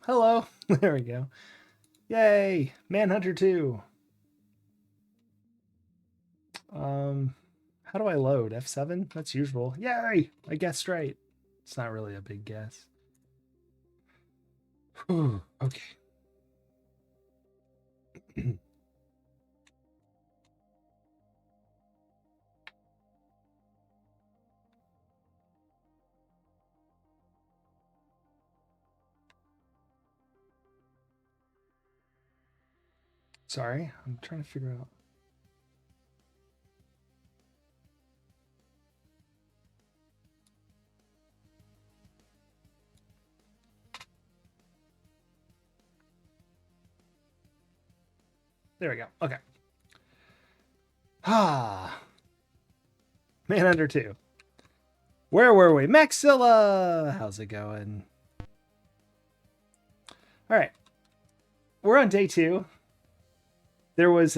Hello. There we go. Yay. Manhunter 2. How do I load? F7? That's usual. Yay! I guessed right. It's not really a big guess. Whew, okay. Sorry, I'm trying to figure out. There we go. Okay. Ah. Manhunter 2. Where were we? Maxilla! How's it going? All right. We're on day 2. There was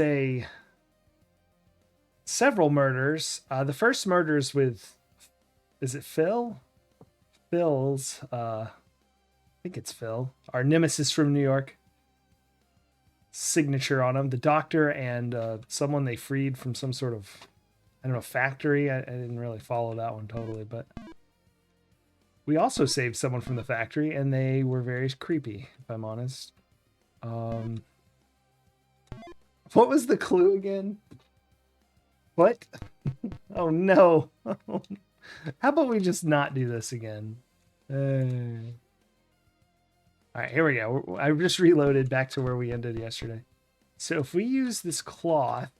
several murders. The first murders with, is it Phil? Phil's, I think it's Phil, our nemesis from New York. Signature on him. The doctor and someone they freed from some sort of, I don't know, factory. I didn't really follow that one totally, but we also saved someone from the factory, and they were very creepy, if I'm honest. What was the clue again? What? Oh no. How about we just not do this again? All right, here we go. I just reloaded back to where we ended yesterday. So if we use this cloth...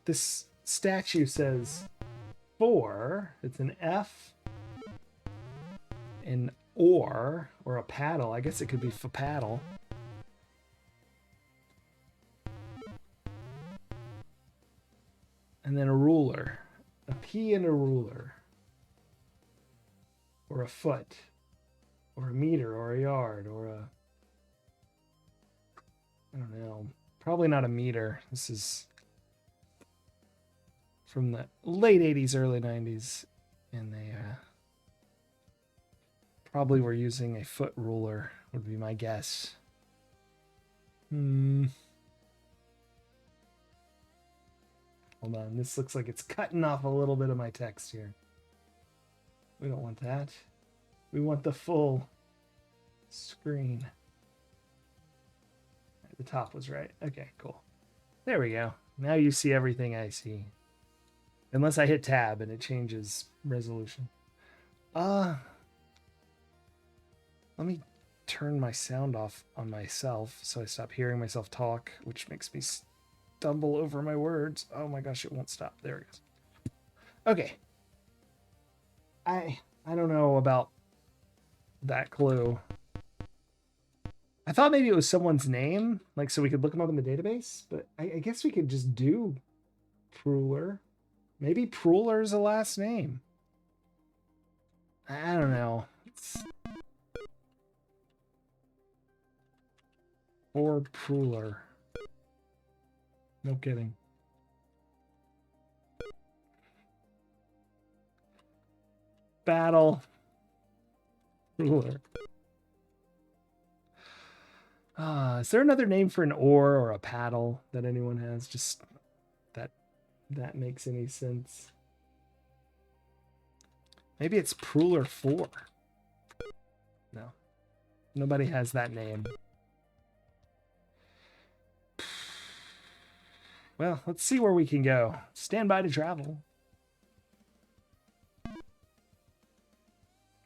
this statue says 4. It's an F, an or a paddle. I guess it could be for paddle. And then a ruler. A P and a ruler. Or a foot. Or a meter, or a yard, or a... I don't know. Probably not a meter. This is from the late 80s, early 90s. And they probably were using a foot ruler, would be my guess. Hold on. This looks like it's cutting off a little bit of my text here. We don't want that. We want the full screen. The top was right. Okay, cool. There we go. Now you see everything I see. Unless I hit tab and it changes resolution. Let me turn my sound off on myself so I stop hearing myself talk, which makes me stumble over my words. Oh my gosh, it won't stop. There it goes. Okay. I don't know about that clue. I thought maybe it was someone's name, like so we could look them up in the database, but I guess we could just do Pruler. Maybe Pruler's a last name. I don't know. Or Pruler. No kidding. Battle. Pruler. Is there another name for an oar or a paddle that anyone has? Just that makes any sense. Maybe it's Pruler 4. No. Nobody has that name. Well, let's see where we can go. Stand by to travel.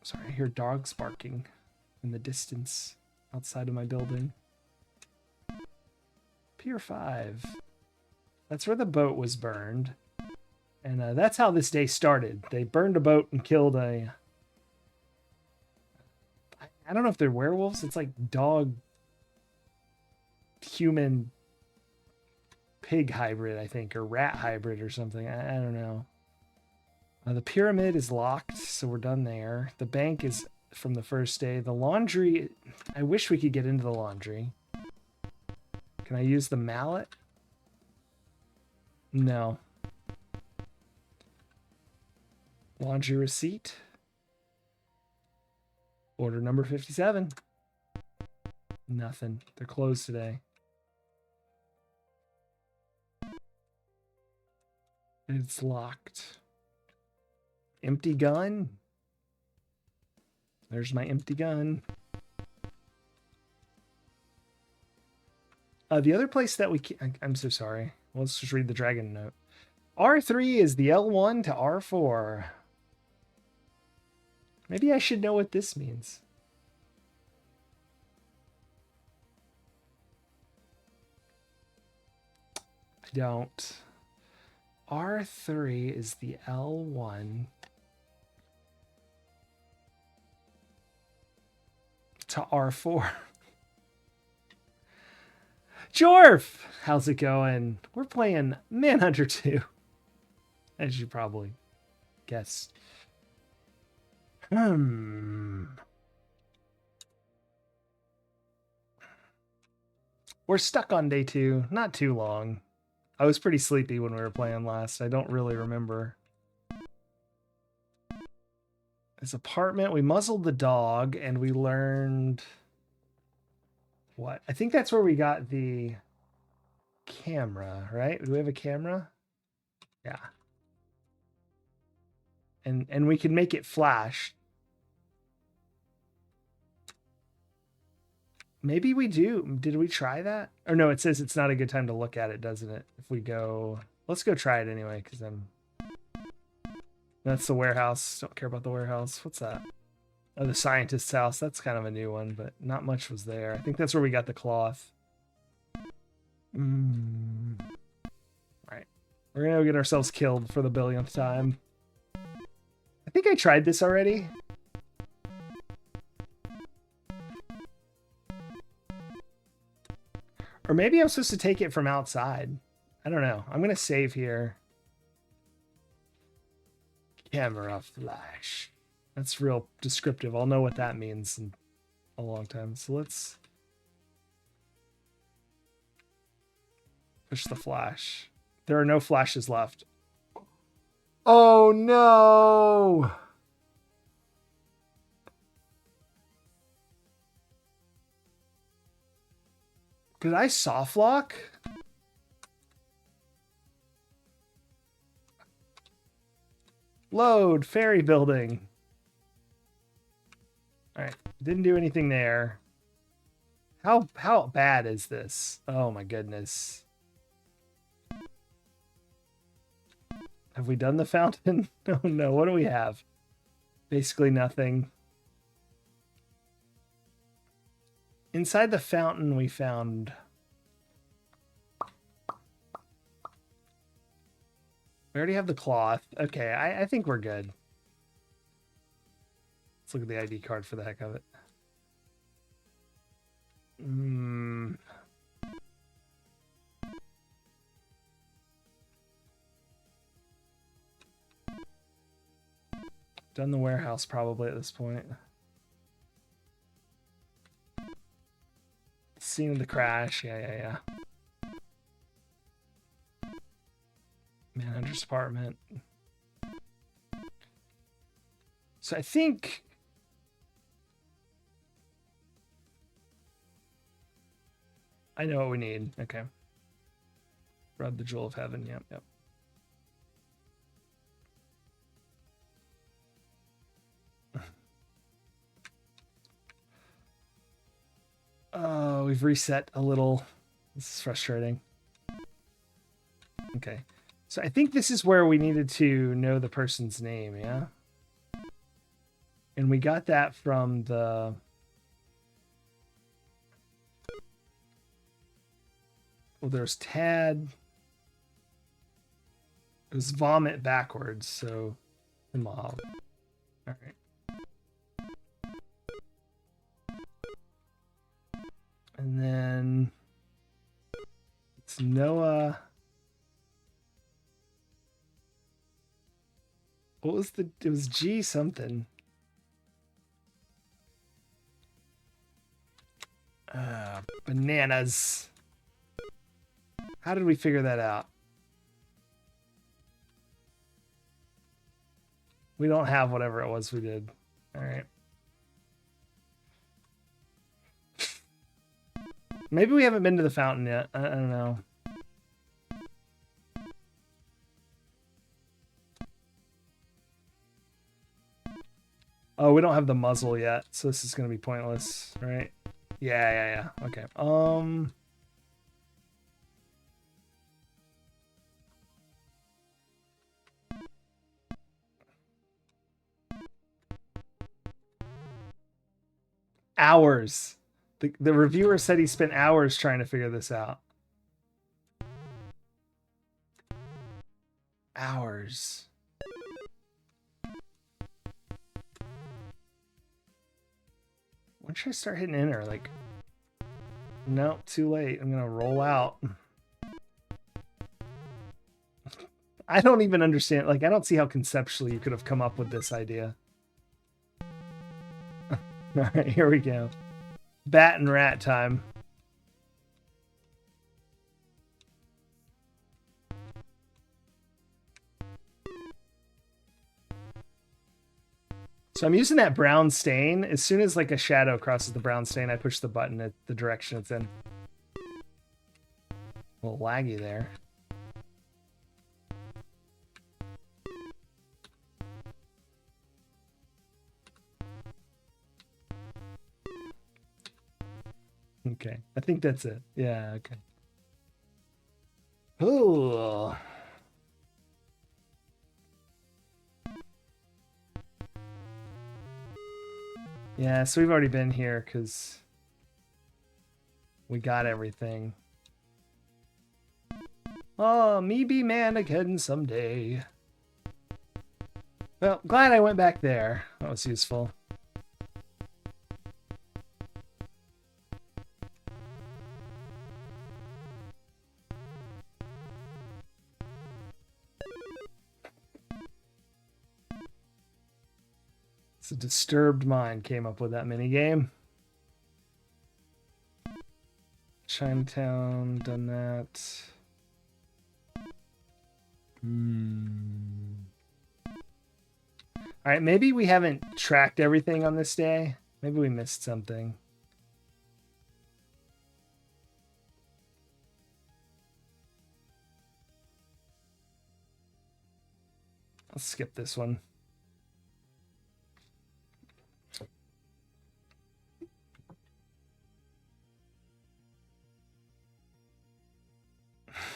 Sorry, I hear dogs barking in the distance outside of my building. Pier 5. That's where the boat was burned. And that's how this day started. They burned a boat and killed a... I don't know if they're werewolves. It's like dog, human, pig hybrid, I think, or rat hybrid or something. I don't know. The pyramid is locked, so we're done there. The bank is from the first day. The laundry, I wish we could get into the laundry. Can I use the mallet? No. Laundry receipt. Order number 57. Nothing. They're closed today. It's locked. Empty gun. There's my empty gun. The other place that we can, I'm so sorry. Let's just read the dragon note. R3 is the L1 to R4. Maybe I should know what this means. I don't. R3 is the L1 to R4. Jorf! How's it going? We're playing Manhunter 2. As you probably guessed. We're stuck on day 2. Not too long. I was pretty sleepy when we were playing last. I don't really remember. This apartment, we muzzled the dog, and we learned... What? I think that's where we got the camera, right? Do we have a camera? Yeah. And we can make it flash. Maybe we do. Did we try that? Or no, it says it's not a good time to look at it, doesn't it? If we go... Let's go try it anyway, because I'm... That's the warehouse. Don't care about the warehouse. What's that? Oh, the scientist's house. That's kind of a new one, but not much was there. I think that's where we got the cloth. All right. We're going to get ourselves killed for the billionth time. I think I tried this already. Or maybe I'm supposed to take it from outside. I don't know. I'm going to save here. Camera flash. That's real descriptive. I'll know what that means in a long time. So let's push the flash. There are no flashes left. Oh no! Did I soft lock? Load ferry building. All right, didn't do anything there. How bad is this? Oh my goodness. Have we done the fountain? Oh no, what do we have? Basically nothing. Inside the fountain we found... We already have the cloth. Okay, I think we're good. Let's look at the ID card for the heck of it. Done the warehouse probably at this point. Scene of the crash. Yeah. Manhunter's apartment. So I think... I know what we need. Okay. Rub the Jewel of Heaven. Yep. Oh, we've reset a little. This is frustrating. Okay. So I think this is where we needed to know the person's name, yeah? And we got that from the... Well, there's Tad. It was vomit backwards, so... Mob. All right. And then... It's Noah... What was the... It was G something. Bananas. How did we figure that out? We don't have whatever it was we did. All right. Maybe we haven't been to the fountain yet. I don't know. Oh, we don't have the muzzle yet, so this is gonna be pointless, right? Yeah. Okay. Hours. The reviewer said he spent hours trying to figure this out. Hours. When should I start hitting enter? Like, no, too late. I'm gonna roll out. I don't even understand. Like, I don't see how conceptually you could have come up with this idea. All right, here we go. Bat and rat time. So I'm using that brown stain. As soon as like a shadow crosses the brown stain, I push the button at the direction it's in. A little laggy there. Okay, I think that's it. Yeah, okay. Ooh. Yeah, so we've already been here because we got everything. Oh, me be mannequin someday. Well, glad I went back there. That was useful. It's a disturbed mind came up with that mini game. Chinatown, done that. All right, maybe we haven't tracked everything on this day. Maybe we missed something. Let's skip this one.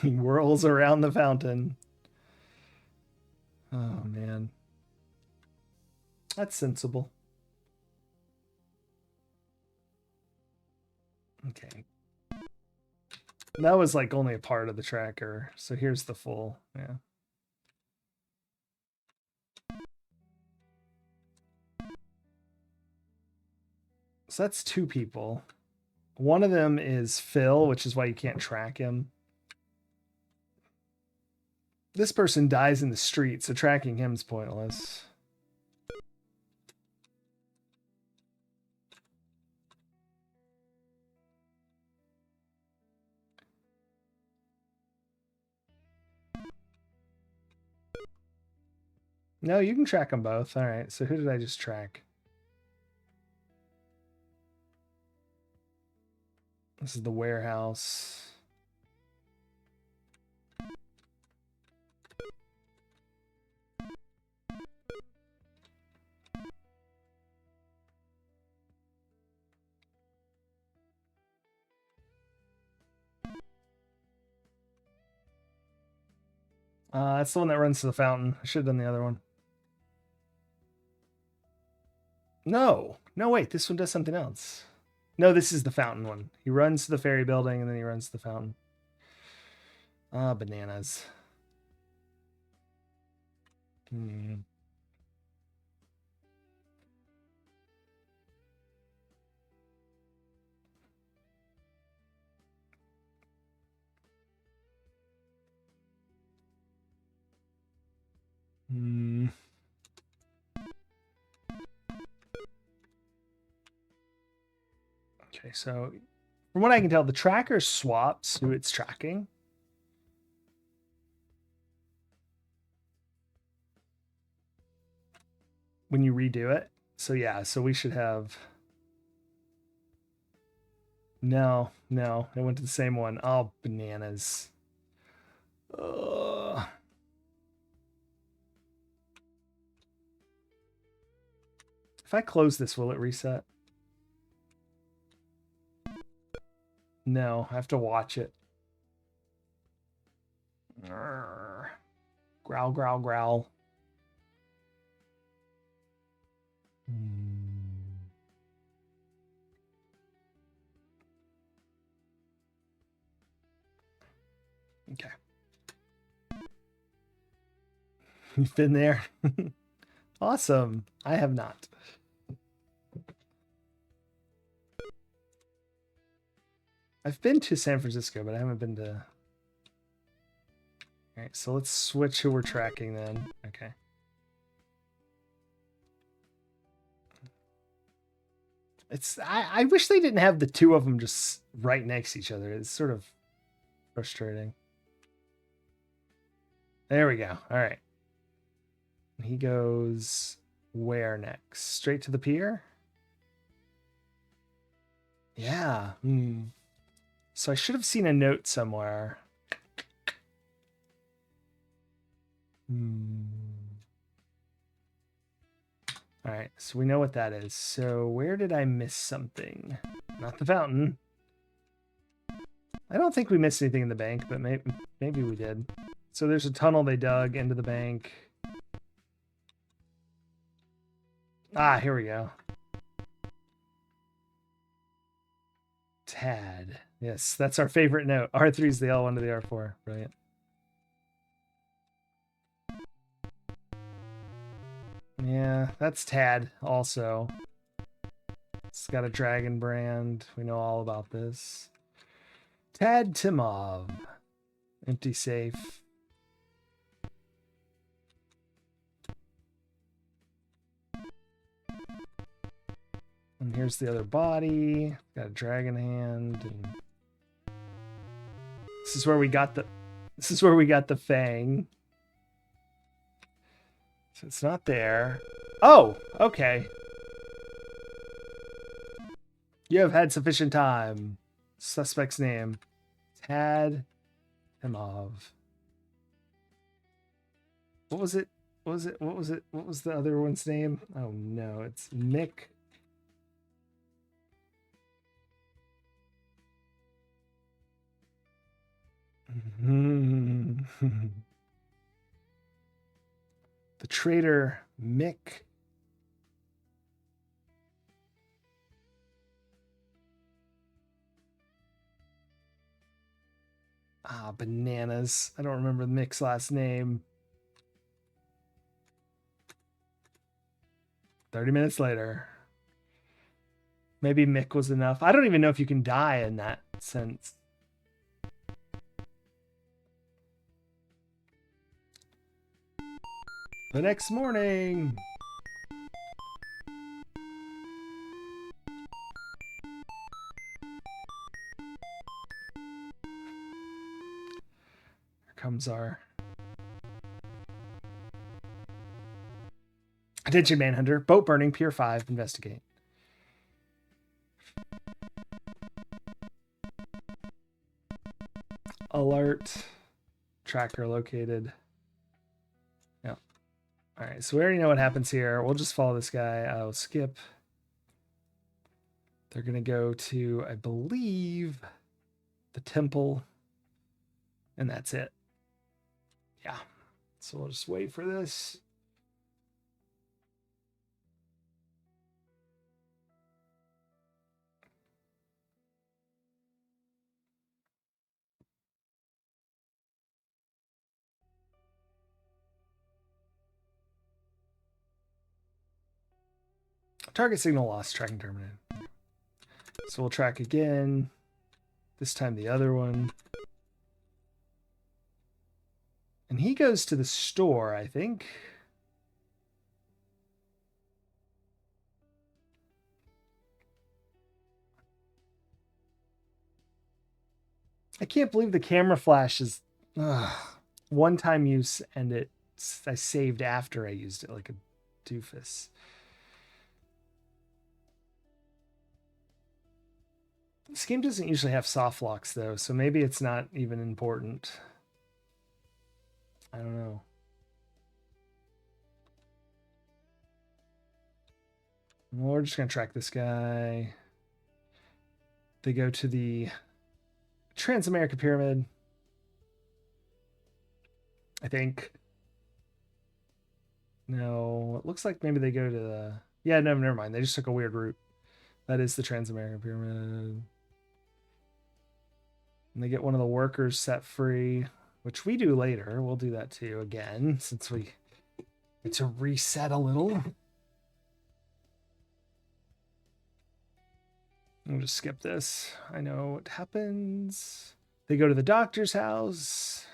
He whirls around the fountain. Oh, man. That's sensible. Okay. That was like only a part of the tracker. So here's the full. Yeah. So that's two people. One of them is Phil, which is why you can't track him. This person dies in the street, so tracking him's pointless. No, you can track them both. All right, so who did I just track? This is the warehouse. That's the one that runs to the fountain. I should have done the other one. No, wait, this one does something else. No, this is the fountain one. He runs to the ferry building and then he runs to the fountain. Ah, bananas. Okay, so from what I can tell, the tracker swaps who it's tracking. When you redo it. So yeah, so we should have No, no, it went to the same one. Oh, bananas. Ugh. If I close this, will it reset? No, I have to watch it. Grr. Growl, growl, growl. Okay. You've been there? Awesome. I have not. I've been to San Francisco, but I haven't been to... All right, so let's switch who we're tracking then. Okay. I wish they didn't have the two of them just right next to each other. It's sort of frustrating. There we go. All right. He goes where next? Straight to the pier? Yeah. So I should have seen a note somewhere. All right, so we know what that is. So where did I miss something? Not the fountain. I don't think we missed anything in the bank, but maybe we did. So there's a tunnel they dug into the bank. Ah, here we go. Tad. Yes, that's our favorite note. R3 is the L1 to the R4. Brilliant. Yeah, that's Tad also. It's got a dragon brand. We know all about this. Tad Timov. Empty safe. And here's the other body. Got a dragon hand. And this is where we got the fang. So it's not there. Oh, okay. You have had sufficient time. Suspect's name. Tad Timov. What was it? What was it? What was it? What was the other one's name? Oh no, it's Mick. The traitor Mick. Ah, bananas. I don't remember Mick's last name. 30 minutes later. Maybe Mick was enough. I don't even know if you can die in that sense. The next morning. Here comes our attention, Manhunter. Boat burning, Pier 5. Investigate. Alert. Tracker located. Yeah. All right, so we already know what happens here. We'll just follow this guy. I'll skip. They're going to go to, I believe, the temple. And that's it. Yeah. So we'll just wait for this. Target signal lost. Tracking terminated. So we'll track again. This time the other one. And he goes to the store, I think. I can't believe the camera flash is one-time use, and I saved after I used it like a doofus. This game doesn't usually have soft locks though, so maybe it's not even important. I don't know. Well, we're just gonna track this guy. They go to the Transamerica Pyramid, I think. No, it looks like maybe they go to the... Yeah, no, never mind. They just took a weird route. That is the Transamerica Pyramid. And they get one of the workers set free, which we do later. We'll do that too again, since we get to reset a little. We'll just skip this. I know what happens. They go to the doctor's house.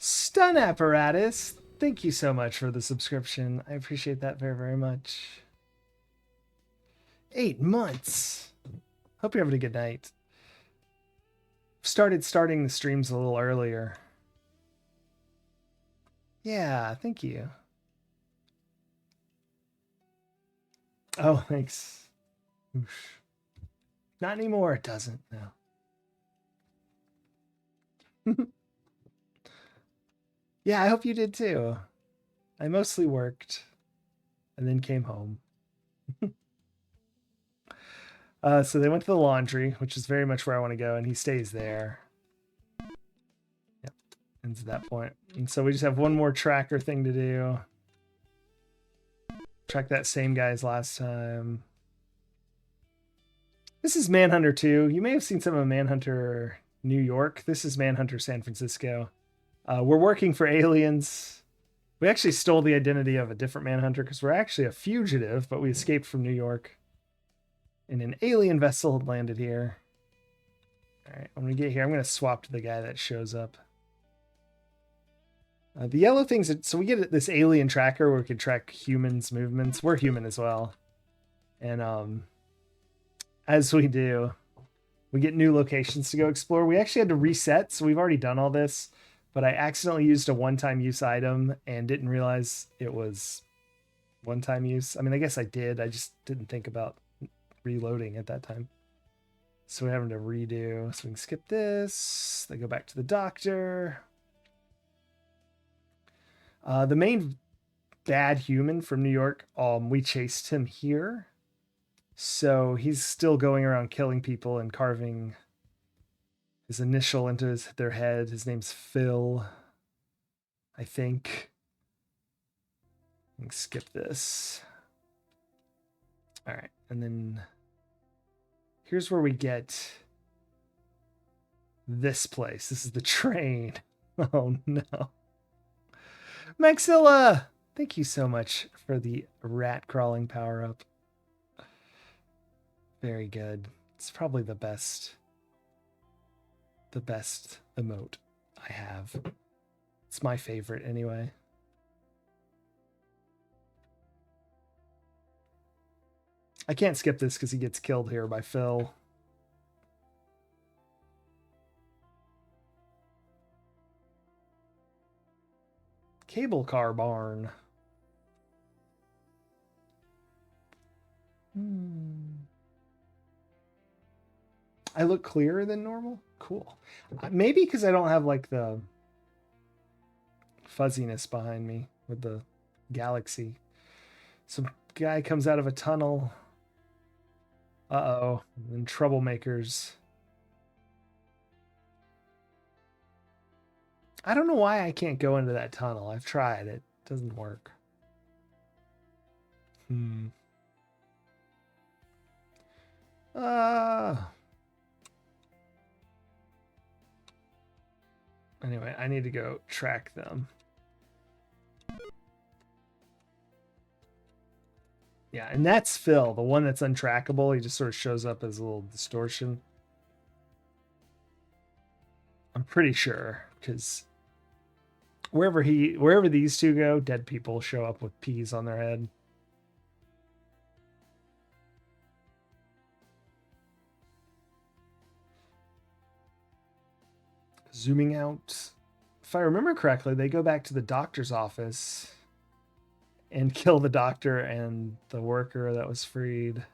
Stun apparatus. Thank you so much for the subscription. I appreciate that very, very much. 8 months. Hope you're having a good night. Starting the streams a little earlier. Yeah, thank you. Oh, thanks. Oof. Not anymore. It doesn't. No. Yeah, I hope you did too. I mostly worked and then came home. So they went to the laundry, which is very much where I want to go, and he stays there. Yep, ends at that point. And so we just have one more tracker thing to do. Track that same guy as last time. This is Manhunter 2. You may have seen some of Manhunter New York. This is Manhunter San Francisco. We're working for aliens. We actually stole the identity of a different Manhunter because we're actually a fugitive, but we escaped from New York. And an alien vessel had landed here. All right, when we get here, I'm going to swap to the guy that shows up. The yellow things, so we get this alien tracker where we can track humans' movements. We're human as well. And as we do, we get new locations to go explore. We actually had to reset, so we've already done all this. But I accidentally used a one-time use item and didn't realize it was one-time use. I mean, I guess I did. I just didn't think about reloading at that time. So we're having to redo. So we can skip this. They go back to the doctor. The main bad human from New York, we chased him here. So he's still going around killing people and carving his initial into their head. His name's Phil, I think. Skip this. All right, and then here's where we get this place. This is the train. Oh no. Maxilla! Thank you so much for the rat crawling power up. Very good. It's probably the best emote I have. It's my favorite anyway. I can't skip this because he gets killed here by Phil. Cable car barn. I look clearer than normal? Cool. Maybe because I don't have like the fuzziness behind me with the galaxy. Some guy comes out of a tunnel. Uh-oh. And troublemakers. I don't know why I can't go into that tunnel. I've tried. It doesn't work. Anyway, I need to go track them. Yeah, and that's Phil, the one that's untrackable. He just sort of shows up as a little distortion. I'm pretty sure, because wherever these two go, dead people show up with peas on their head. Zooming out. If I remember correctly, they go back to the doctor's office and kill the doctor and the worker that was freed.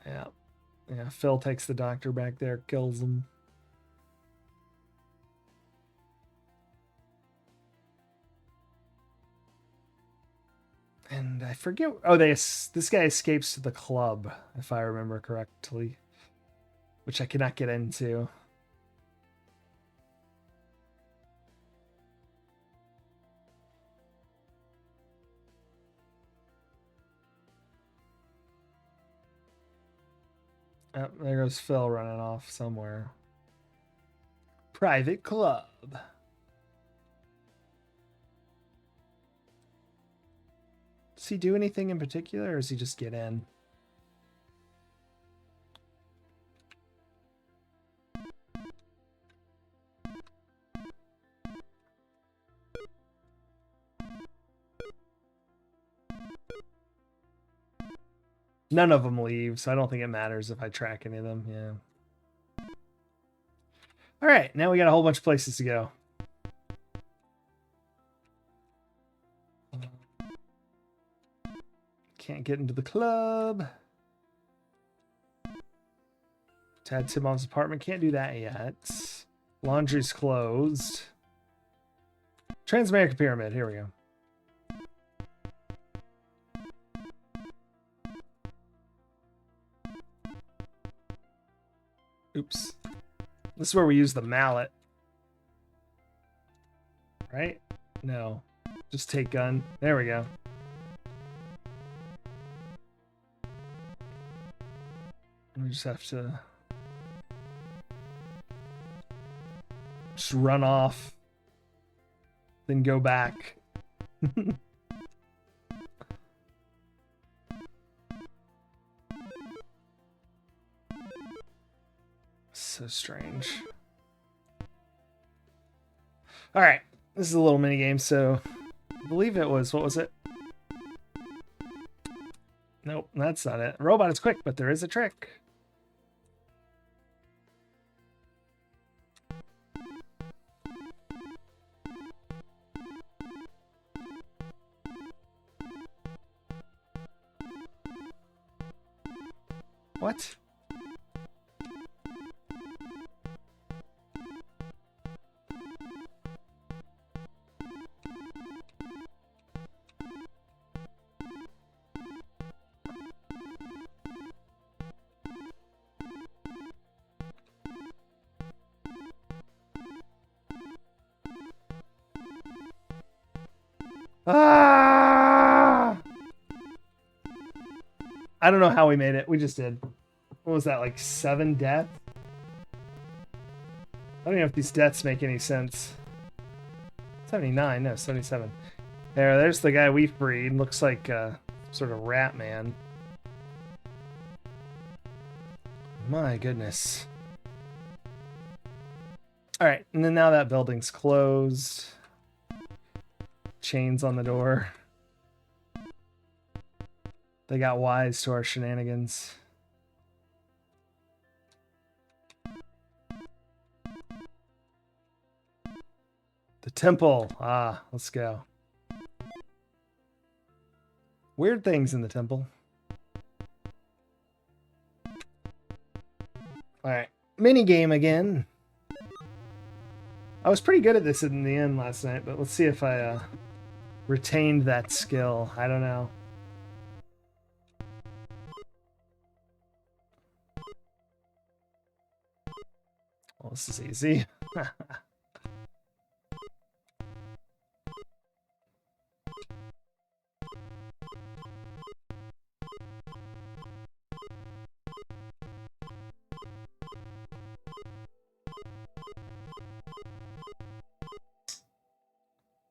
Yeah. Yeah, Phil takes the doctor back there, kills him. And I forget. Oh, this guy escapes to the club, if I remember correctly, which I cannot get into. Oh, there goes Phil running off somewhere. Private club. Does he do anything in particular, or does he just get in? None of them leave, so I don't think it matters if I track any of them. Yeah. All right, now we got a whole bunch of places to go. Can't get into the club. Tad Timon's apartment. Can't do that yet. Laundry's closed. Transamerica Pyramid. Here we go. Oops. This is where we use the mallet. Right? No. Just take gun. There we go. We just have to just run off, then go back. So strange. All right, this is a little mini game. So I believe it was, what was it? Nope, that's not it. Robot is quick, but there is a trick. What? Ah! I don't know how we made it. We just did. What was that, like 7 deaths? I don't know if these deaths make any sense. 79, no, 77. There's the guy we freed. Looks like sort of rat man. My goodness. All right, and then now that building's closed. Chains on the door. They got wise to our shenanigans. The temple. Ah, let's go. Weird things in the temple. All right, mini game again. I was pretty good at this in the end last night, but let's see if I retained that skill. I don't know. Well, this is easy.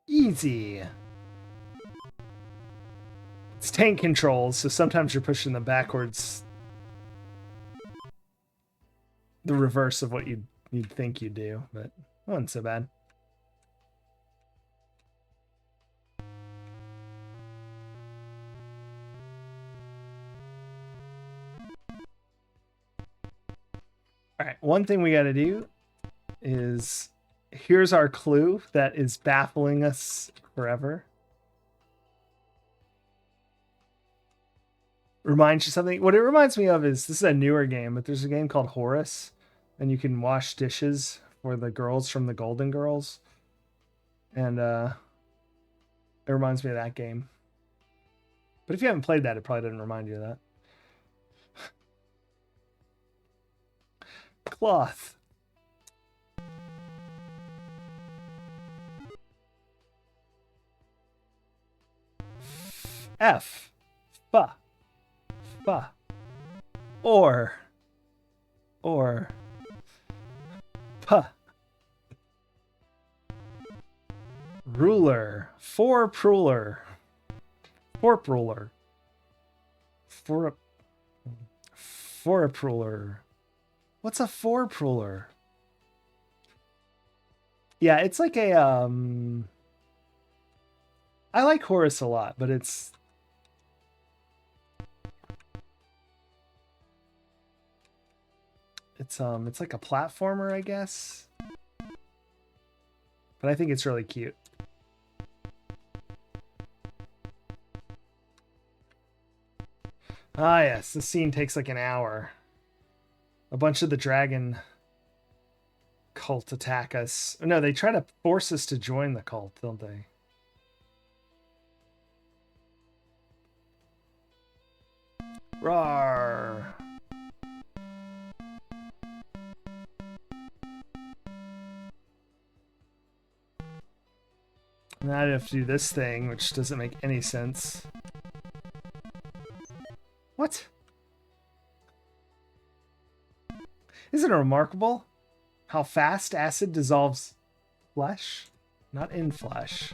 Easy. It's tank controls, so sometimes you're pushing them backwards. The reverse of what you'd think you do, but it wasn't so bad. one thing we got to do is, here's our clue that is baffling us forever. Reminds you something. What it reminds me of is, this is a newer game, but there's a game called Horus, and you can wash dishes for the girls from the Golden Girls. And it reminds me of that game. But if you haven't played that, it probably doesn't remind you of that. Cloth. F. Fa. Fa. Or. Pa. Ruler. Four-pruler. Forp-ruler. Four-pruler. What's a four-pruler? Yeah, it's like a I like Horus a lot, but it's like a platformer, I guess. But I think it's really cute. Ah, yes, this scene takes like an hour. A bunch of the dragon cult attack us. No, they try to force us to join the cult, don't they? Roar! Now I have to do this thing, which doesn't make any sense. What? Isn't it remarkable how fast acid dissolves flesh? Not in flesh.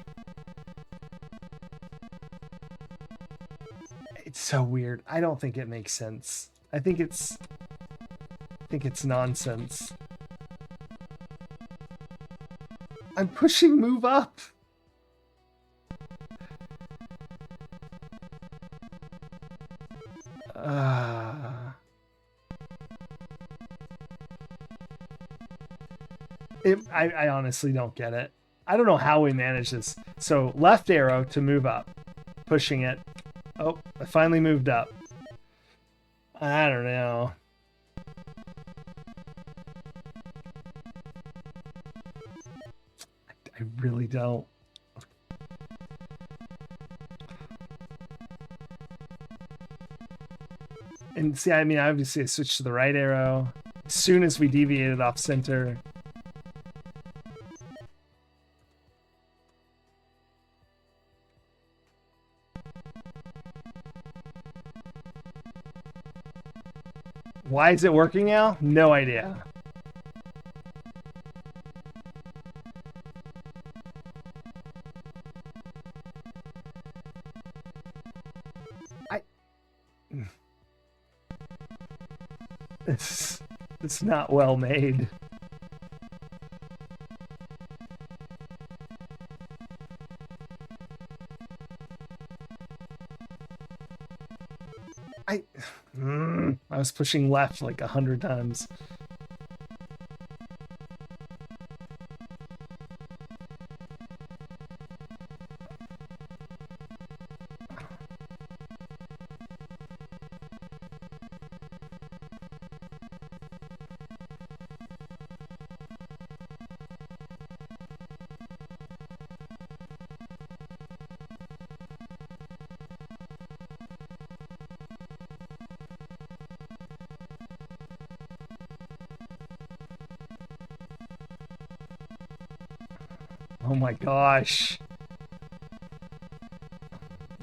It's so weird. I don't think it makes sense. I think it's nonsense. I'm pushing move up. I honestly don't get it. I don't know how we manage this. So left arrow to move up. Pushing it. Oh, I finally moved up. I don't know. I really don't. And see, I mean, obviously I switched to the right arrow as soon as we deviated off center. Why is it working now? No idea. It's not well made. I was pushing left like 100 times. Oh my gosh.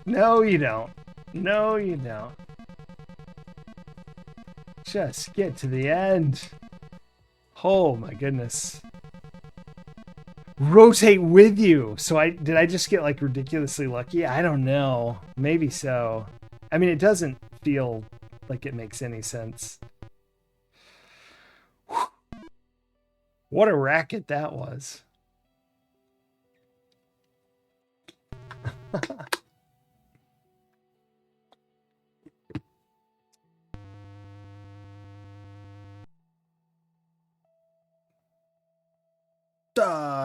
No, you don't. No, you don't. Just get to the end. Oh my goodness. Rotate with you. So did I just get like ridiculously lucky? I don't know. Maybe so. I mean, it doesn't feel like it makes any sense. Whew. What a racket that was.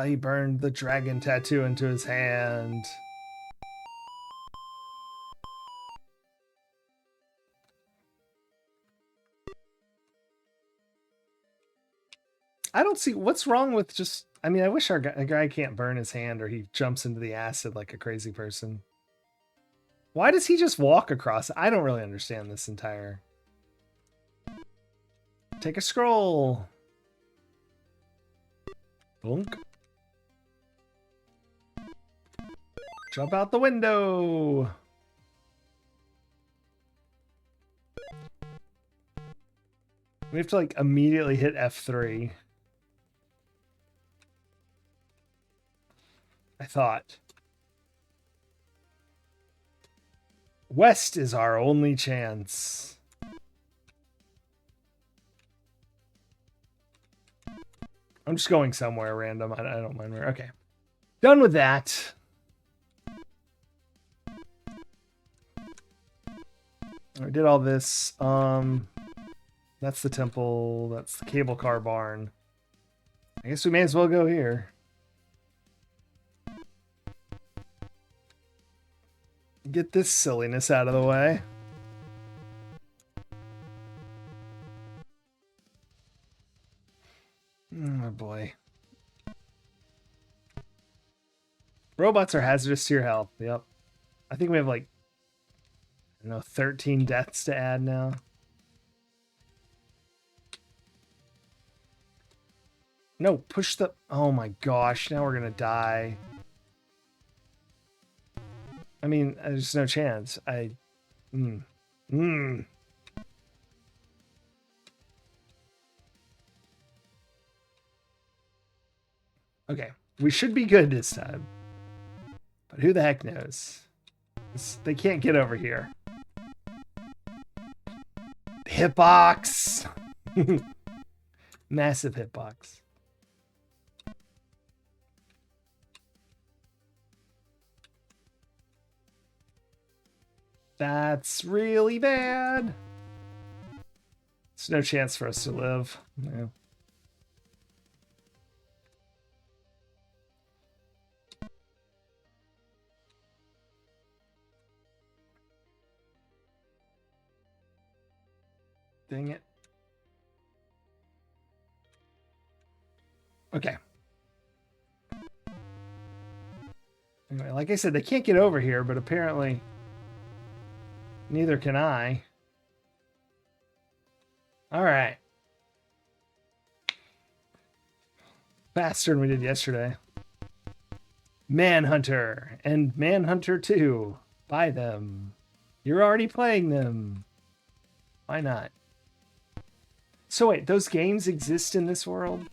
He burned the dragon tattoo into his hand. I don't see what's wrong with just. I mean, I wish our guy can't burn his hand or he jumps into the acid like a crazy person. Why does he just walk across? I don't really understand this entire. Take a scroll. Boink. Jump out the window. We have to like immediately hit F3. I thought. West is our only chance. I'm just going somewhere random. I don't mind where. Okay. Done with that. I did all this. That's the temple. That's the cable car barn. I guess we may as well go here. Get this silliness out of the way. Oh boy. Robots are hazardous to your health. Yep. I think we have like, I don't know, 13 deaths to add now. No, push the... Oh my gosh, now we're gonna die. I mean, there's no chance. Okay, we should be good this time. But who the heck knows? They can't get over here. Hitbox! Massive hitbox. That's really bad. There's no chance for us to live. No. Dang it. Okay. Anyway, like I said, they can't get over here, but apparently neither can I. All right. Faster than we did yesterday. Manhunter and Manhunter 2. Buy them. You're already playing them. Why not? So wait, those games exist in this world?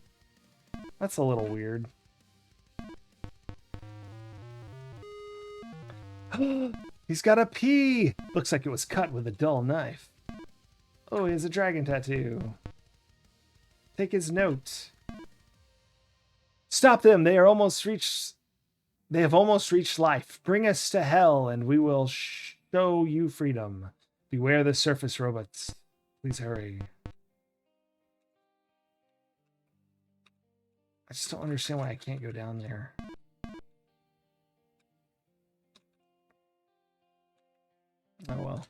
That's a little weird. He's got a P! Looks like it was cut with a dull knife. Oh, he has a dragon tattoo. Take his note. Stop them! They have almost reached life. Bring us to hell, and we will show you freedom. Beware the surface robots. Please hurry. I just don't understand why I can't go down there. Oh well.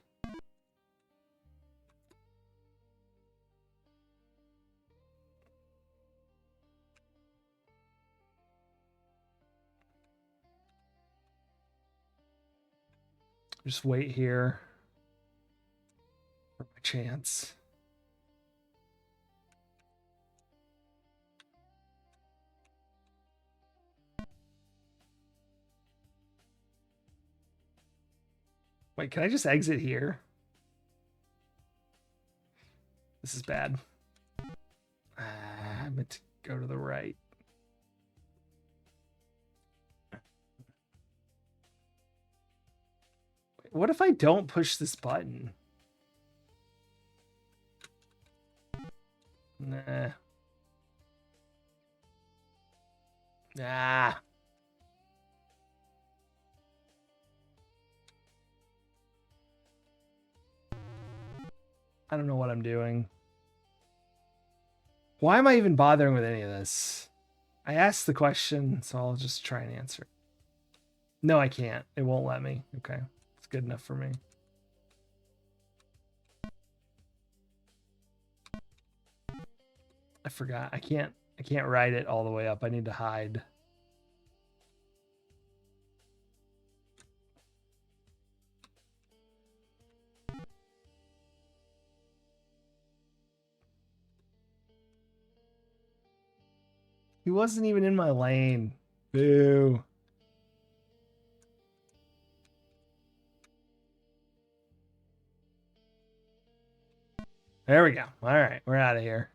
Just wait here for my chance. Wait, can I just exit here? This is bad. I meant to go to the right. What if I don't push this button? Nah. Nah. I don't know what I'm doing. Why am I even bothering with any of this? I asked the question, so I'll just try and answer. No, I can't. It won't let me. Okay. It's good enough for me. I forgot. I can't ride it all the way up. I need to hide. He wasn't even in my lane. Boo. There we go. All right, we're out of here.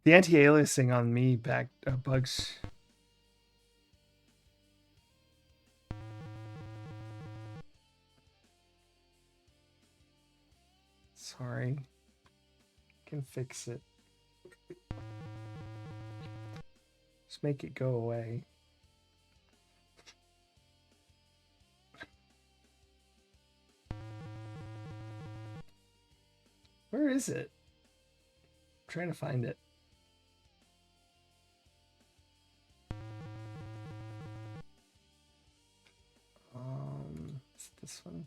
The anti-aliasing on me back bugs. Sorry. Can fix it. Just make it go away. Where is it? I'm trying to find it. Is it this one?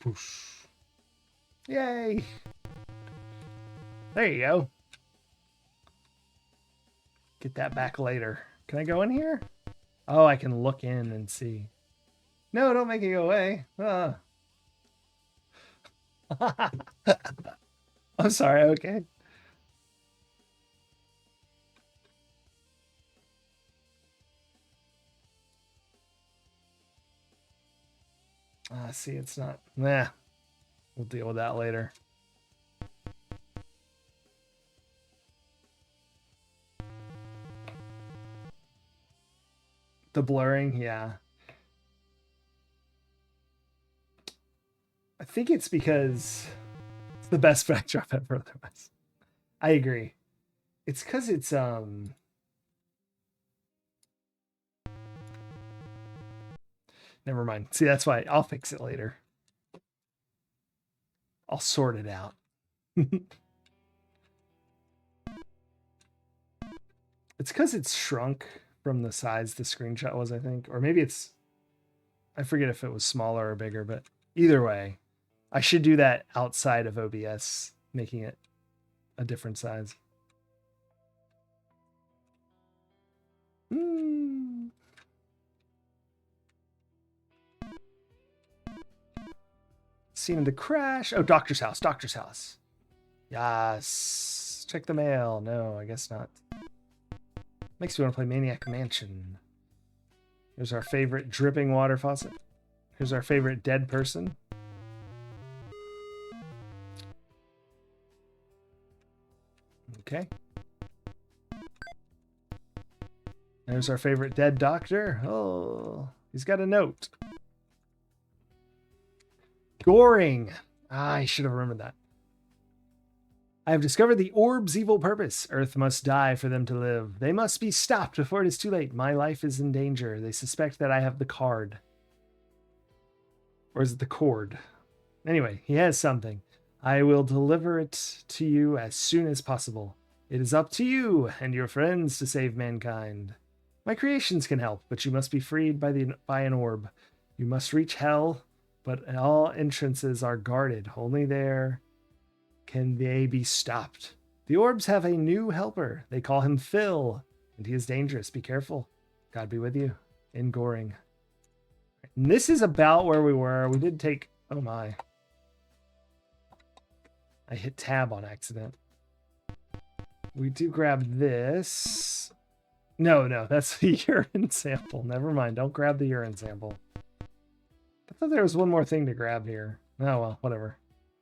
Whoosh. Yay! There you go. Get that back later. Can I go in here? Oh, I can look in and see. No, don't make it go away. I'm sorry, okay. See, it's not. Nah. We'll deal with that later. The blurring, yeah. I think it's because it's the best backdrop ever otherwise. I agree. It's because it's never mind. See, that's why I'll fix it later. I'll sort it out. It's because it's shrunk from the size the screenshot was, I think. Or maybe it's, I forget if it was smaller or bigger, but either way, I should do that outside of OBS, making it a different size. Scene of the crash. Oh, doctor's house. Doctor's house. Yes. Check the mail. No, I guess not. Makes me want to play Maniac Mansion. Here's our favorite dripping water faucet. Here's our favorite dead person. Okay. There's our favorite dead doctor. Oh, he's got a note. Goring. I should have remembered that. I have discovered the orb's evil purpose. Earth must die for them to live. They must be stopped before it is too late. My life is in danger. They suspect that I have the card. Or is it the cord? Anyway, he has something. I will deliver it to you as soon as possible. It is up to you and your friends to save mankind. My creations can help, but you must be freed by an orb. You must reach hell, but all entrances are guarded. Only there can they be stopped. The orbs have a new helper. They call him Phil, and he is dangerous. Be careful. God be with you. In Goring. And this is about where we were. We did take... Oh my. I hit tab on accident. We do grab this. No, that's the urine sample. Never mind. Don't grab the urine sample. I thought there was one more thing to grab here. Oh, well, whatever.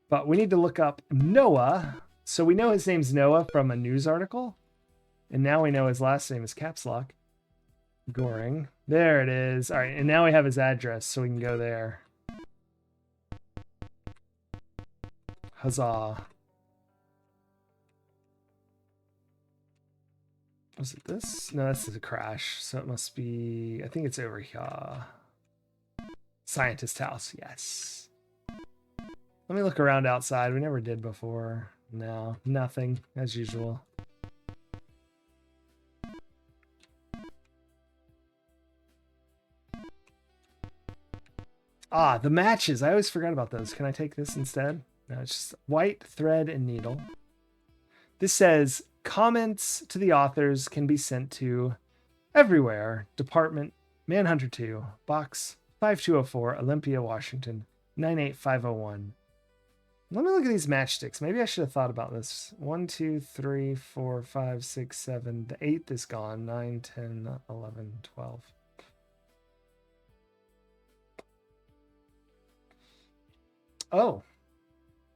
But we need to look up Noah. So we know his name's Noah from a news article. And now we know his last name is Caps Lock. Goring. There it is. All right, and now we have his address, so we can go there. Huzzah. Was it this? No, this is a crash. So it must be... I think it's over here. Scientist house, yes. Let me look around outside. We never did before. No, nothing, as usual. Ah, the matches. I always forgot about those. Can I take this instead? No, it's just white, thread, and needle. This says, comments to the authors can be sent to everywhere. Department, Manhunter 2, Box 5204, Olympia, Washington, 98501. Let me look at these matchsticks. Maybe I should have thought about this. 1, 2, 3, 4, 5, 6, 7. The 8th is gone. 9, 10, 11, 12. Oh.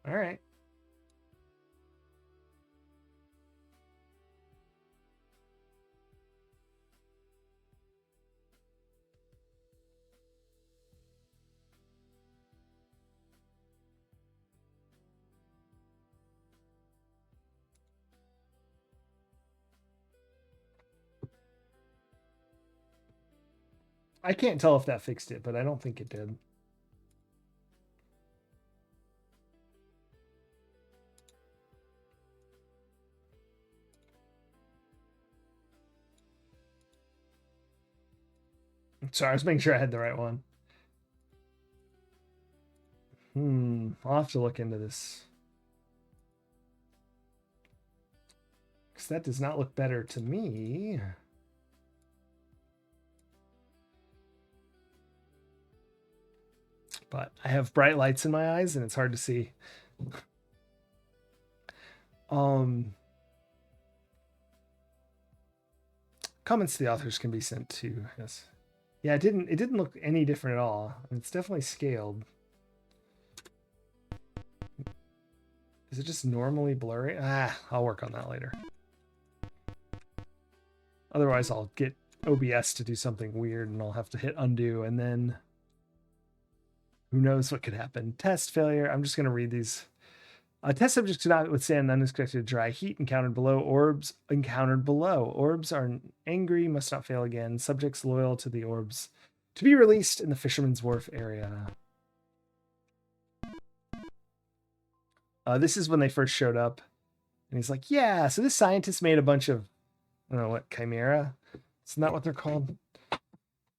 All right. I can't tell if that fixed it, but I don't think it did. Sorry, I was making sure I had the right one. I'll have to look into this. Because that does not look better to me. But I have bright lights in my eyes and it's hard to see. Comments to the authors can be sent to, yes. Yeah, it didn't look any different at all. It's definitely scaled. Is it just normally blurry? I'll work on that later. Otherwise, I'll get OBS to do something weird and I'll have to hit undo and then who knows what could happen. Test failure. I'm just going to read these. Test subjects do not withstand unexpected dry heat encountered below. Orbs encountered below. Orbs are angry, must not fail again. Subjects loyal to the orbs to be released in the Fisherman's Wharf area. This is when they first showed up. And he's like, yeah, so this scientist made a bunch of, I don't know what, chimera? Isn't that what they're called?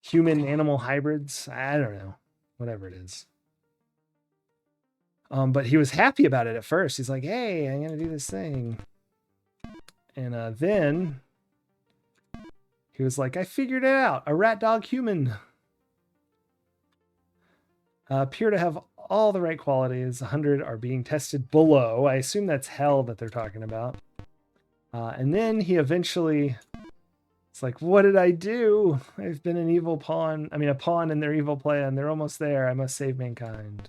Human-animal hybrids? I don't know. Whatever it is. But he was happy about it at first. He's like, hey, I'm going to do this thing. And then he was like, I figured it out. A rat dog human. Appear to have all the right qualities. 100 are being tested below. I assume that's hell that they're talking about. And then he eventually... It's like, what did I do? I've been an evil pawn. I mean, a pawn in their evil plan. They're almost there. I must save mankind.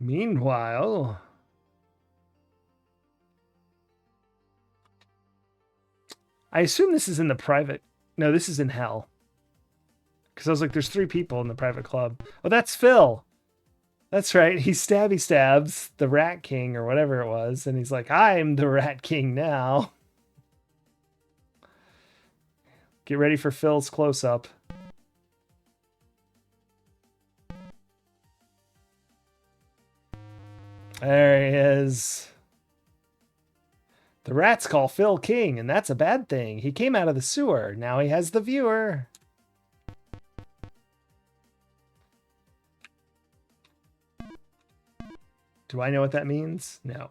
Meanwhile... I assume this is in the private... No, this is in hell. Because I was like, there's 3 people in the private club. Oh, that's Phil. That's right. He stabby stabs the Rat King or whatever it was. And he's like, I'm the Rat King now. Get ready for Phil's close-up. There he is. The rats call Phil king, and that's a bad thing. He came out of the sewer. Now he has the viewer. Do I know what that means? No.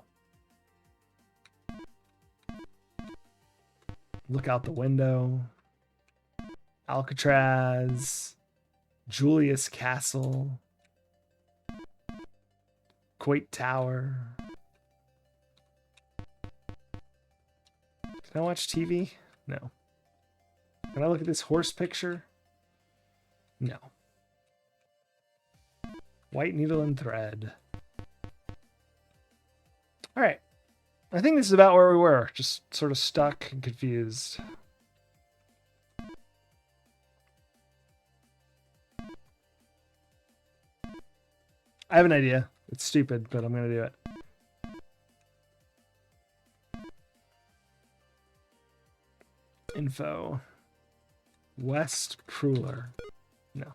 Look out the window. Alcatraz. Julius Castle. Quake Tower. Can I watch TV? No. Can I look at this horse picture? No. White needle and thread. All right. I think this is about where we were. Just sort of stuck and confused. I have an idea. It's stupid, but I'm going to do it. Info. West Pruler. No.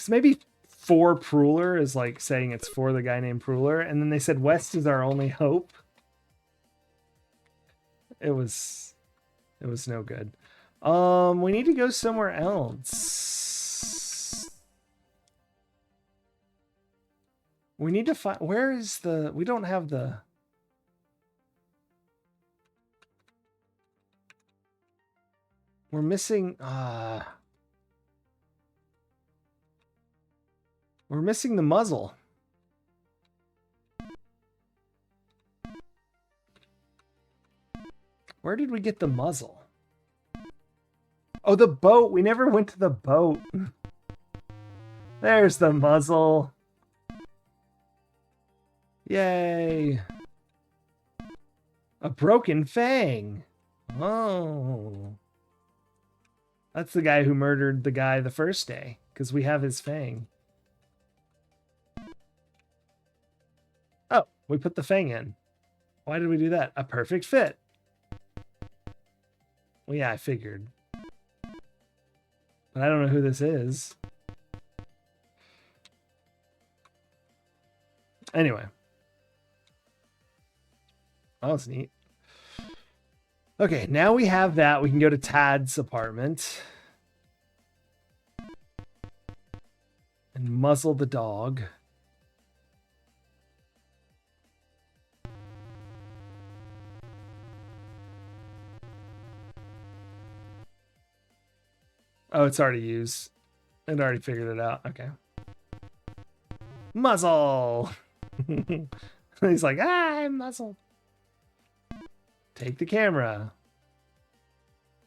Because maybe for Pruler is like saying it's for the guy named Pruler, and then they said West is our only hope. It was no good. We need to go somewhere else. We need to find, where is the, we don't have the, we're missing, we're missing the muzzle. Where did we get the muzzle? Oh, the boat. We never went to the boat. There's the muzzle. Yay. A broken fang. Oh. That's the guy who murdered the guy the first day, because we have his fang. Oh, we put the fang in. Why did we do that? A perfect fit. Well, yeah, I figured. But I don't know who this is. Anyway. That was neat. Okay, now we have that. We can go to Tad's apartment. And muzzle the dog. Oh, it's already used. It already figured it out. Okay. Muzzle! He's like, I'm muzzled. Take the camera.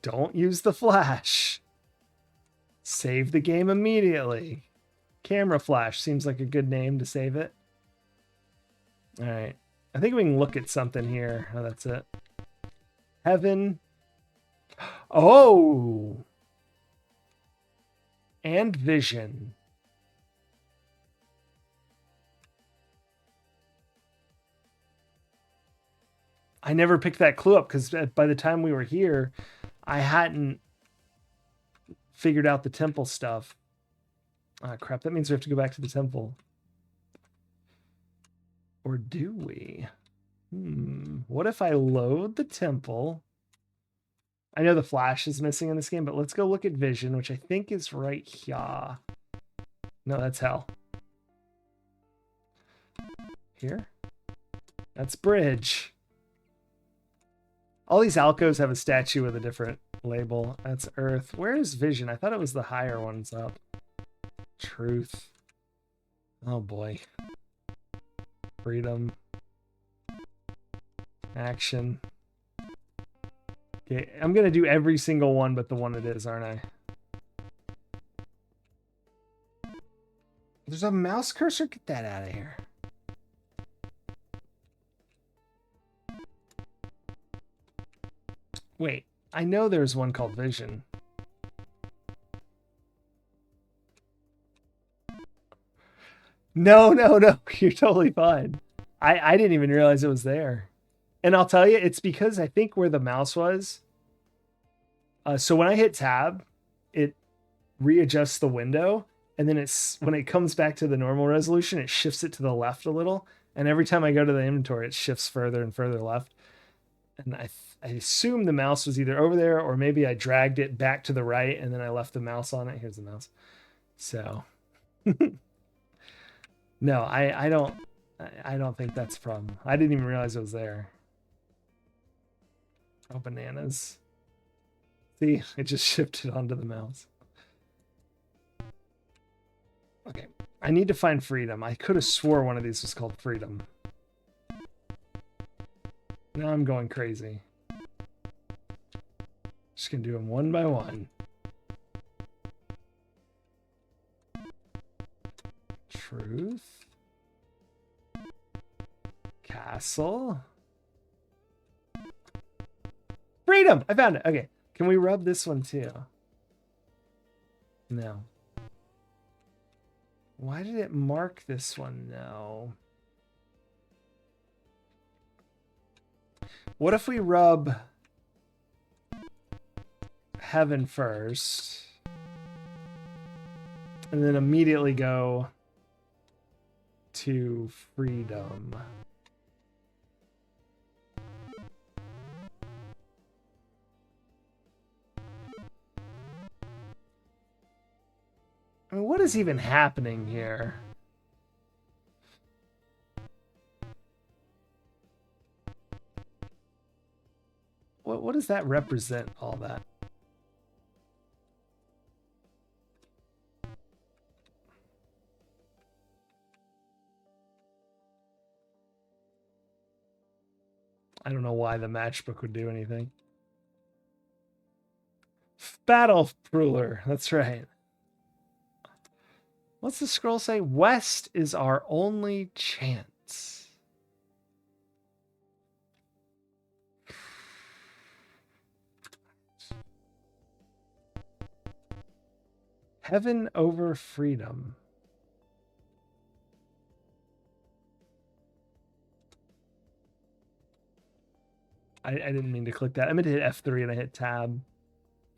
Don't use the flash. Save the game immediately. Camera flash seems like a good name to save it. All right. I think we can look at something here. Oh, that's it. Heaven. Oh! And vision. I never picked that clue up because by the time we were here, I hadn't figured out the temple stuff. Ah, crap. That means we have to go back to the temple. Or do we? What if I load the temple? I know the flash is missing in this game, but let's go look at vision, which I think is right here. No, that's hell. Here? That's bridge. All these alcoves have a statue with a different label. That's earth. Where is vision? I thought it was the higher ones up. Truth. Oh boy. Freedom. Action. Okay, I'm going to do every single one but the one it is, aren't I? There's a mouse cursor? Get that out of here. Wait, I know there's one called Vision. No, you're totally fine. I didn't even realize it was there. And I'll tell you, it's because I think where the mouse was. So when I hit tab, it readjusts the window. And then when it comes back to the normal resolution, it shifts it to the left a little. And every time I go to the inventory, it shifts further and further left. And I assume the mouse was either over there or maybe I dragged it back to the right and then I left the mouse on it. Here's the mouse. So no, I don't think that's a problem. I didn't even realize it was there. Oh, bananas. See, it just shifted onto the mouse. Okay, I need to find freedom. I could have swore one of these was called freedom. Now I'm going crazy. Just gonna do them one by one. Truth. Castle. Freedom! I found it. Okay. Can we rub this one too? No. Why did it mark this one? No. What if we rub heaven first? And then immediately go to freedom. I mean, what is even happening here? What does that represent, all that? I don't know why the matchbook would do anything. Battle ruler, that's right. What's the scroll say? West is our only chance. Heaven over freedom. I didn't mean to click that. I meant to hit F3 and I hit tab.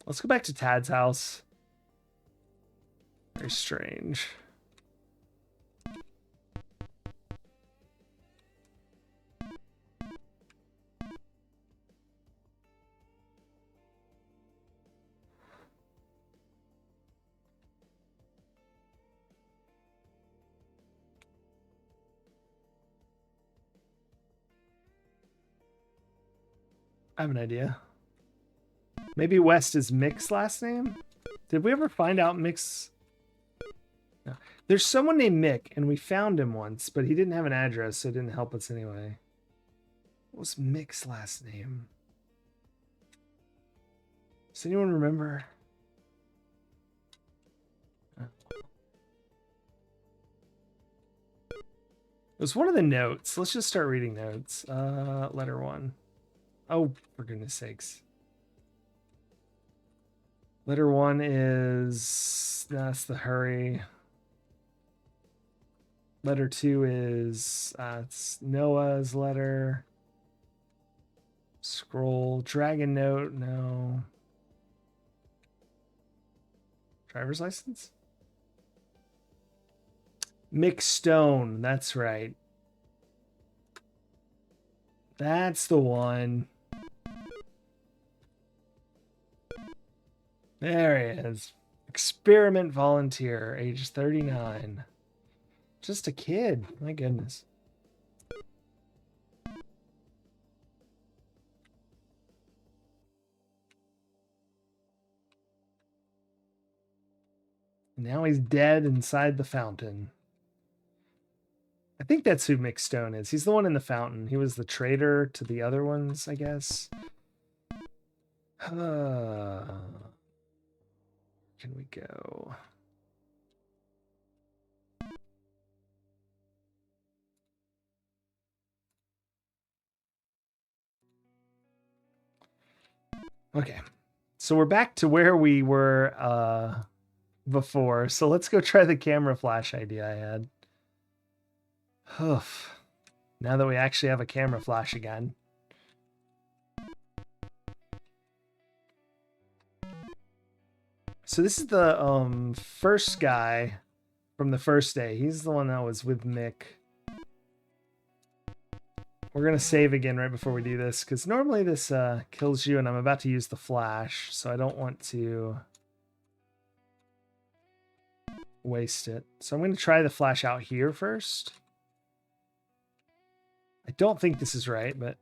Let's go back to Tad's house. Very strange. I have an idea. Maybe West is Mick's last name? Did we ever find out Mick's? No. There's someone named Mick, and we found him once, but he didn't have an address, so it didn't help us anyway. What was Mick's last name? Does anyone remember? It was one of the notes. Let's just start reading notes. Letter 1. Oh, for goodness sakes. Letter 1 is... That's the hurry. Letter 2 is... it's Noah's letter. Scroll. Dragon note. No. Driver's license? Mick Stone. That's right. That's the one. There he is. Experiment volunteer, age 39. Just a kid. My goodness. Now he's dead inside the fountain. I think that's who Mick Stone is. He's the one in the fountain. He was the traitor to the other ones, I guess. Can we go? Okay. So we're back to where we were before. So let's go try the camera flash idea I had. Oof. Now that we actually have a camera flash again. So this is the first guy from the first day. He's the one that was with Mick. We're going to save again right before we do this, because normally this kills you, and I'm about to use the flash, so I don't want to waste it. So I'm going to try the flash out here first. I don't think this is right, but...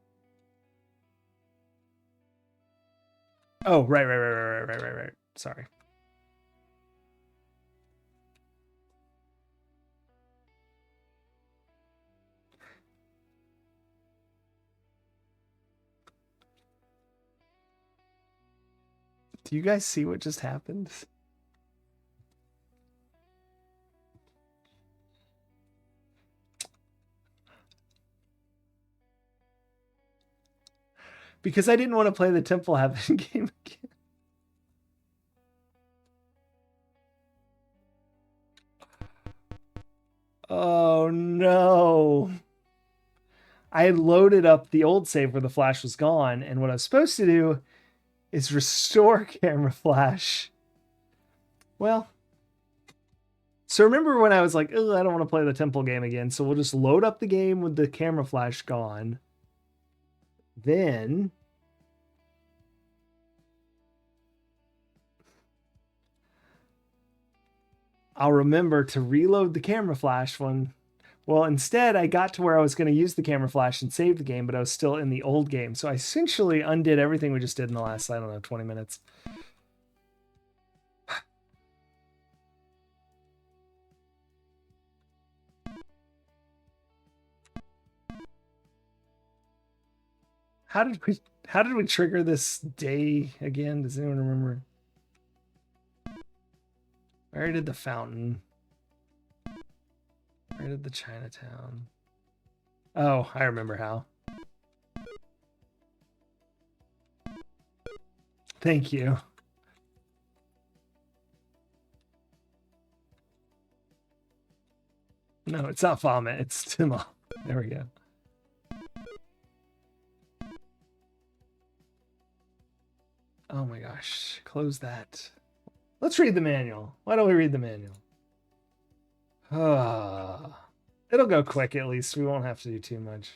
Oh, right. Sorry. Do you guys see what just happened? Because I didn't want to play the Temple Heaven game again. Oh no. I had loaded up the old save where the flash was gone, and what I was supposed to do is restore camera flash. Well, So remember when I was like, oh, I don't want to play the temple game again. So we'll just load up the game with the camera flash gone. Then I'll remember to reload the camera flash one. Well, instead, I got to where I was going to use the camera flash and save the game, but I was still in the old game. So I essentially undid everything we just did in the last, I don't know, 20 minutes. How did we trigger this day again? Does anyone remember? Where did the fountain? Where did the Chinatown? Oh, I remember how. Thank you. No, it's not vomit. It's Timo. There we go. Oh my gosh. Close that. Let's read the manual. Why don't we read the manual? It'll go quick at least. We won't have to do too much.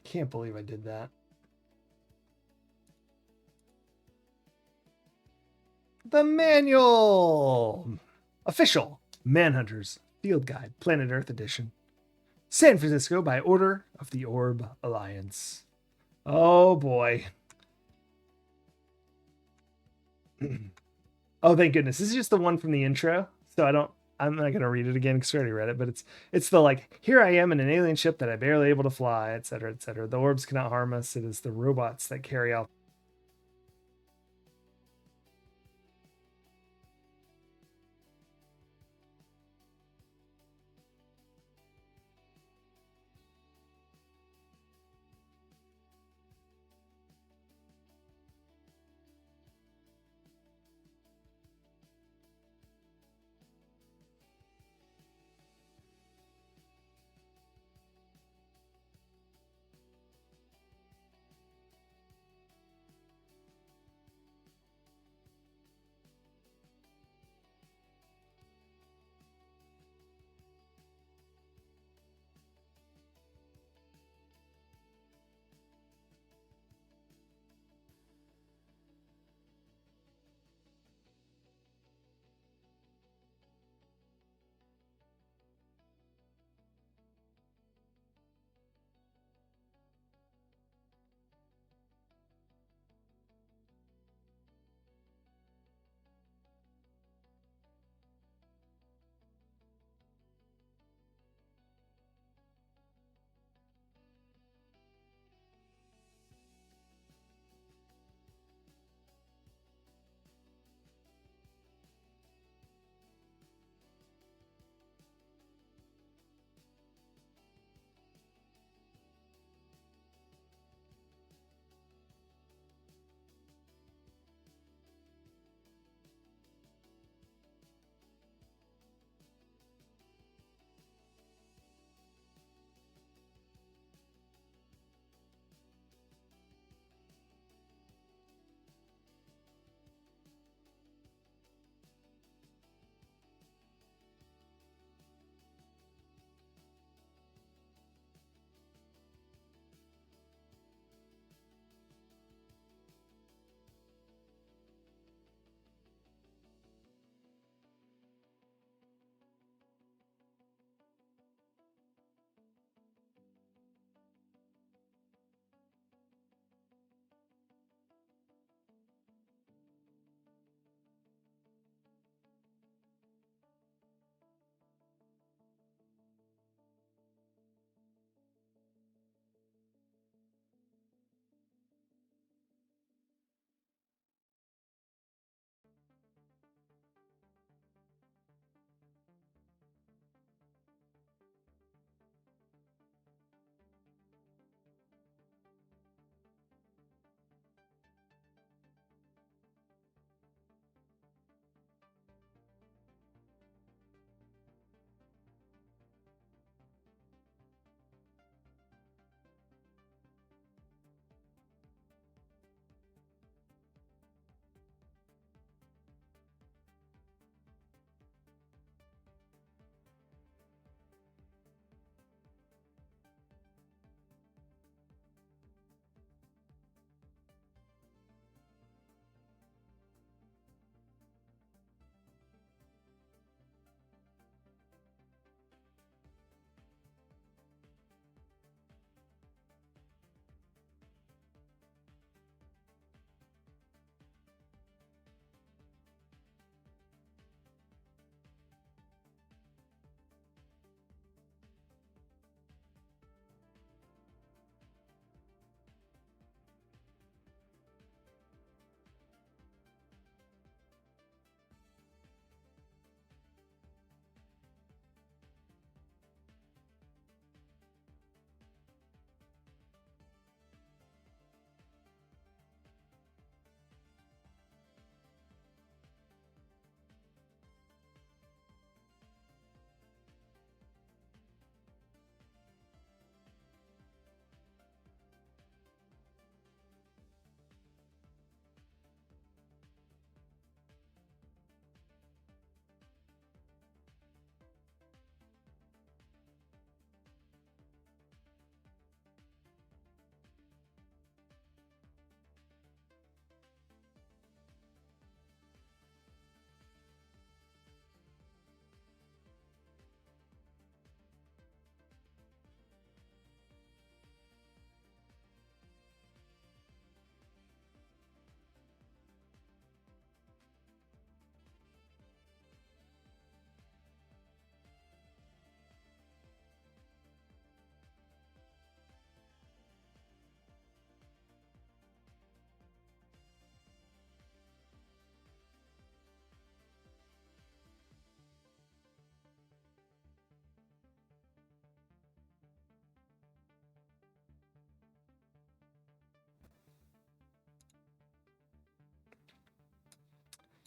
Can't believe I did that. The manual! Official Manhunters Field Guide, Planet Earth Edition. San Francisco by order of the Orb Alliance. Oh boy. Oh, thank goodness. This is just the one from the intro. So I'm not going to read it again because we already read it, but it's the like, here I am in an alien ship that I barely able to fly, etc., etc. The orbs cannot harm us. It is the robots that carry out.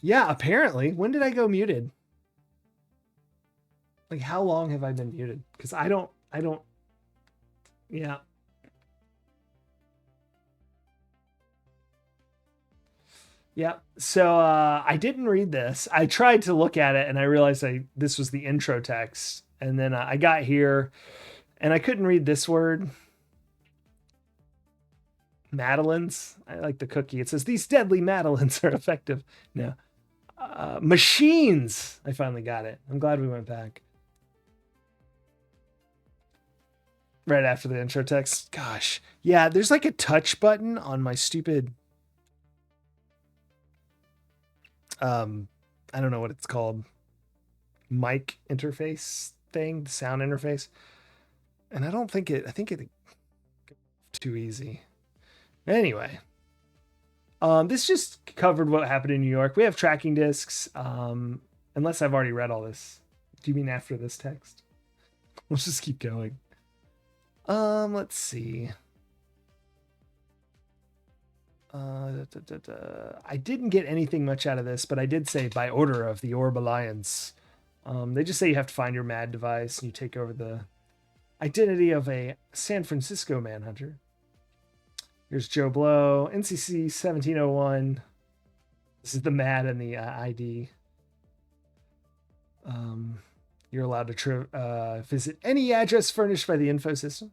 Yeah, apparently. When did I go muted? Like, how long have I been muted? Because I don't, yeah. Yeah. So I didn't read this. I tried to look at it and I realized this was the intro text. And then I got here and I couldn't read this word. Madeleines. I like the cookie. It says these deadly Madeleines are effective. No. Machines. I finally got it. I'm glad we went back. Right after the intro text. Gosh. Yeah, there's like a touch button on my stupid I don't know what it's called. Mic interface thing, the sound interface. And I think it too easy. Anyway, this just covered what happened in New York. We have tracking discs. Unless I've already read all this. Do you mean after this text? Let's just keep going. Let's see. I didn't get anything much out of this, but I did say by order of the Orb Alliance. They just say you have to find your MAD device and you take over the identity of a San Francisco Manhunter. Here's Joe Blow, NCC 1701. This is the MAD and the ID. You're allowed to visit any address furnished by the info system.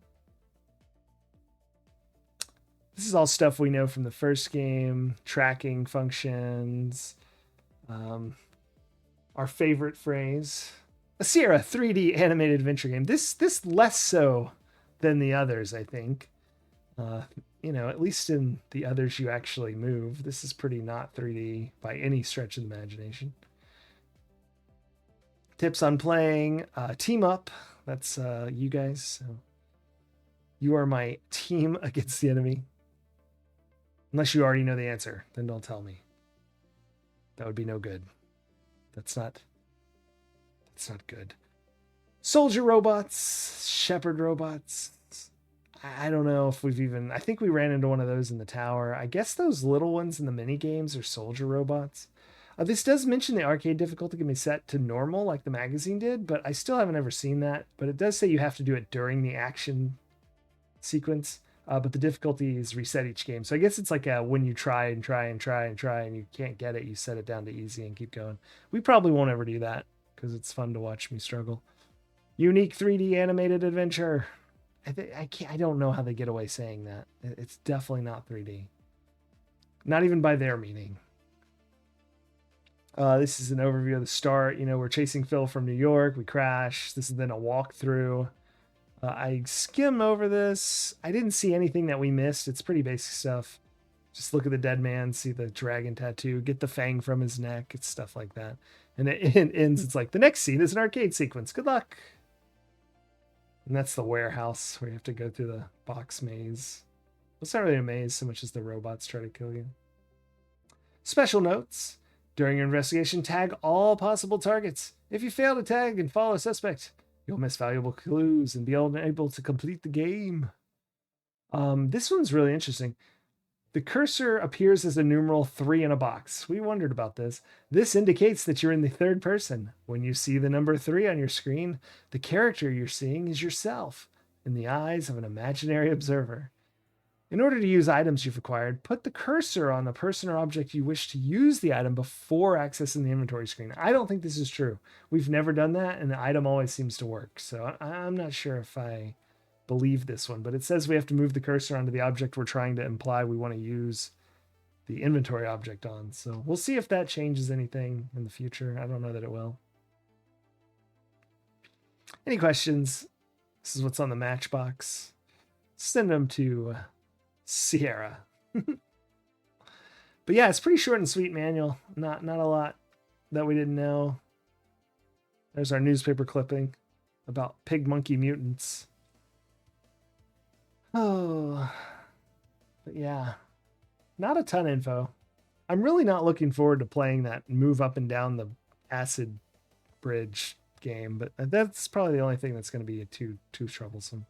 This is all stuff we know from the first game, tracking functions, our favorite phrase. A Sierra 3D animated adventure game. This less so than the others, I think. At least in the others you actually move. This is pretty not 3D by any stretch of the imagination. Tips on playing. Team up. That's you guys. So you are my team against the enemy. Unless you already know the answer, then don't tell me. That would be no good. That's not good. Soldier robots, shepherd robots. I don't know if I think we ran into one of those in the tower. I guess those little ones in the mini games are soldier robots. This does mention the arcade difficulty can be set to normal like the magazine did, but I still haven't ever seen that. But it does say you have to do it during the action sequence. But the difficulty is reset each game. So I guess it's like when you try and you can't get it, you set it down to easy and keep going. We probably won't ever do that because it's fun to watch me struggle. Unique 3D animated adventure. I don't know how they get away saying that. It's definitely not 3D. Not even by their meaning. This is an overview of the start. We're chasing Phil from New York. We crash. This is then a walkthrough. I skim over this. I didn't see anything that we missed. It's pretty basic stuff. Just look at the dead man, see the dragon tattoo, get the fang from his neck. It's stuff like that. And it ends, it's like, the next scene is an arcade sequence. Good luck. And that's the warehouse where you have to go through the box maze. It's not really a maze so much as the robots try to kill you. Special notes. During your investigation, tag all possible targets. If you fail to tag and follow a suspect, you'll miss valuable clues and be unable to complete the game. This one's really interesting. The cursor appears as a numeral 3 in a box. We wondered about this. This indicates that you're in the third person. When you see the number 3 on your screen, the character you're seeing is yourself in the eyes of an imaginary observer. In order to use items you've acquired, put the cursor on the person or object you wish to use the item before accessing the inventory screen. I don't think this is true. We've never done that, and the item always seems to work. So I'm not sure if I believe this one, but it says we have to move the cursor onto the object we're trying to imply we want to use the inventory object on. So we'll see if that changes anything in the future. I don't know that it will. Any questions? This is what's on the matchbox. Send them to Sierra. But yeah, it's pretty short and sweet manual. Not a lot that we didn't know. There's our newspaper clipping about pig monkey mutants. Oh, but yeah, not a ton of info. I'm really not looking forward to playing that move up and down the acid bridge game, but that's probably the only thing that's going to be too troublesome.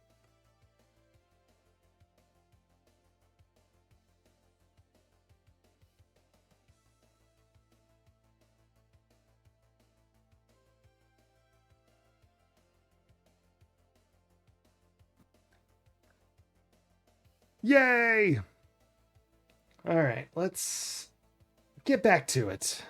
Yay! All right, let's get back to it.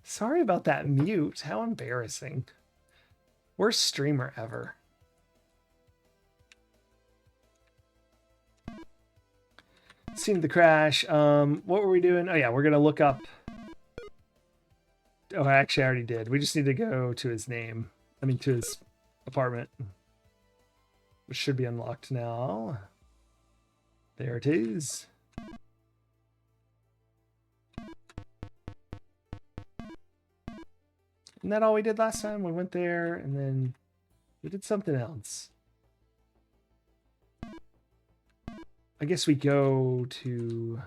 Sorry about that mute. How embarrassing. Worst streamer ever. Seen the crash. What were we doing? Oh yeah, we're gonna look up. Oh, actually, I already did. We just need to go to his name. I mean, to his apartment, which should be unlocked now. There it is. Isn't that all we did last time? We went there and then we did something else. I guess we go to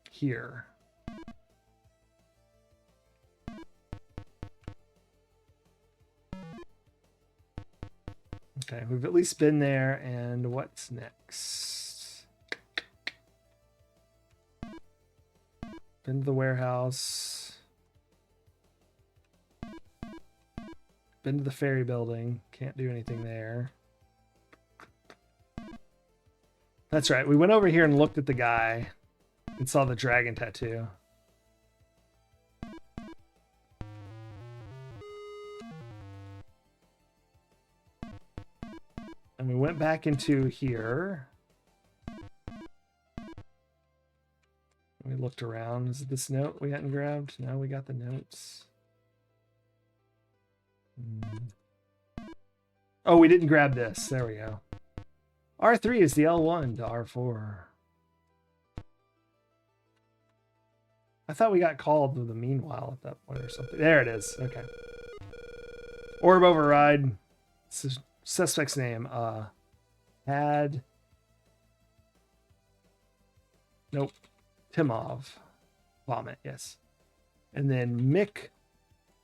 here. Okay, we've at least been there, and what's next? Been to the warehouse. Been to the ferry building. Can't do anything there. That's right. We went over here and looked at the guy and saw the dragon tattoo. And we went back into here. We looked around. Is it this note we hadn't grabbed? No, we got the notes. Oh, we didn't grab this. There we go. R3 is the L1 to R4. I thought we got called to the meanwhile at that point or something. There it is. Okay. Orb override. Suspect's name. Had. Nope. Timov. Vomit, yes. And then Mick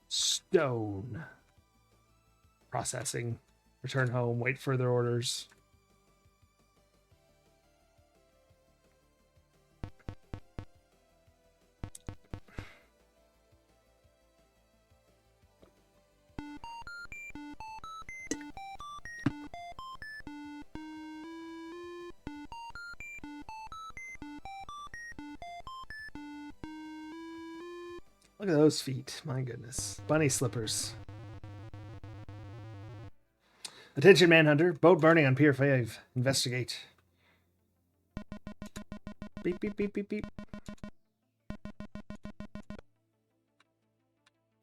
Stone. Processing. Return home. Wait further orders. Look at those feet. My goodness. Bunny slippers. Attention, Manhunter. Boat burning on Pier 5. Investigate. Beep, beep, beep, beep, beep.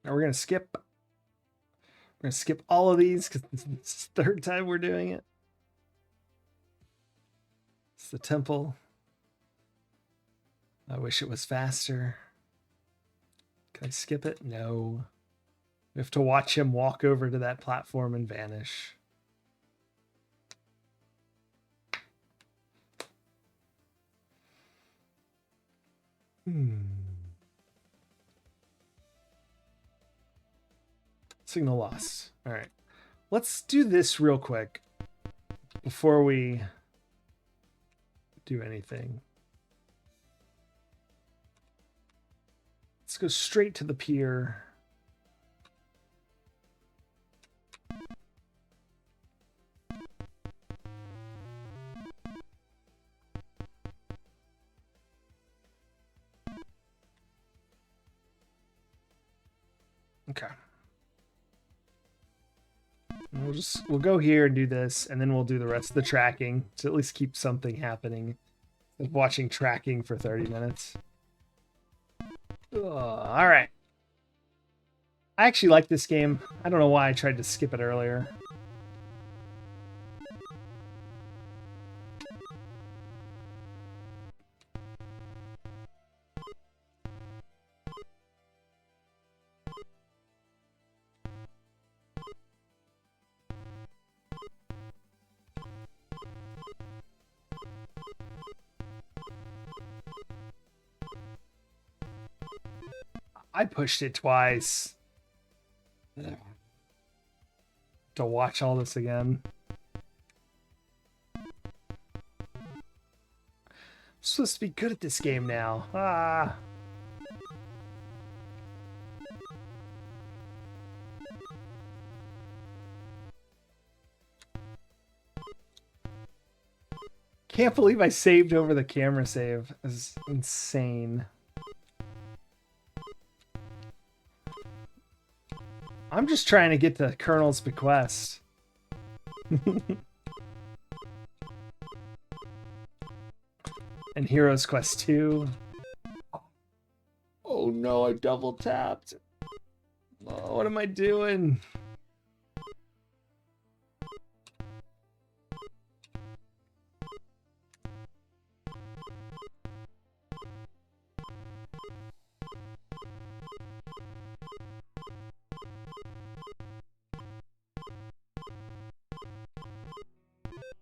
Now we're going to skip. We're going to skip all of these because it's the third time we're doing it. It's the temple. I wish it was faster. Can I skip it? No. We have to watch him walk over to that platform and vanish. Signal lost. All right. Let's do this real quick before we do anything. Let's go straight to the pier. Okay. We'll go here and do this, and then we'll do the rest of the tracking to at least keep something happening. Of watching tracking for 30 minutes. All right. I actually like this game. I don't know why I tried to skip it earlier. I pushed it twice. To watch all this again. I'm supposed to be good at this game now. Ah. Can't believe I saved over the camera save. This is insane. I'm just trying to get the Colonel's Bequest. And Heroes Quest 2. Oh no, I double tapped. Oh, what am I doing?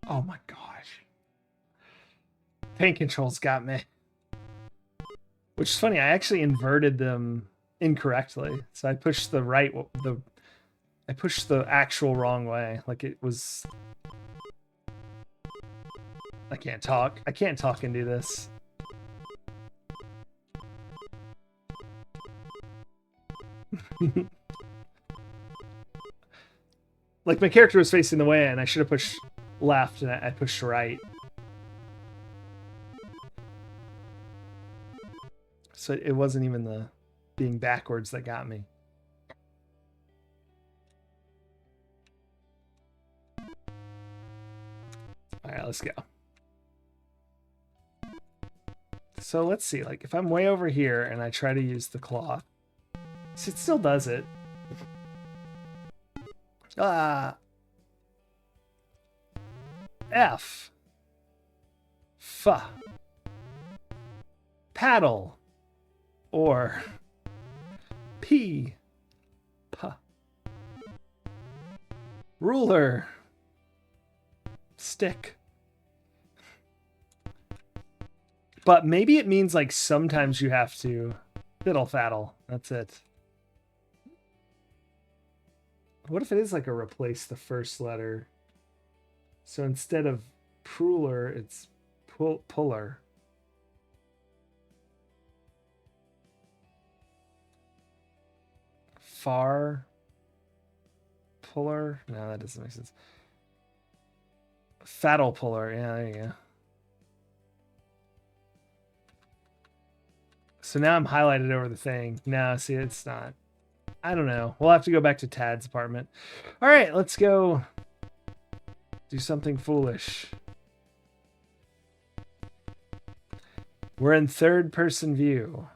Oh my gosh. Paint controls got me. Which is funny, I actually inverted them incorrectly. So I pushed the I pushed the actual wrong way. Like it was... I can't talk. I can't talk and do this. Like my character was facing the way and I should have pushed left and I pushed right. So it wasn't even the being backwards that got me. All right, let's go. So let's see, like if I'm way over here and I try to use the cloth, see, it still does it. F. Paddle. Or P. Ruler. Stick. But maybe it means like sometimes you have to fiddle faddle. That's it. What if it is like a replace the first letter? So instead of pruler, it's puller. Far puller? No, that doesn't make sense. Faddle puller. Yeah, there you go. So now I'm highlighted over the thing. No, see, it's not. I don't know. We'll have to go back to Tad's apartment. All right, let's go do something foolish. We're in third person view.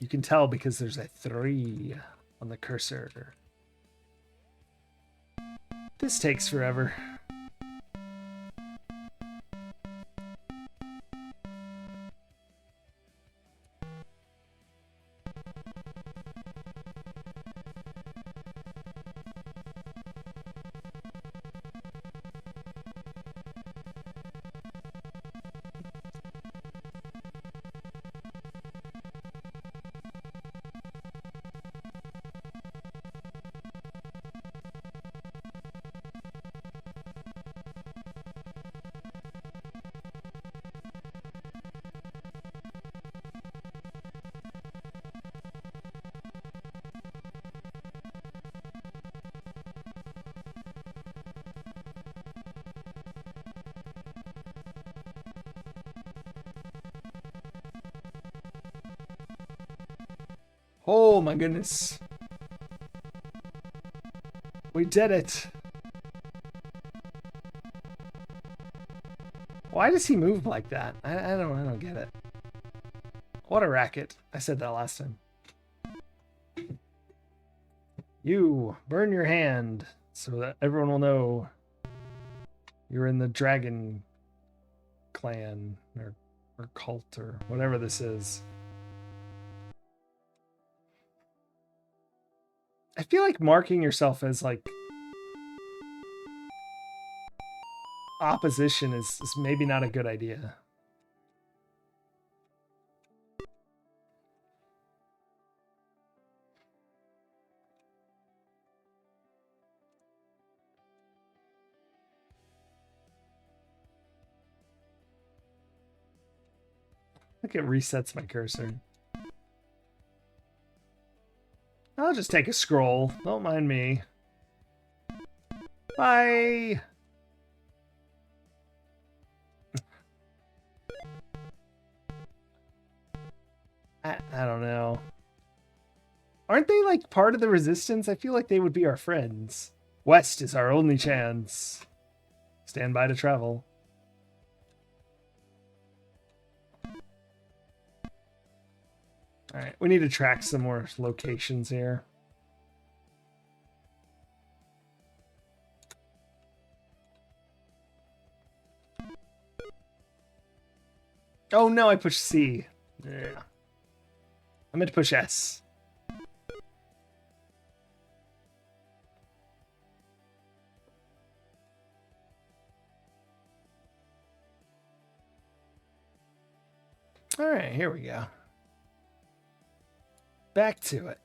You can tell because there's a 3 on the cursor. This takes forever. Oh my goodness. We did it. Why does he move like that? I don't get it. What a racket. I said that last time. You burn your hand so that everyone will know you're in the dragon clan or cult or whatever this is. I feel like marking yourself as like opposition is maybe not a good idea. Look, it resets my cursor. I'll just take a scroll. Don't mind me. Bye! I don't know. Aren't they like part of the resistance? I feel like they would be our friends. West is our only chance. Stand by to travel. Alright, we need to track some more locations here. Oh no, I pushed C. Yeah. I meant to push S. Alright, here we go. Back to it.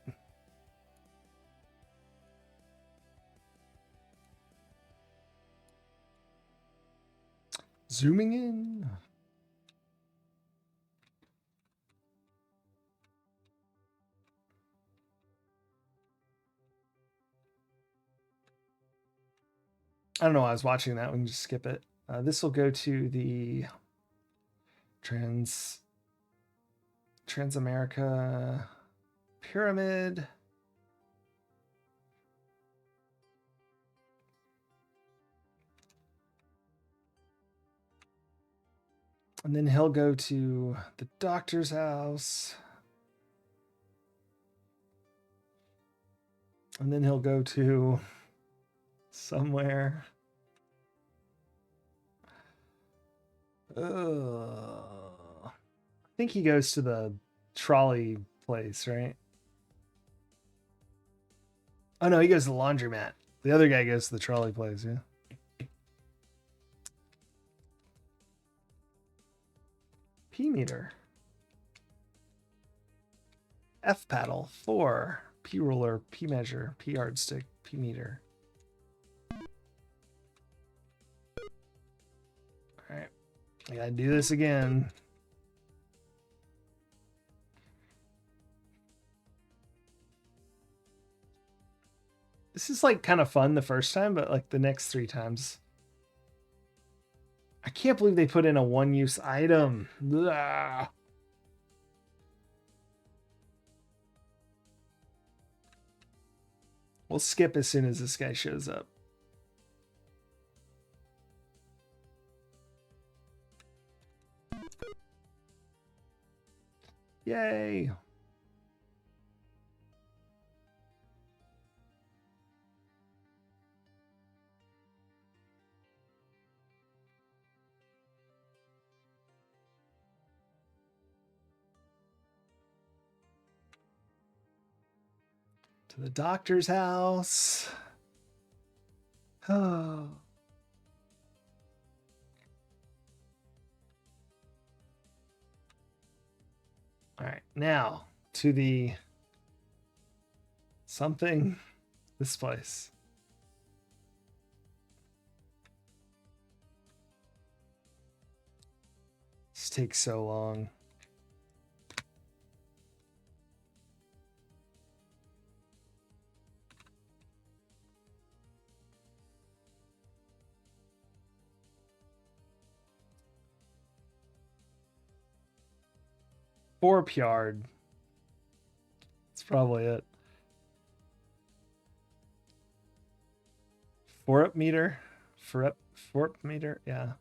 Zooming in. I don't know why I was watching that. We can just skip it. This will go to the Transamerica Pyramid. And then he'll go to the doctor's house. And then he'll go to somewhere. I think he goes to the trolley place, right? Oh no, he goes to the laundromat. The other guy goes to the trolley place, yeah. P meter. F paddle, 4. P ruler, P measure, P yardstick, P meter. Alright. I gotta do this again. This is like kind of fun the first time, but like the next 3 times. I can't believe they put in a one-use item. Ugh. We'll skip as soon as this guy shows up. Yay. To the doctor's house. Oh. All right, now to the something, this place. This takes so long. Forp yard. That's probably it. Forp meter. Forp meter. Yeah.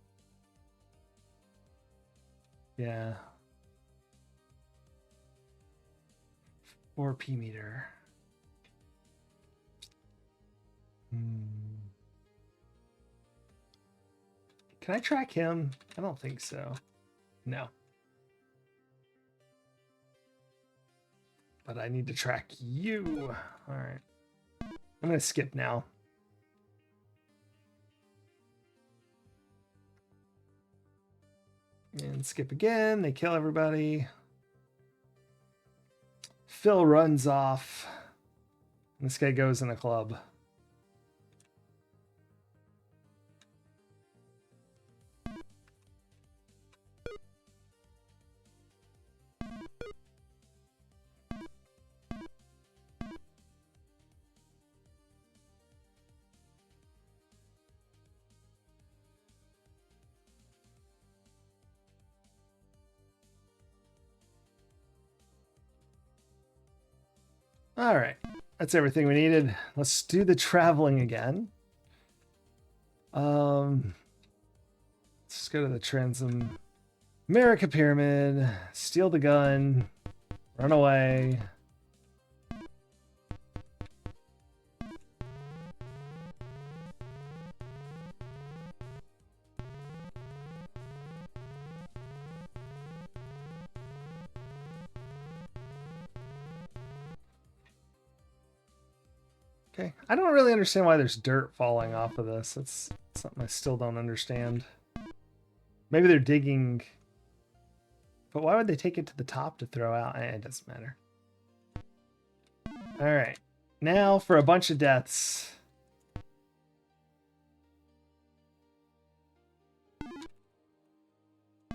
Yeah. 4p meter. Can I track him? I don't think so. No. But I need to track you. All right. I'm going to skip now. And skip again. They kill everybody. Phil runs off. This guy goes in a club. All right. That's everything we needed. Let's do the traveling again. Let's just go to the Transom America Pyramid, steal the gun, run away. Okay, I don't really understand why there's dirt falling off of this. That's something I still don't understand. Maybe they're digging, but why would they take it to the top to throw out? It doesn't matter. All right, now for a bunch of deaths.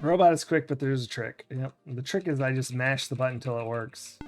Robot is quick, but there's a trick. Yep, the trick is I just mash the button until it works.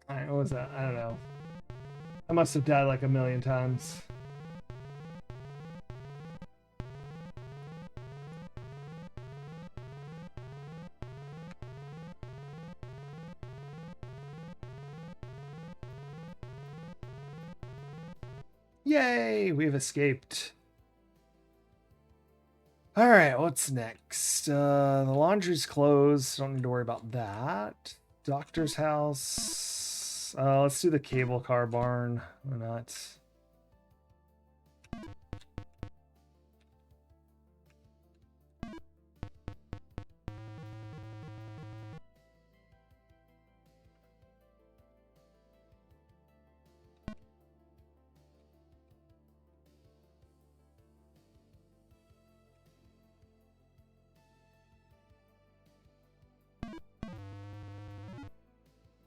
Alright, what was that? I don't know. I must have died like a million times. Yay! We've escaped. Alright, what's next? The laundry's closed. Don't need to worry about that. Doctor's house. Let's do the cable car barn. Why not?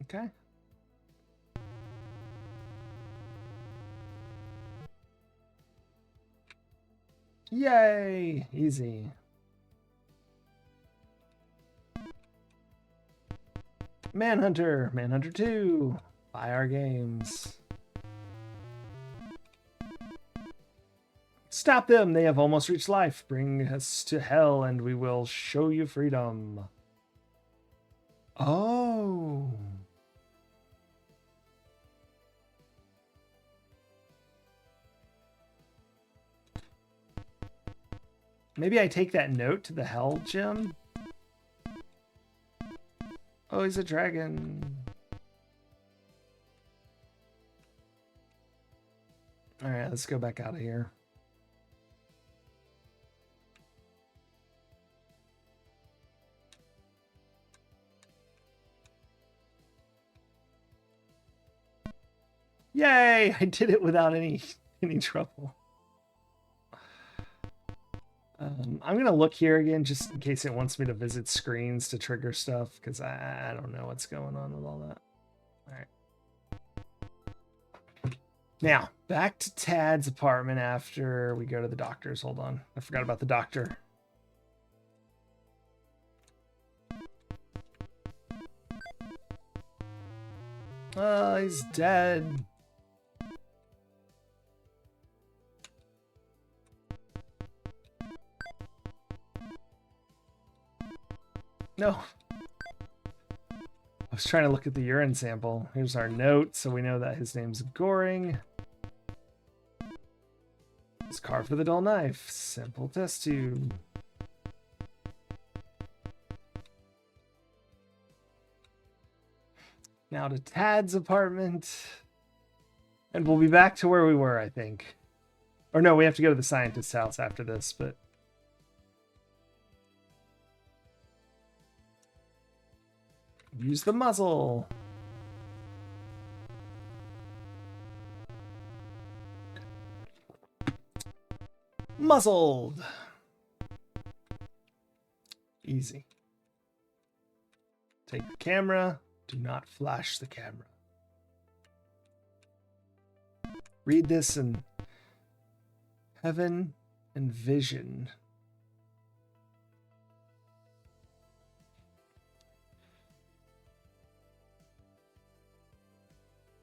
Okay. Yay! Easy. Manhunter! Manhunter 2! Buy our games. Stop them! They have almost reached life. Bring us to hell and we will show you freedom. Oh. Maybe I take that note to the hell gym? Oh, he's a dragon. Alright, let's go back out of here. Yay! I did it without any trouble. I'm gonna look here again just in case it wants me to visit screens to trigger stuff, because I don't know what's going on with all that. All right. Now, back to Tad's apartment after we go to the doctor's. Hold on. I forgot about the doctor. Oh, he's dead. No. I was trying to look at the urine sample. Here's our note, so we know that his name's Goring. It's carved with a dull knife. Simple test tube. Now to Tad's apartment. And we'll be back to where we were, I think. Or no, we have to go to the scientist's house after this, but... use the muzzle. Muzzled. Easy. Take the camera. Do not flash the camera. Read this in heaven and vision.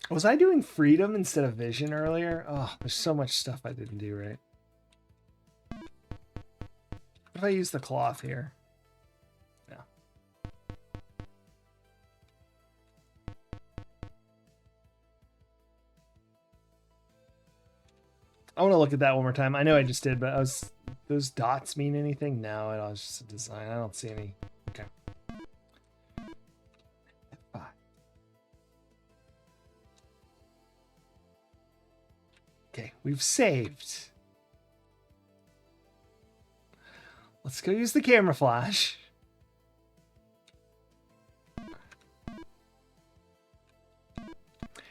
Was I doing freedom instead of vision earlier? Oh, there's so much stuff I didn't do right. What if I use the cloth here? No. I want to look at that one more time. I know I just did, but those dots mean anything? No, it was just a design. I don't see any. Okay. Okay, we've saved. Let's go use the camera flash.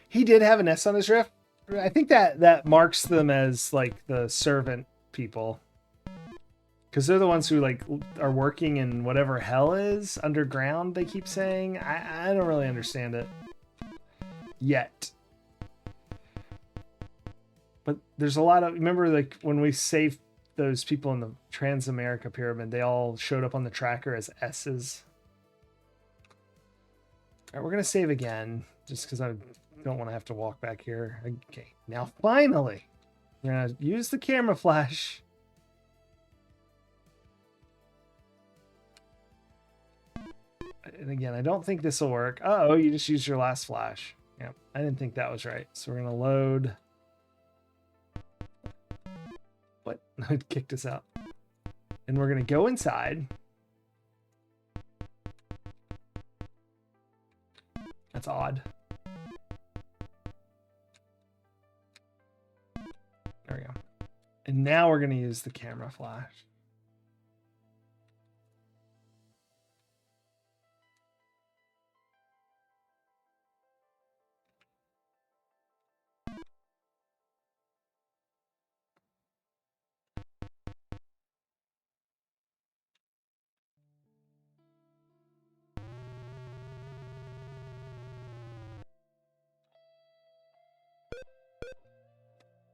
He did have an S on his riff. I think that marks them as like the servant people. Because they're the ones who like are working in whatever hell is underground, they keep saying. I don't really understand it. Yet. But there's a lot of, remember like when we saved those people in the Transamerica pyramid, they all showed up on the tracker as S's. All right, we're going to save again just because I don't want to have to walk back here. Okay, now finally, we're going to use the camera flash. And again, I don't think this will work. Oh, you just used your last flash. Yeah, I didn't think that was right. So we're going to load. What? It kicked us out. And we're going to go inside. That's odd. There we go. And now we're going to use the camera flash.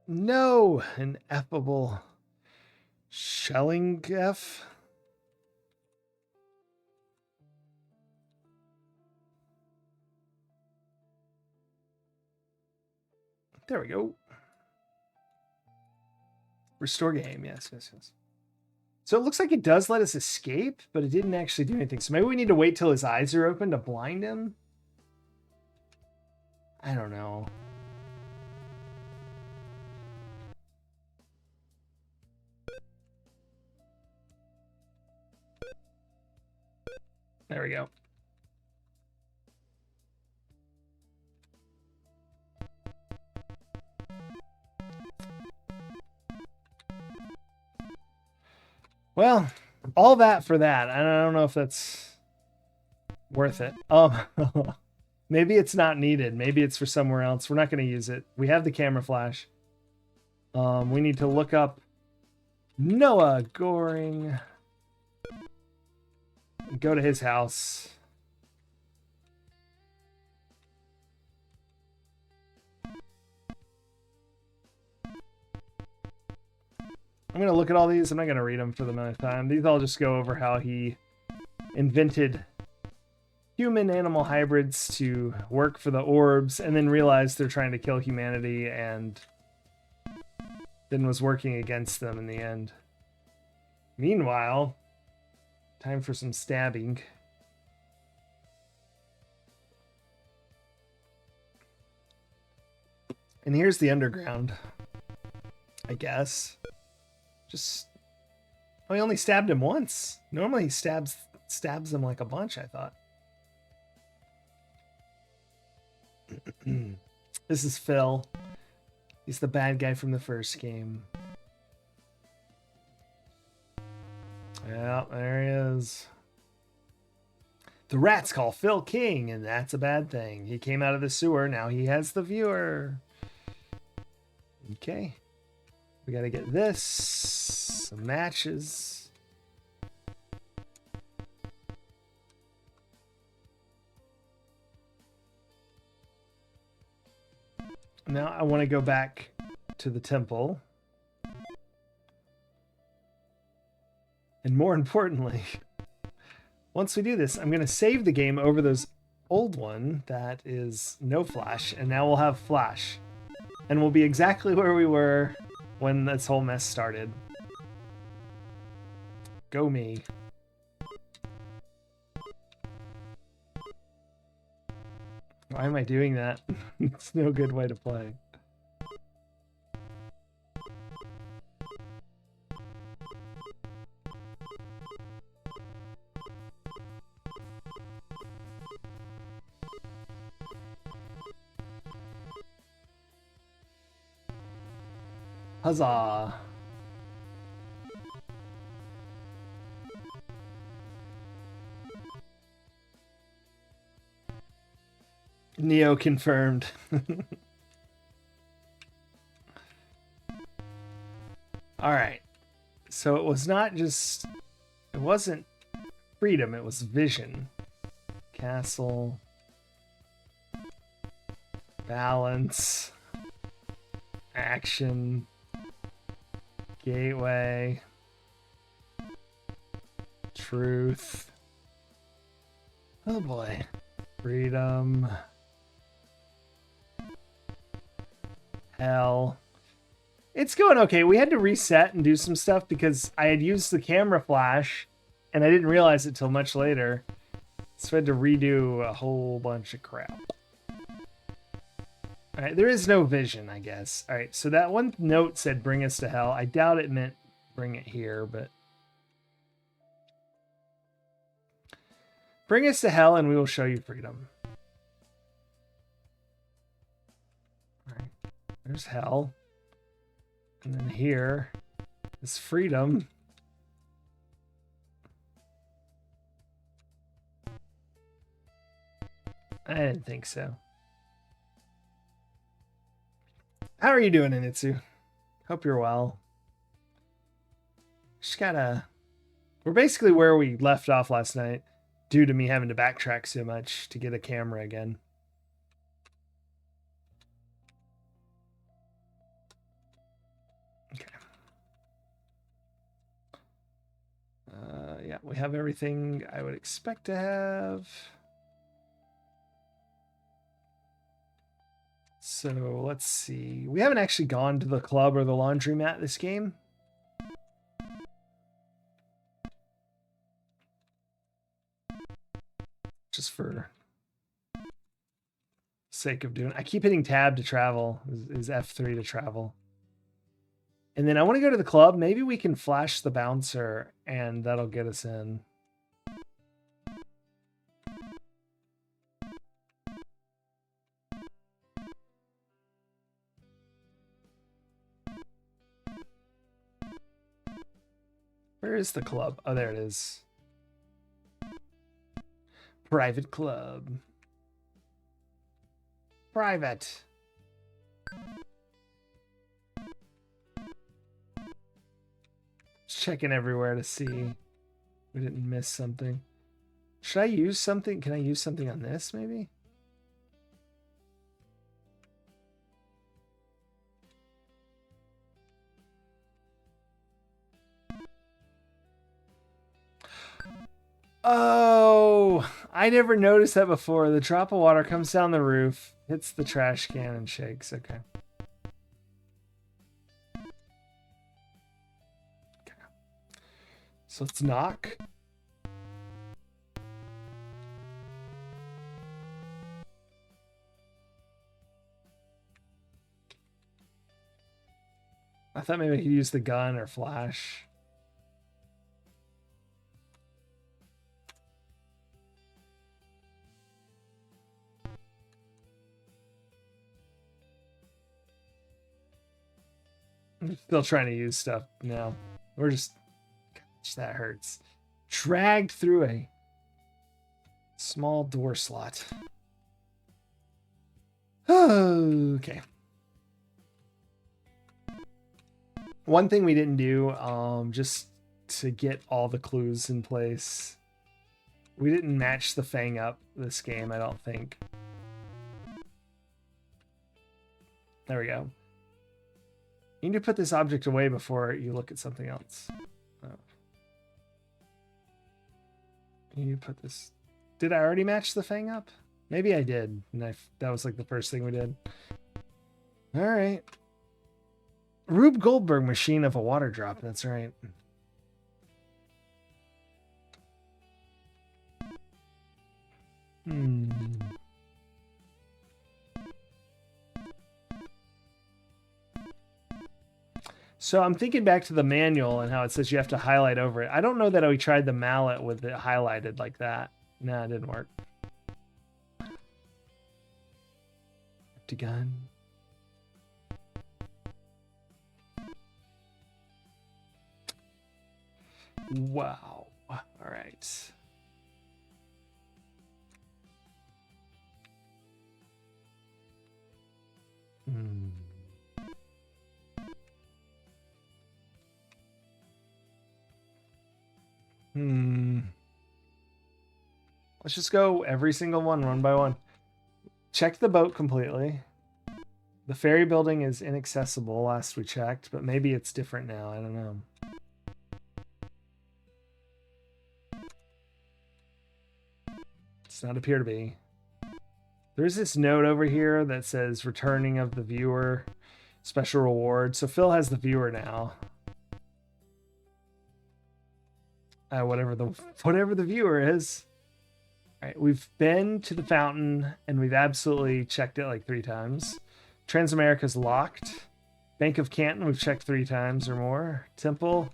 No, an effable shelling F. There we go. Restore game. Yes. So it looks like it does let us escape, but it didn't actually do anything. So maybe we need to wait till his eyes are open to blind him. I don't know. There we go. Well, all that for that. I don't know if that's worth it. Maybe it's not needed. Maybe it's for somewhere else. We're not going to use it. We have the camera flash. We need to look up Noah Goring. Go to his house. I'm going to look at all these. I'm not going to read them for the amount of time. These all just go over how he invented human-animal hybrids to work for the orbs and then realized they're trying to kill humanity and then was working against them in the end. Meanwhile, time for some stabbing. And here's the underground, I guess. Just, oh, he only stabbed him once. Normally he stabs them like a bunch, I thought. This is Phil. He's the bad guy from the first game. Yeah, there he is. The rats call Phil king, and that's a bad thing. He came out of the sewer, now he has the viewer. Okay. We gotta get this. Some matches. Now I want to go back to the temple. And more importantly, once we do this, I'm going to save the game over those old one that is no flash, and now we'll have flash. And we'll be exactly where we were when this whole mess started. Go me. Why am I doing that? It's no good way to play. Huzzah! Neo confirmed. All right. So it was not just... It wasn't freedom, it was vision. Castle. Balance. Action. Gateway. Truth. Oh boy. Freedom. Hell. It's going okay. We had to reset and do some stuff because I had used the camera flash and I didn't realize it till much later. So I had to redo a whole bunch of crap. All right, there is no vision, I guess. All right, so that one note said bring us to hell. I doubt it meant bring it here, but... Bring us to hell and we will show you freedom. All right, there's hell. And then here is freedom. I didn't think so. How are you doing, Initsu? Hope you're well. Just gotta... We're basically where we left off last night, due to me having to backtrack so much to get a camera again. Okay. Yeah, we have everything I would expect to have. So let's see. We haven't actually gone to the club or the laundromat this game. Just for sake of doing. I keep hitting tab to travel. Is F3 to travel. And then I want to go to the club. Maybe we can flash the bouncer and that'll get us in. Where is the club? Oh, there it is. Private club. Private. Just checking everywhere to see we didn't miss something. Should I use something? Can I use something on this, maybe? Oh, I never noticed that before. The drop of water comes down the roof, hits the trash can, and shakes. Okay. So let's knock. I thought maybe I could use the gun or flash. I'm still trying to use stuff now. We're just... Gosh, that hurts. Dragged through a small door slot. Okay. One thing we didn't do, just to get all the clues in place, we didn't match the Fang up this game, I don't think. There we go. You need to put this object away before you look at something else. Oh. You need to put this... Did I already match the Fang up? Maybe I did. And that was like the first thing we did. All right. Rube Goldberg machine of a water drop. That's right. So I'm thinking back to the manual and how it says you have to highlight over it. I don't know that we tried the mallet with it highlighted like that. No, it didn't work. Empty gun. Wow. All right. Let's just go every single one by one. Check the boat completely. The ferry building is inaccessible last we checked, but maybe it's different now. I don't know. Does not appear to be. There's this note over here that says returning of the viewer, special reward. So Phil has the viewer now. Whatever the viewer is. All right, we've been to the fountain and we've absolutely checked it like 3 times. Transamerica's locked. Bank of Canton, we've checked 3 times or more. Temple,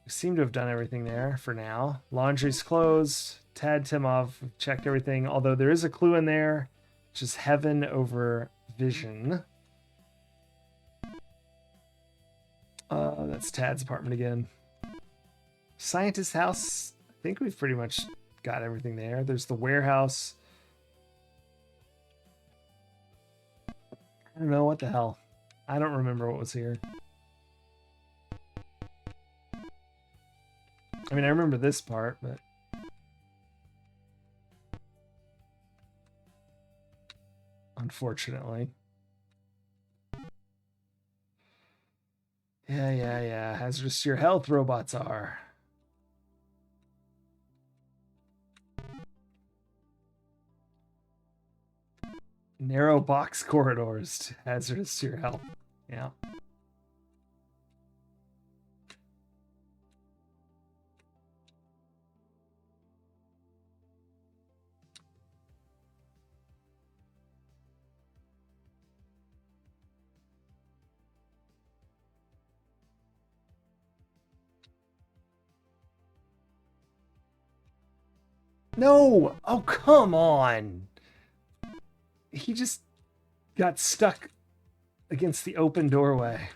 we seem to have done everything there for now. Laundry's closed. Tad Timov, we've checked everything. Although there is a clue in there, which is heaven over vision. That's Tad's apartment again. Scientist house, I think we've pretty much got everything there. There's the warehouse. I don't know what the hell. I don't remember what was here. I mean, I remember this part, but... Unfortunately. Yeah. Hazardous to your health, robots are. Narrow box corridors, hazardous to your health. Yeah. No! Oh, come on! He just got stuck against the open doorway.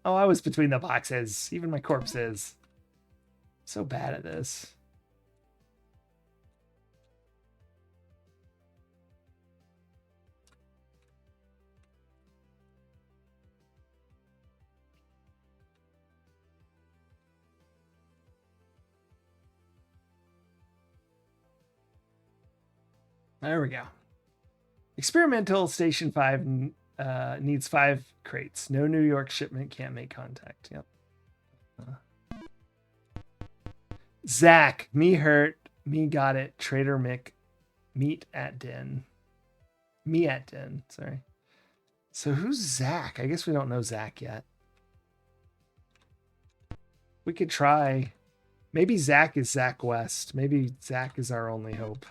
Oh, I was between the boxes. Even my corpse is. So bad at this. There we go. Experimental Station 5 needs 5 crates. No New York shipment, can't make contact. Yep. Zach, me hurt, me got it. Trader Mick, meet at den. Me at den, sorry. So who's Zach? I guess we don't know Zach yet. We could try. Maybe Zach is Zach West. Maybe Zach is our only hope.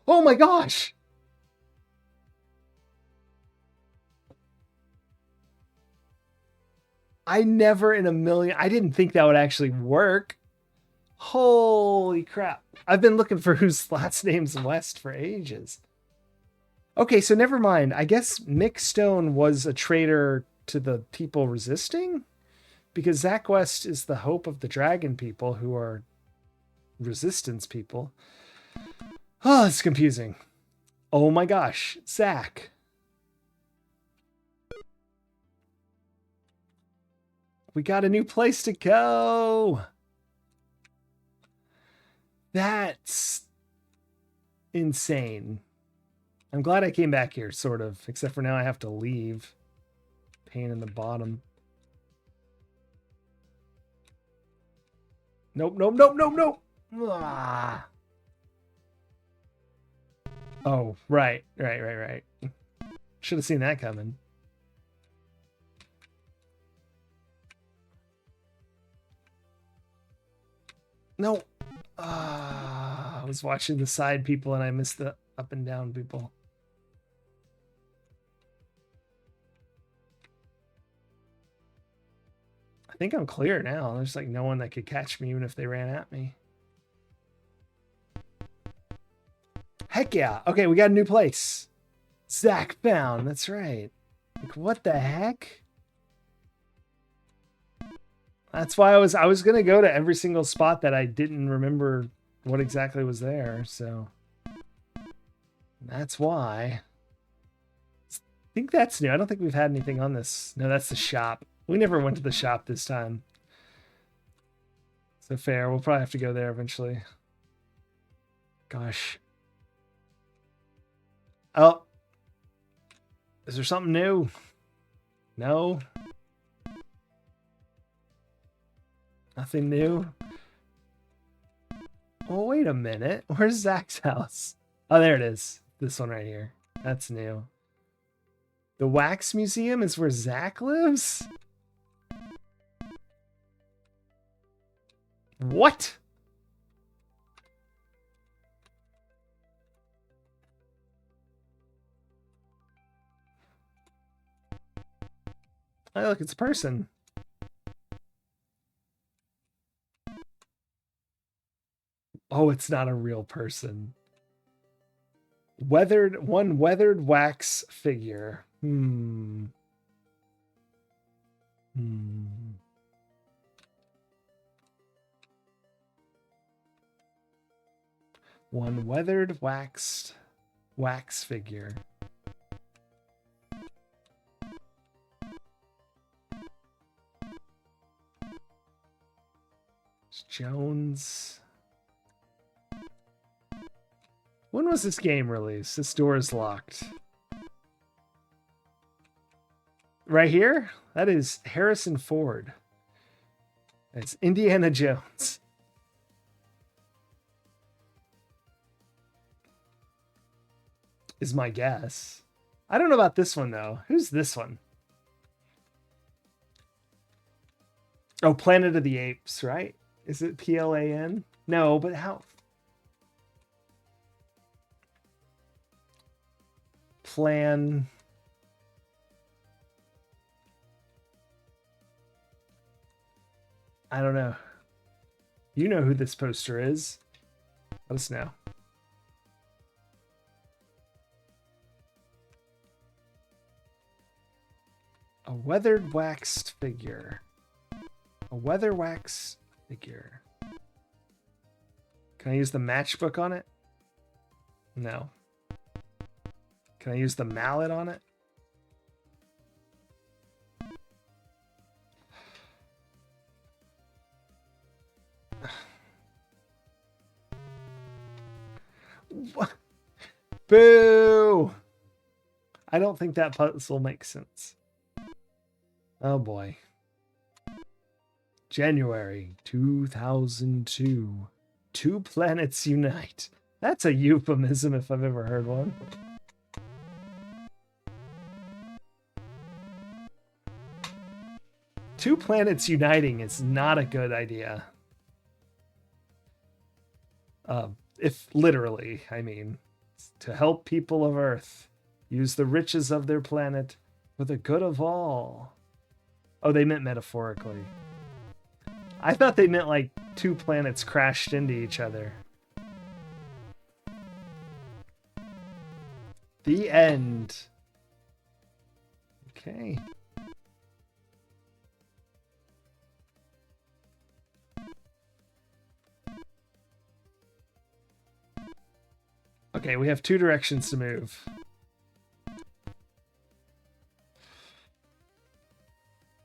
Oh my gosh! I never in a million... I didn't think that would actually work. Holy crap. I've been looking for whose last name's West for ages. Okay, so never mind. I guess Mick Stone was a traitor to the people resisting? Because Zach West is the hope of the dragon people who are resistance people. Oh, it's confusing. Oh my gosh, Zach. We got a new place to go. That's insane. I'm glad I came back here, sort of. Except for now I have to leave. Pain in the bottom. Nope, nope, nope, nope, nope. Ah. Oh, right. Should have seen that coming. No. I was watching the side people and I missed the up and down people. I think I'm clear now. There's like no one that could catch me even if they ran at me. Heck yeah. Okay, we got a new place. Zach found. That's right. Like, what the heck? That's why I was gonna go to every single spot that I didn't remember what exactly was there, so that's why. I think that's new. I don't think we've had anything on this. No, that's the shop. We never went to the shop this time. So fair. We'll probably have to go there eventually. Gosh. Oh. Is there something new? No. Nothing new. Well, wait a minute. Where's Zach's house? Oh, there it is. This one right here. That's new. The Wax Museum is where Zach lives? What? Oh, look, it's a person. Oh, it's not a real person. One weathered wax figure. One weathered wax figure. It's Jones. When was this game released? This door is locked. Right here? That is Harrison Ford. It's Indiana Jones. Is my guess. I don't know about this one, though. Who's this one? Oh, Planet of the Apes, right? Is it PLAN? No, but how? Plan. I don't know. You know who this poster is. Let us know. A weathered waxed figure. A weather wax figure. Can I use the matchbook on it? No. Can I use the mallet on it? What? Boo! I don't think that puzzle makes sense. Oh boy. January 2002. Two planets unite. That's a euphemism if I've ever heard one. Two planets uniting is not a good idea. If literally, I mean, to help people of Earth use the riches of their planet for the good of all. Oh, they meant metaphorically. I thought they meant like two planets crashed into each other. The end. Okay. Okay, we have 2 directions to move.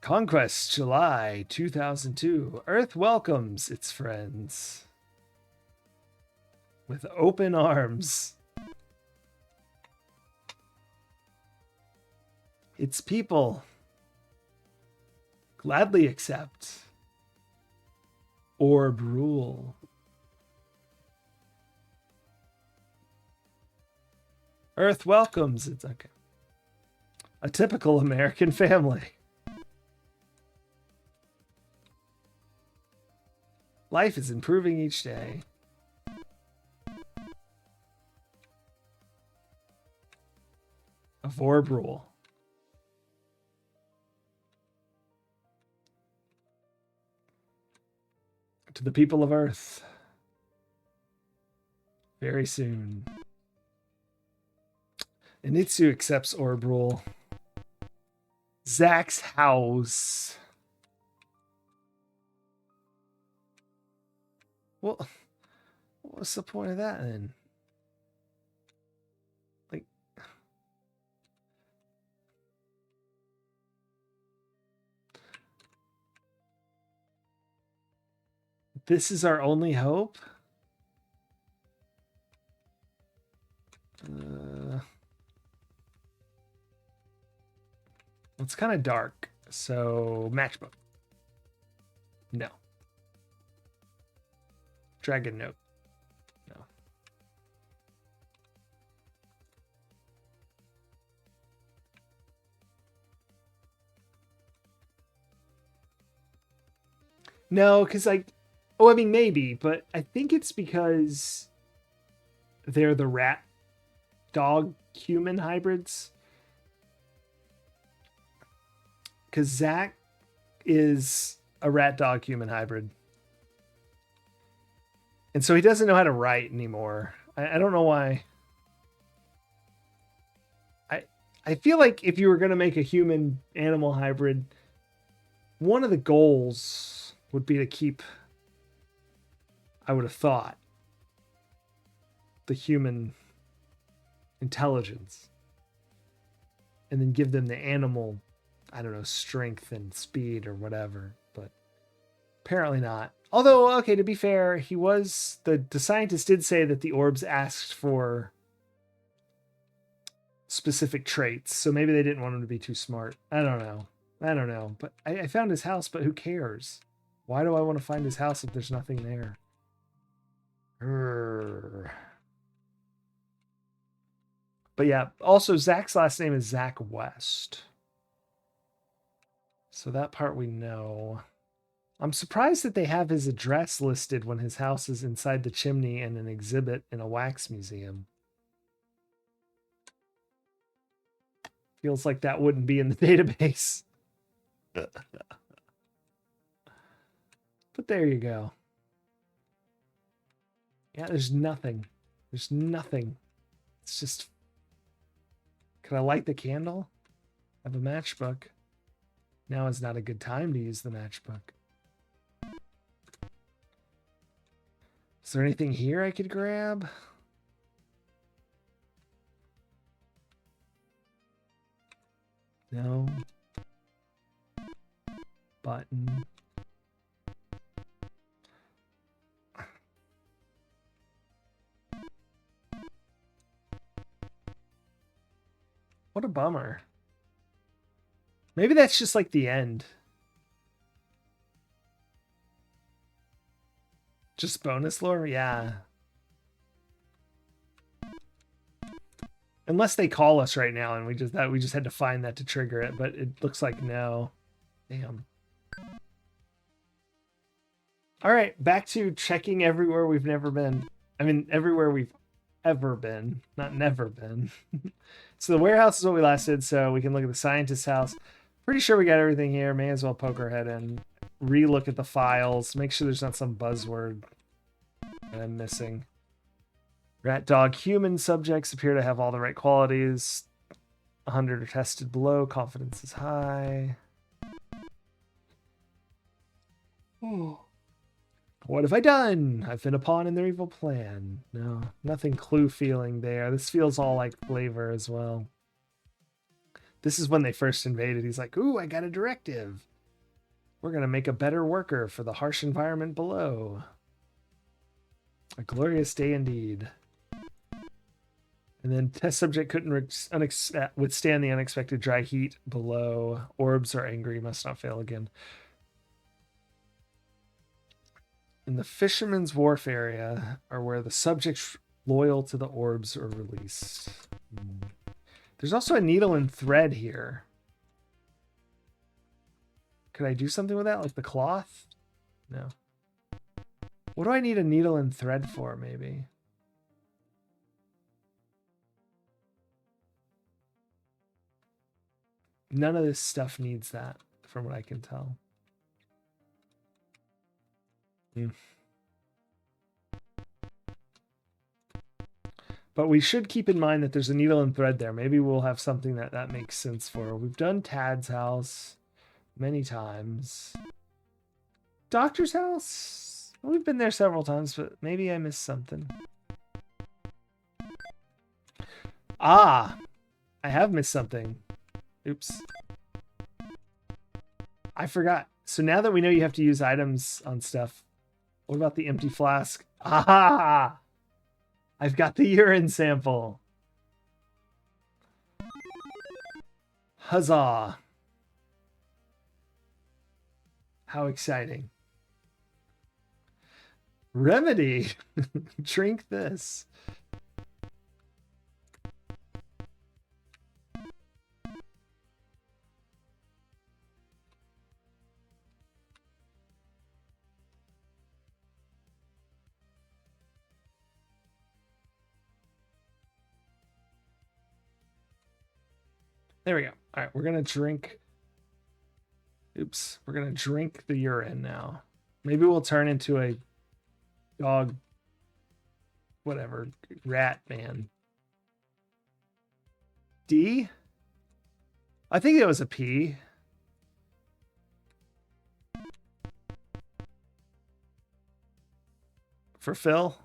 Conquest, July 2002. Earth welcomes its friends with open arms. Its people gladly accept orb rule. Earth welcomes its okay. A typical American family. Life is improving each day. Of orb rule. To the people of Earth. Very soon. Initsu accepts orb rule. Zach's house. Well, what's the point of that then? Like, this is our only hope? It's kind of dark, so matchbook. No. Dragon note. No. No, because like, oh, I mean maybe, but I think it's because they're the rat dog human hybrids. Because Zach is a rat dog human hybrid. And so he doesn't know how to write anymore. I don't know why. I feel like if you were going to make a human animal hybrid, one of the goals would be to keep, I would have thought, the human intelligence. And then give them the animal, I don't know, strength and speed or whatever. But apparently not. Although, okay, to be fair, he was the scientist did say that the orbs asked for specific traits, so maybe they didn't want him to be too smart. I don't know. But I found his house, but who cares? Why do I want to find his house if there's nothing there? But yeah, also Zach's last name is Zach West. So that part we know. I'm surprised that they have his address listed when his house is inside the chimney in an exhibit in a wax museum. Feels like that wouldn't be in the database. But there you go. Yeah, there's nothing. There's nothing. It's just... Can I light the candle? I have a matchbook. Now is not a good time to use the matchbook. Is there anything here I could grab? No. Button. What a bummer. Maybe that's just like the end. Just bonus lore? Yeah. Unless they call us right now and we just had to find that to trigger it, but it looks like no. Damn. All right, back to checking everywhere we've never been. I mean, everywhere we've ever been, not never been. So the warehouse is what we last did, so we can look at the scientist's house. Pretty sure we got everything here. May as well poke our head in. Re-look at the files. Make sure there's not some buzzword that I'm missing. Rat, dog, human subjects appear to have all the right qualities. 100 are tested below. Confidence is high. Oh. What have I done? I've been a pawn in their evil plan. No, nothing clue feeling there. This feels all like flavor as well. This is when they first invaded. He's like, ooh, I got a directive. We're going to make a better worker for the harsh environment below. A glorious day indeed. And then test subject couldn't withstand the unexpected dry heat below. Orbs are angry, must not fail again. In the Fisherman's Wharf area are where the subjects loyal to the orbs are released. There's also a needle and thread here. Could I do something with that? Like the cloth? No. What do I need a needle and thread for, maybe? None of this stuff needs that, from what I can tell. But we should keep in mind that there's a needle and thread there. Maybe we'll have something that makes sense for. We've done Tad's house many times. Doctor's house? We've been there several times, but maybe I missed something. Ah! I have missed something. Oops. I forgot. So now that we know you have to use items on stuff, what about the empty flask? Ah! I've got the urine sample. Huzzah. How exciting. Remedy. Drink this. There we go. All right, we're going to drink. Oops. We're going to drink the urine now. Maybe we'll turn into a dog, whatever, rat man. D? I think it was a P. For Phil?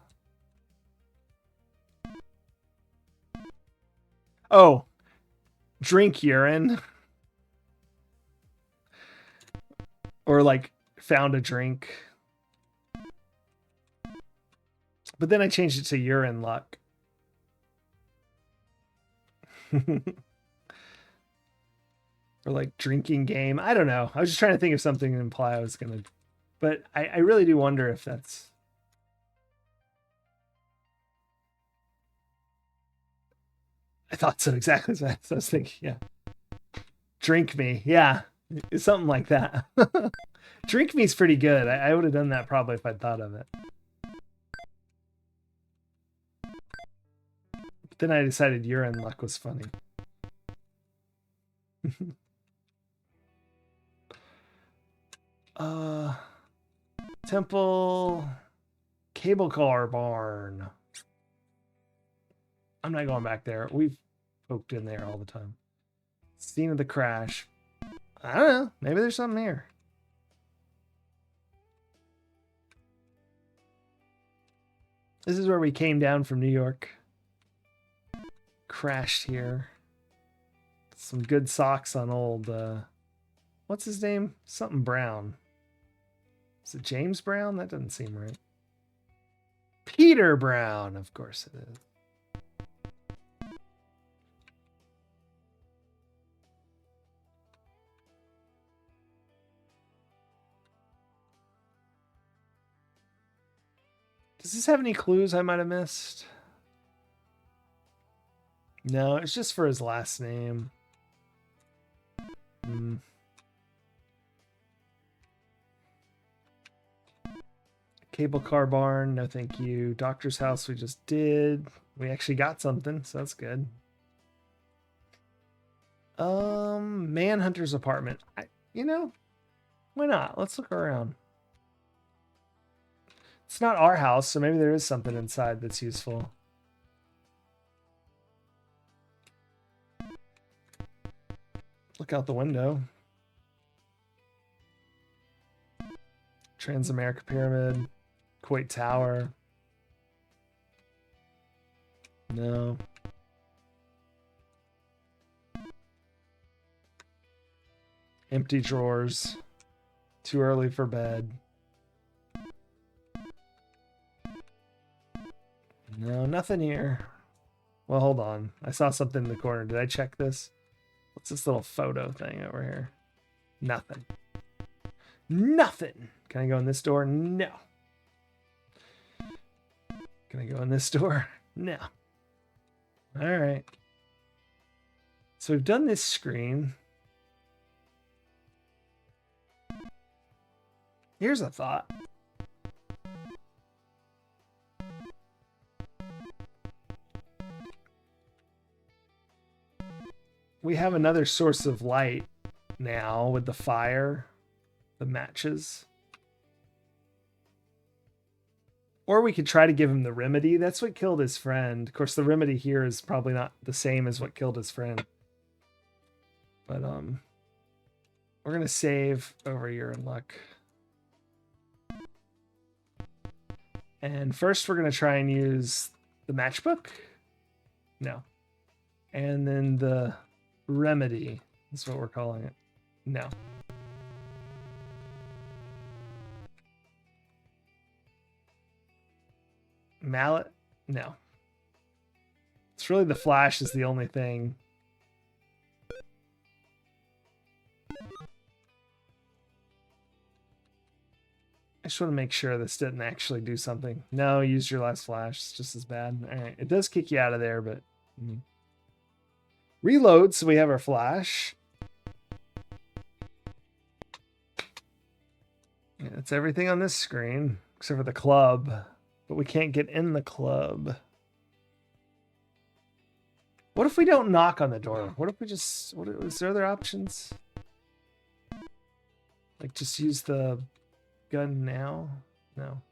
Oh. Drink urine. Or like found a drink. But then I changed it to urine luck. Or like drinking game. I don't know. I was just trying to think of something to imply I was gonna. But I really do wonder if that's. I thought so, exactly. So I was thinking, yeah. Drink me. Yeah. Something like that. Drink me's pretty good. I would have done that probably if I'd thought of it. But then I decided urine luck was funny. Temple. Cable car barn. I'm not going back there. We've poked in there all the time. Scene of the crash. I don't know. Maybe there's something here. This is where we came down from New York. Crashed here. Some good socks on old, what's his name? Something Brown. Is it James Brown? That doesn't seem right. Peter Brown, of course it is. Does this have any clues I might have missed? No, it's just for his last name. Cable car barn, no thank you. Doctor's house we just did. We actually got something, so that's good. Manhunter's apartment. You know, why not? Let's look around. It's not our house, so maybe there is something inside that's useful. Look out the window. Transamerica Pyramid. Coit Tower. No. Empty drawers. Too early for bed. No, nothing here. Well, hold on. I saw something in the corner. Did I check this? What's this little photo thing over here? Nothing. Nothing. Can I go in this door? No. Can I go in this door? No. All right. So we've done this screen. Here's a thought. We have another source of light now with the fire, the matches. Or we could try to give him the remedy. That's what killed his friend. Of course, the remedy here is probably not the same as what killed his friend. But we're gonna save over You're in Luck. And first we're gonna try and use the matchbook. No. And then the remedy. That's what we're calling it. No. Mallet? No. It's really the flash is the only thing. I just want to make sure this didn't actually do something. No, use your last flash. It's just as bad. All right. It does kick you out of there, but... Reload, so we have our flash. Yeah, that's everything on this screen, except for the club. But we can't get in the club. What if we don't knock on the door? What if we just... is there other options? Like, just use the gun now? No.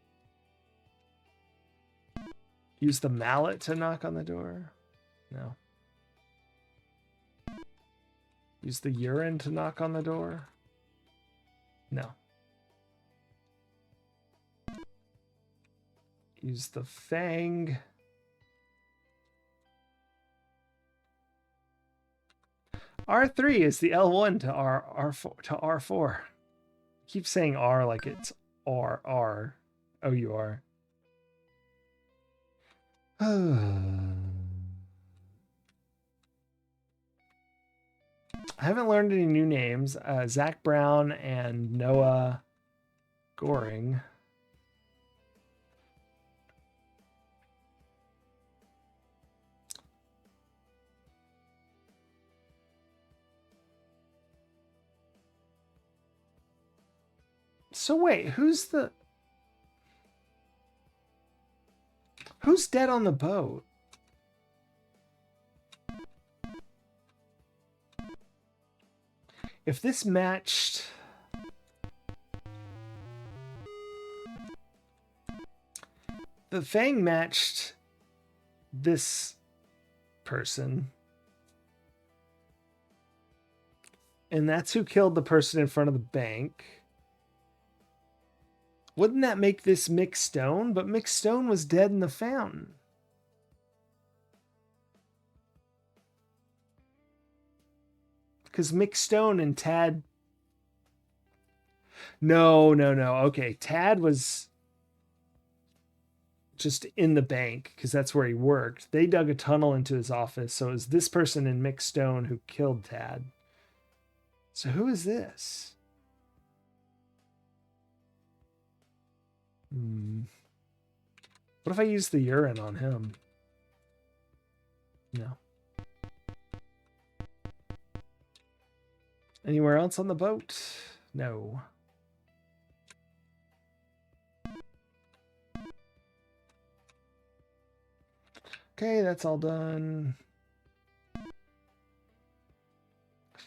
Use the mallet to knock on the door? No. Use the urine to knock on the door? No. Use the fang. R3 is the L1 to R4 to R4. I keep saying R like it's R. O-U-R. I haven't learned any new names. Zach Brown and Noah Goring. So wait, who's dead on the boat? If this matched... The Fang matched this person. And that's who killed the person in front of the bank. Wouldn't that make this Mick Stone? But Mick Stone was dead in the fountain. Because Mick Stone and Tad... No. Okay, Tad was just in the bank because that's where he worked. They dug a tunnel into his office, so it was this person and Mick Stone who killed Tad. So who is this? What if I use the urine on him? No. Anywhere else on the boat? No. Okay, that's all done.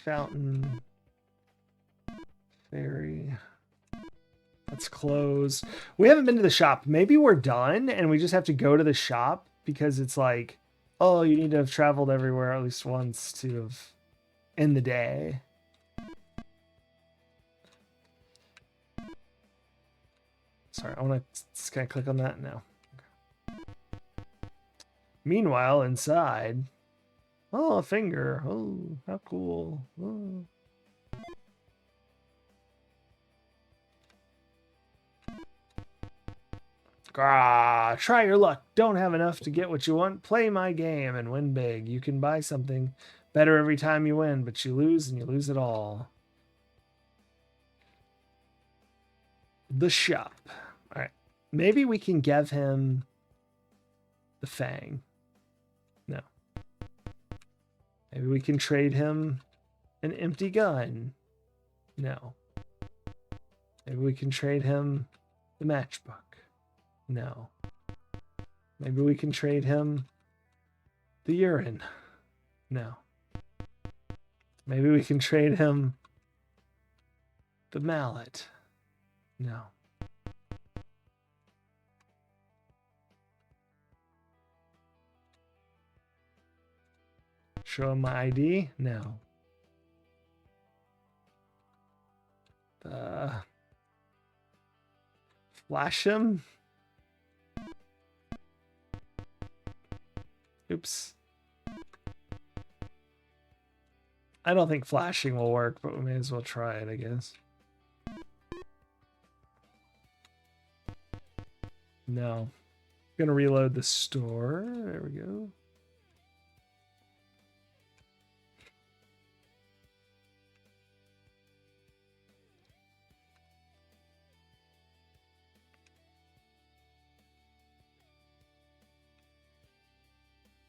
Fountain. Ferry. That's closed. We haven't been to the shop. Maybe we're done and we just have to go to the shop because it's like, oh, you need to have traveled everywhere at least once to have in the day. So sorry. I want to kind of click on that now. Okay. Meanwhile, inside, oh, a finger. Oh, how cool. Oh. Ah, try your luck. Don't have enough to get what you want? Play my game and win big. You can buy something better every time you win, but you lose and you lose it all. The shop. All right. Maybe we can give him the fang. No. Maybe we can trade him an empty gun. No. Maybe we can trade him the matchbook. No. Maybe we can trade him the urine. No. Maybe we can trade him the mallet. No. Show him my ID? No. Flash him? Oops. I don't think flashing will work, but we may as well try it, I guess. No. I'm gonna reload the store. There we go.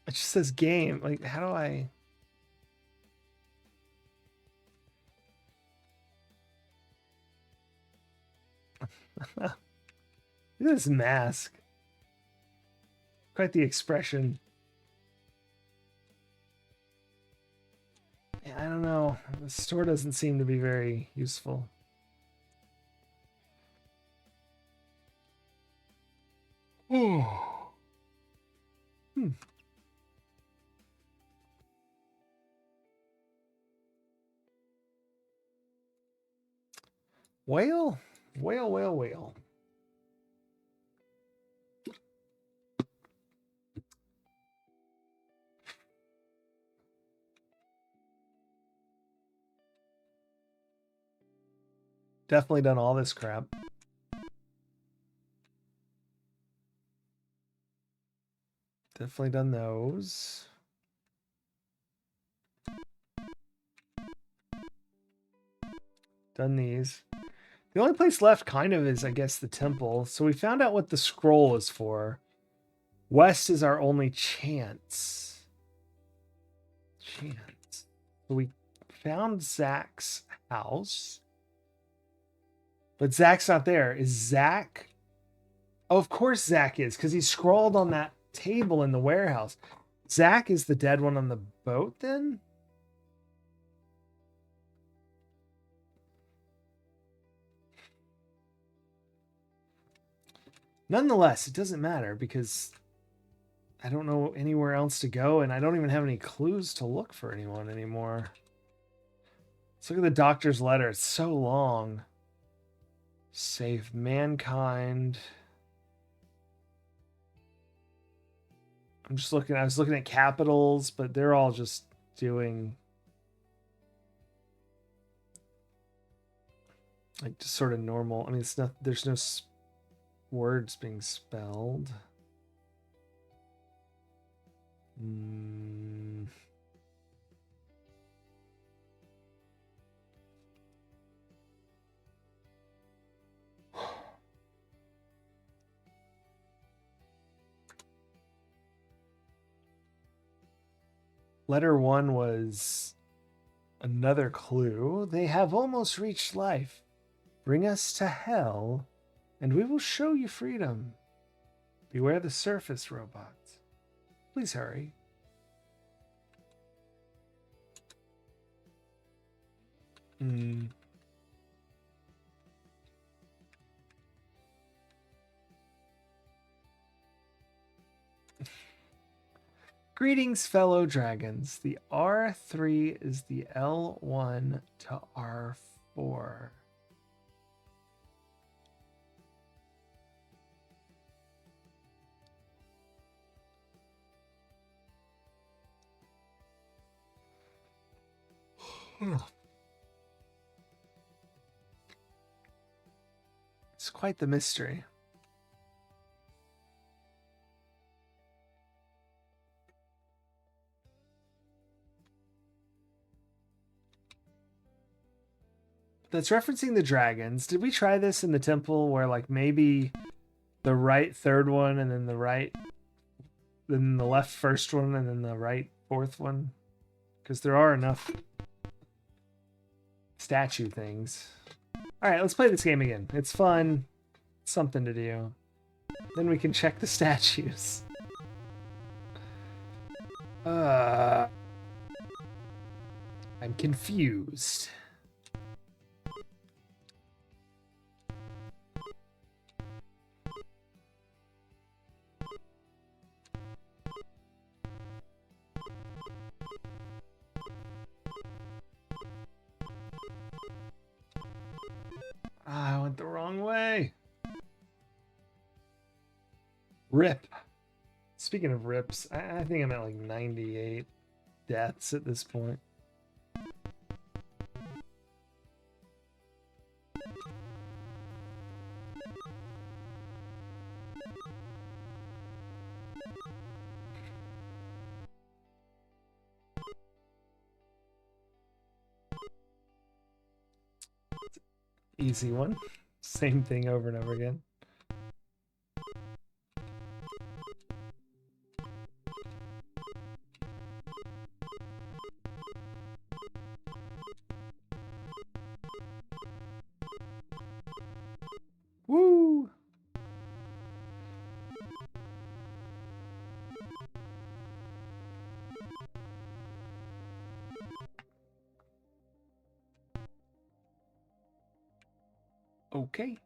It just says game. Like, how do I... Look at this mask. Quite the expression. Yeah, I don't know. The store doesn't seem to be very useful. Oh. Whale? Whale, whale, whale. Definitely done all this crap. Definitely done those. Done these. The only place left kind of is, I guess, the temple. So we found out what the scroll is for. West is our only chance. So we found Zach's house. But Zach's not there. Is Zach... Oh, of course Zach is, because he scrawled on that table in the warehouse. Zach is the dead one on the boat, then? Nonetheless, it doesn't matter, because I don't know anywhere else to go, and I don't even have any clues to look for anyone anymore. Let's look at the doctor's letter. It's so long. Save mankind. I'm just looking. I was looking at capitals, but they're all just doing like just sort of normal. I mean, it's not. There's no words being spelled. Letter 1 was another clue. They have almost reached life. Bring us to hell, and we will show you freedom. Beware the surface robots. Please hurry. Greetings, fellow dragons. The R3 is the L1 to R4. It's quite the mystery. That's referencing the dragons. Did we try this in the temple where like maybe the right third one and then then the left first one and then the right fourth one? Because there are enough statue things. All right, let's play this game again. It's fun. It's something to do. Then we can check the statues. I'm confused. I went the wrong way. Rip. Speaking of rips, I think I'm at like 98 deaths at this point. Easy one. Same thing over and over again. Woo! Okay.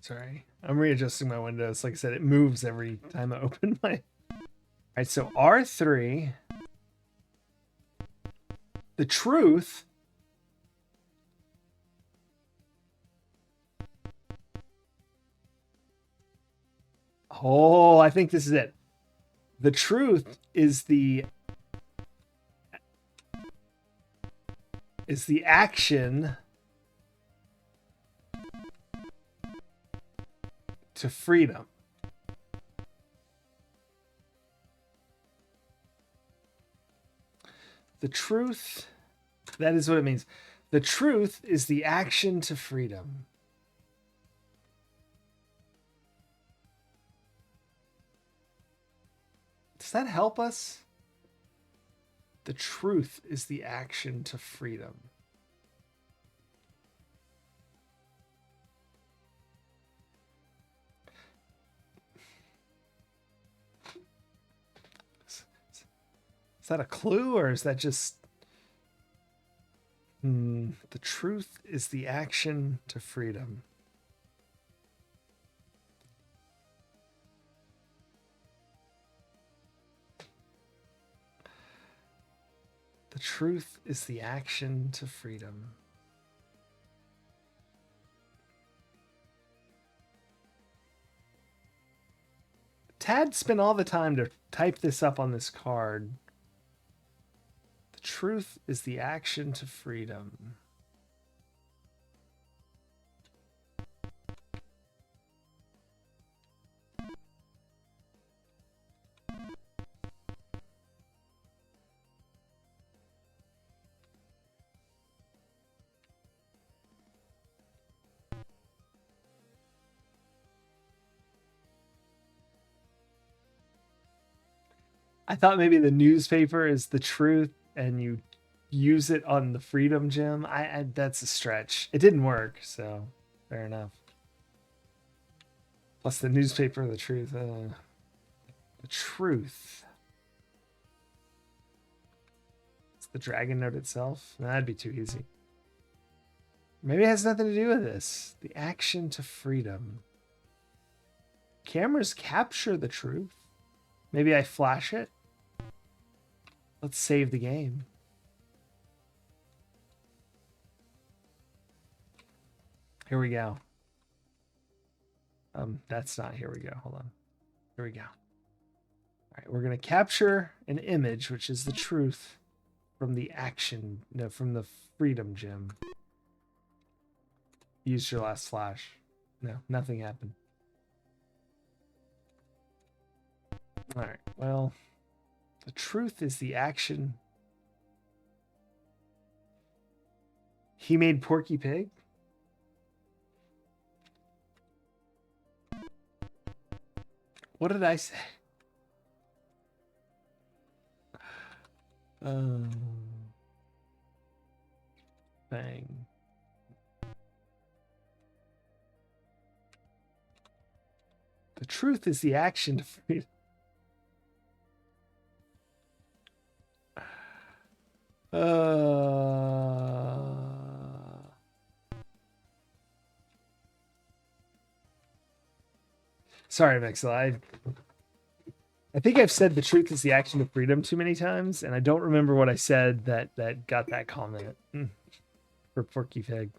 Sorry, I'm readjusting my windows. Like I said, it moves every time I open my... Alright, so R3. The truth... Oh, I think this is it. The truth is the action to freedom. The truth, that is what it means. The truth is the action to freedom. Does that help us? The truth is the action to freedom. Is that a clue or is that just... The truth is the action to freedom. The truth is the action to freedom. Tad spent all the time to type this up on this card. The truth is the action to freedom. I thought maybe the newspaper is the truth and you use it on the freedom gem. That's a stretch. It didn't work, so fair enough. Plus the newspaper, the truth. The truth. It's the dragon note itself. That'd be too easy. Maybe it has nothing to do with this. The action to freedom. Cameras capture the truth. Maybe I flash it. Let's save the game. Here we go. That's not here we go. Hold on. Here we go. All right, we're going to capture an image, which is the truth from the action, no, from the freedom gem. Use your last flash. No, nothing happened. All right, well, the truth is the action. He made Porky Pig? What did I say? Bang. The truth is the action to freedom. Sorry, Mixel. I think I've said the truth is the action of freedom too many times, and I don't remember what I said that got that comment for Porky Pig.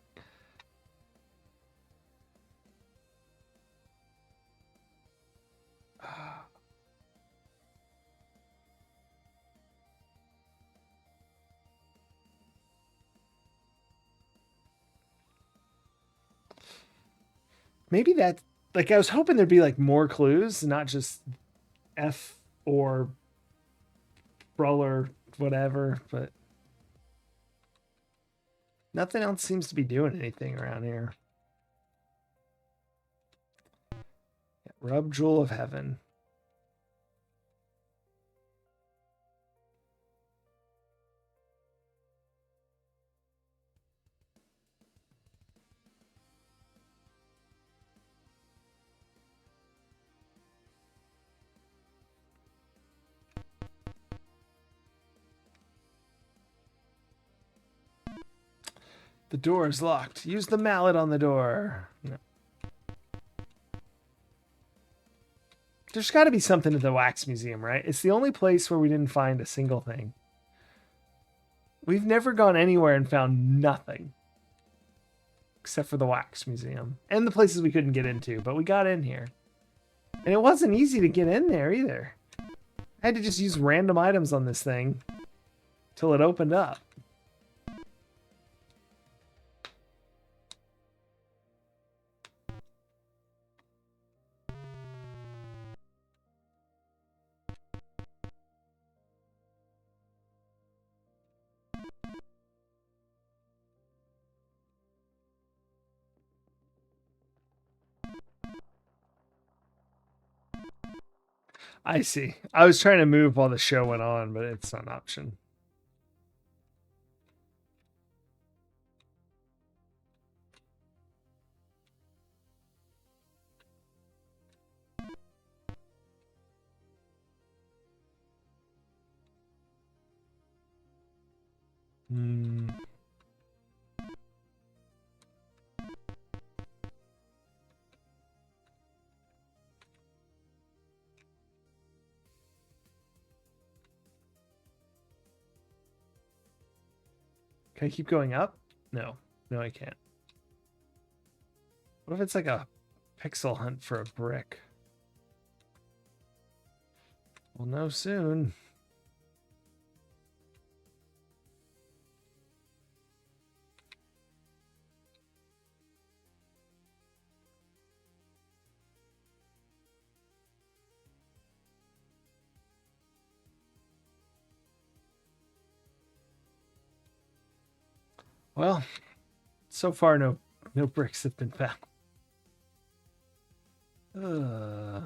Maybe that, like, I was hoping there'd be like more clues, not just F or Brawler, whatever, but nothing else seems to be doing anything around here. Yeah, Rub Jewel of Heaven. The door is locked. Use the mallet on the door. No. There's got to be something at the Wax Museum, right? It's the only place where we didn't find a single thing. We've never gone anywhere and found nothing. Except for the Wax Museum. And the places we couldn't get into, but we got in here. And it wasn't easy to get in there either. I had to just use random items on this thing till it opened up. I see. I was trying to move while the show went on, but it's not an option. Can I keep going up? No. No, I can't. What if it's like a pixel hunt for a brick? We'll know soon. Well, so far no bricks have been found. Yeah,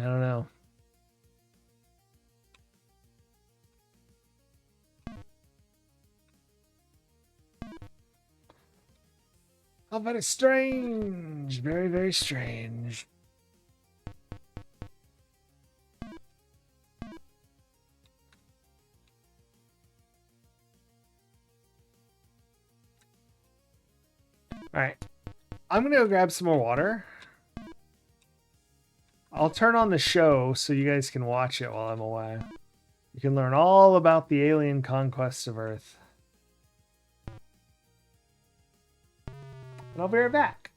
I don't know. How very strange. Very, very strange. All right. I'm going to go grab some more water. I'll turn on the show so you guys can watch it while I'm away. You can learn all about the alien conquest of Earth. And I'll be right back.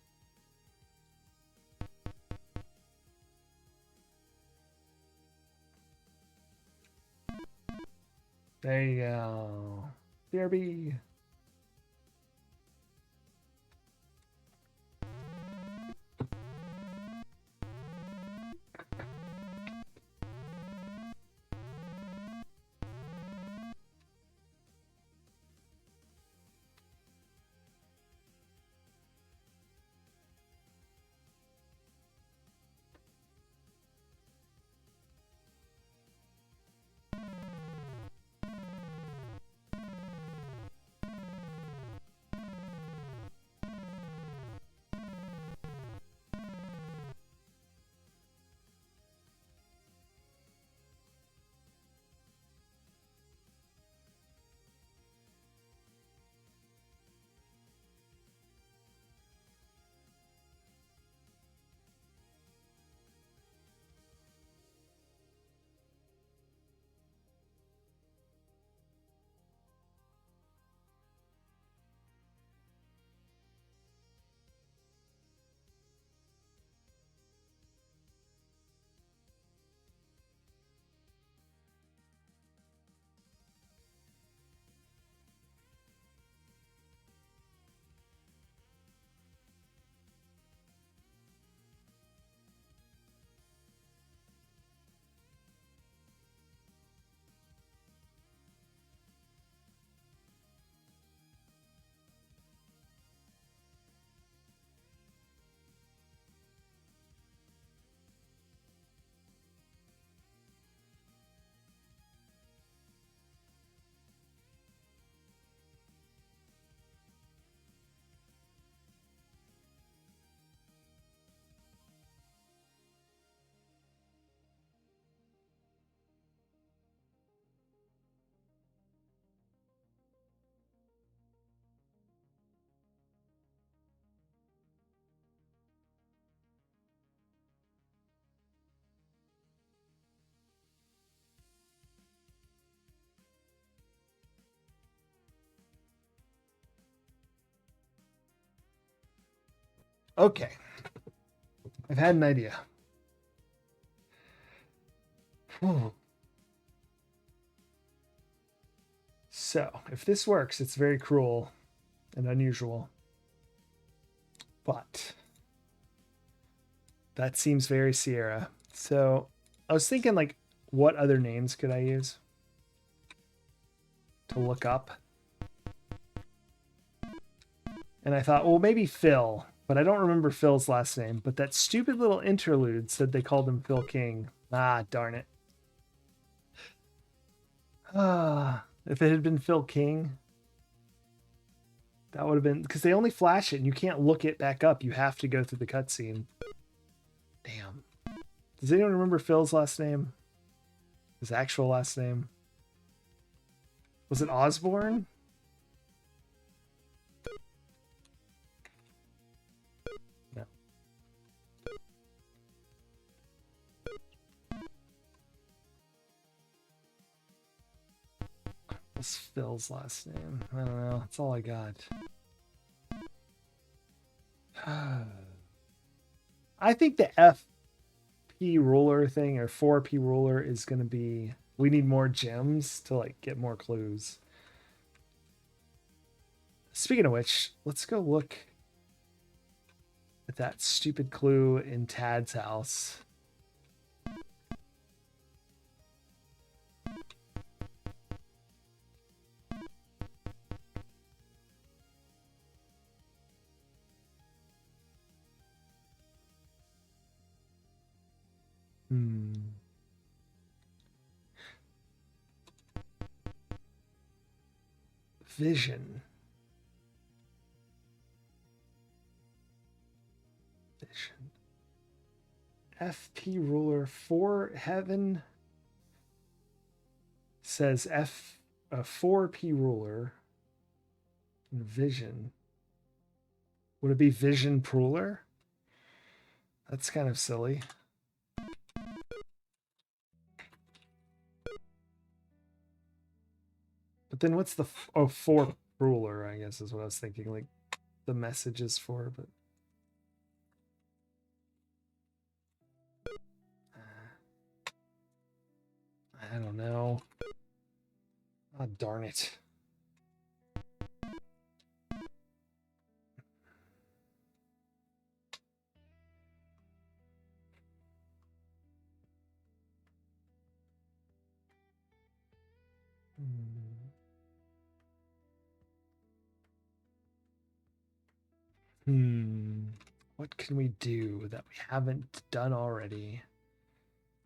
There you go. BRB. Okay. I've had an idea. So, if this works, it's very cruel and unusual. But that seems very Sierra. So, I was thinking, like, what other names could I use to look up? And I thought, well, maybe Phil, but I don't remember Phil's last name. But that stupid little interlude said they called him Phil King. Ah, darn it. If it had been Phil King, that would have been, because they only flash it and you can't look it back up. You have to go through the cutscene. Damn. Does anyone remember Phil's last name? His actual last name? Was it Osborne? No. What's Phil's last name? I don't know. That's all I got. I think the FP ruler thing or 4P ruler is going to be, we need more gems to like get more clues. Speaking of which, let's go look at that stupid clue in Tad's house. Vision. FP ruler for heaven says 4P ruler. Vision. Would it be vision ruler? That's kind of silly. then what's the oh, for ruler, I guess is what I was thinking, like the message is for, but I don't know. Oh, darn it. What can we do that we haven't done already?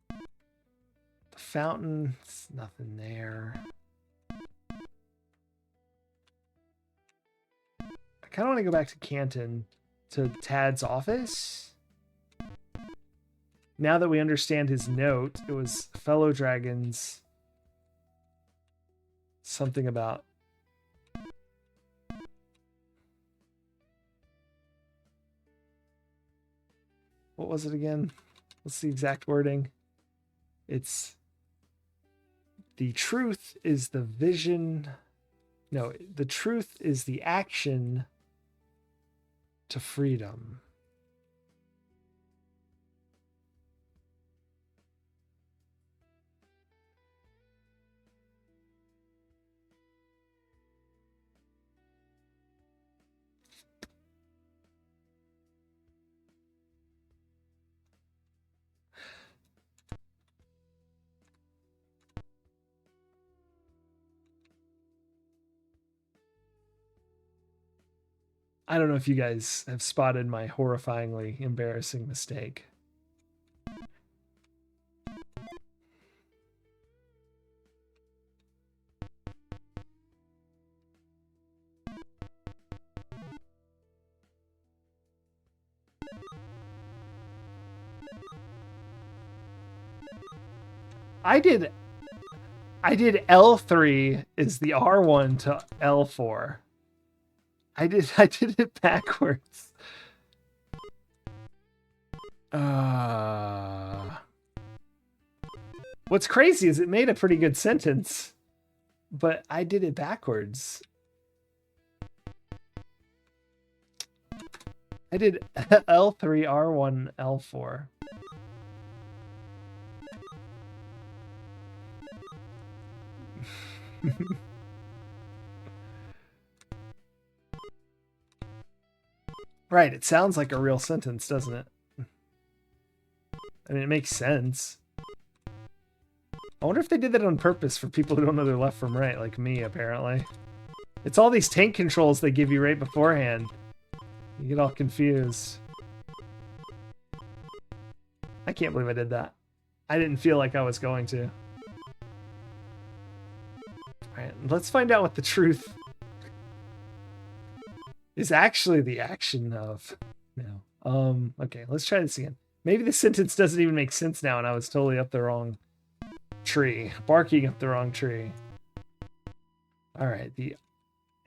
The fountain, it's nothing there. I kind of want to go back to Canton, to Tad's office. Now that we understand his note, it was fellow dragons. Something about what was it again? What's the exact wording? It's the truth is the vision. No, the truth is the action to freedom. I don't know if you guys have spotted my horrifyingly embarrassing mistake. I did L3 is the R1 to L4. I did it backwards. What's crazy is it made a pretty good sentence, but I did it backwards. I did L3, R1, L4. Right, it sounds like a real sentence, doesn't it? I mean, it makes sense. I wonder if they did that on purpose for people who don't know their left from right, like me, apparently. It's all these tank controls they give you right beforehand. You get all confused. I can't believe I did that. I didn't feel like I was going to. Alright, let's find out what the truth is actually the action of. No. Okay, let's try this again. Maybe the sentence doesn't even make sense now and I was totally up the wrong tree. Barking up the wrong tree. Alright, the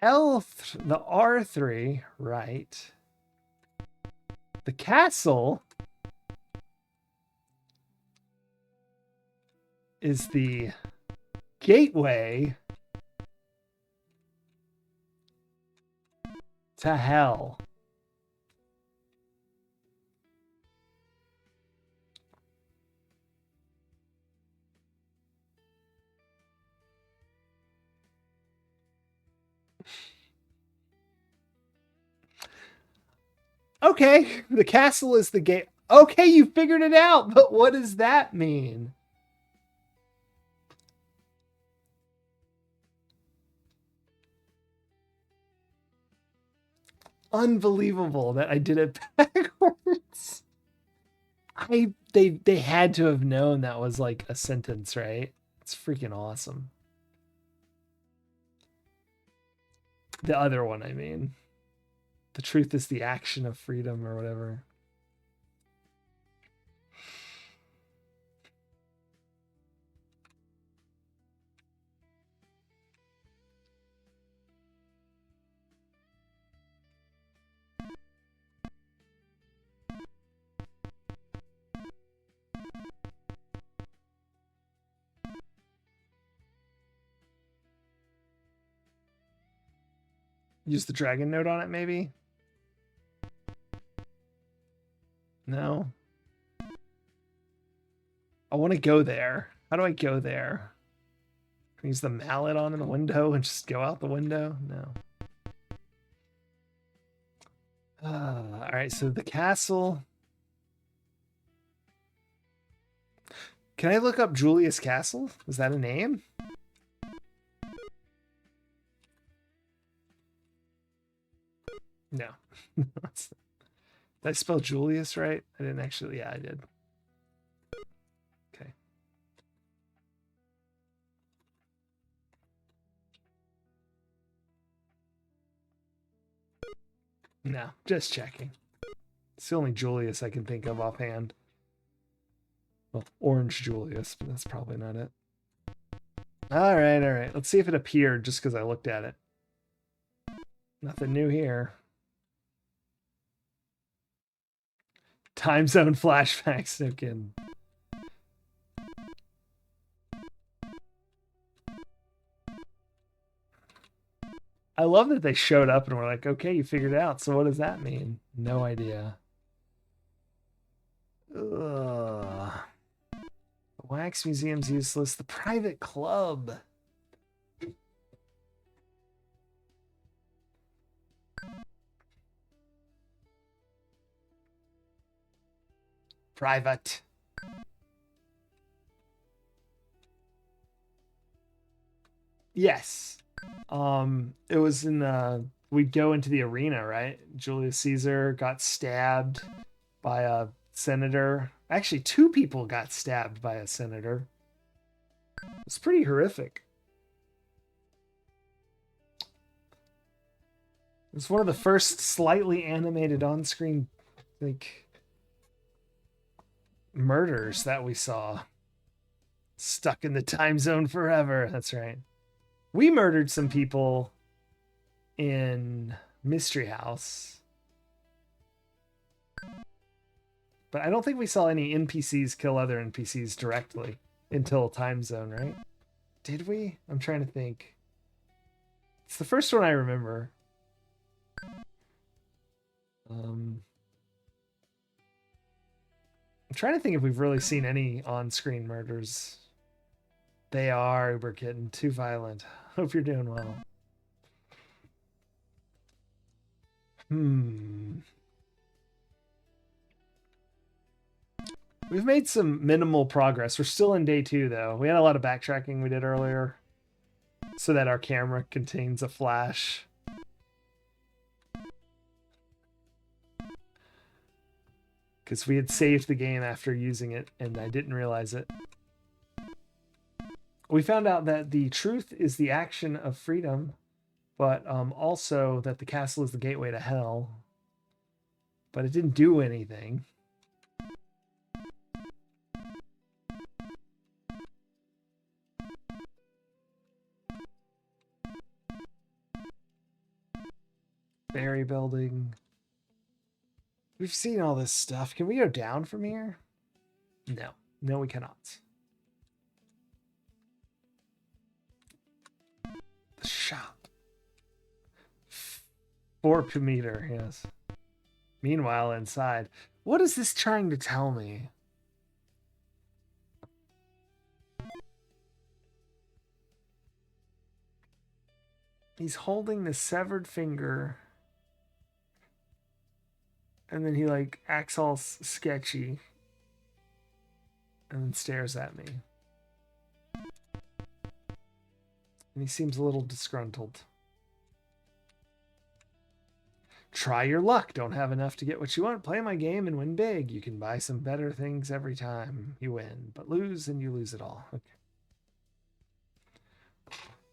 R3, right. The castle is the gateway to hell. Okay, the castle is the gate. Okay, you figured it out, but what does that mean? Unbelievable that I did it backwards. They had to have known that was like a sentence, right? It's freaking awesome. The other one, I mean. The truth is the action of freedom or whatever. Use the dragon note on it, maybe? No. I want to go there. How do I go there? Can I use the mallet on in the window and just go out the window? No. All right, so the castle. Can I look up Julius Castle? Is that a name? No. Did I spell Julius right? I didn't actually. Yeah, I did. Okay. No, just checking. It's the only Julius I can think of offhand. Well, Orange Julius, but that's probably not it. All right. Let's see if it appeared just because I looked at it. Nothing new here. Time zone flashbacks. No kidding. I love that they showed up and were like, okay, you figured it out. So what does that mean? No idea. Ugh. The wax museum's useless. The private club. Private. Yes. It was in the we'd go into the arena, right? Julius Caesar got stabbed by a senator. Actually, two people got stabbed by a senator. It's pretty horrific. It's one of the first slightly animated on-screen like murders that we saw. Stuck in the time zone forever. That's right. We murdered some people in Mystery House. But I don't think we saw any NPCs kill other NPCs directly until Time Zone, right? Did we? I'm trying to think. It's the first one I remember. I'm trying to think if we've really seen any on-screen murders. They are. We're getting too violent. Hope you're doing well. We've made some minimal progress. We're still in day 2, though. We had a lot of backtracking we did earlier so that our camera contains a flash. Because we had saved the game after using it, and I didn't realize it. We found out that the truth is the action of freedom, but also that the castle is the gateway to hell. But it didn't do anything. Berry building. We've seen all this stuff. Can we go down from here? No. No, we cannot. The shop. 4 per meter, yes. Meanwhile, inside. What is this trying to tell me? He's holding the severed finger. And then he like acts all sketchy. And then stares at me. And he seems a little disgruntled. Try your luck. Don't have enough to get what you want. Play my game and win big. You can buy some better things every time you win. But lose and you lose it all. Okay.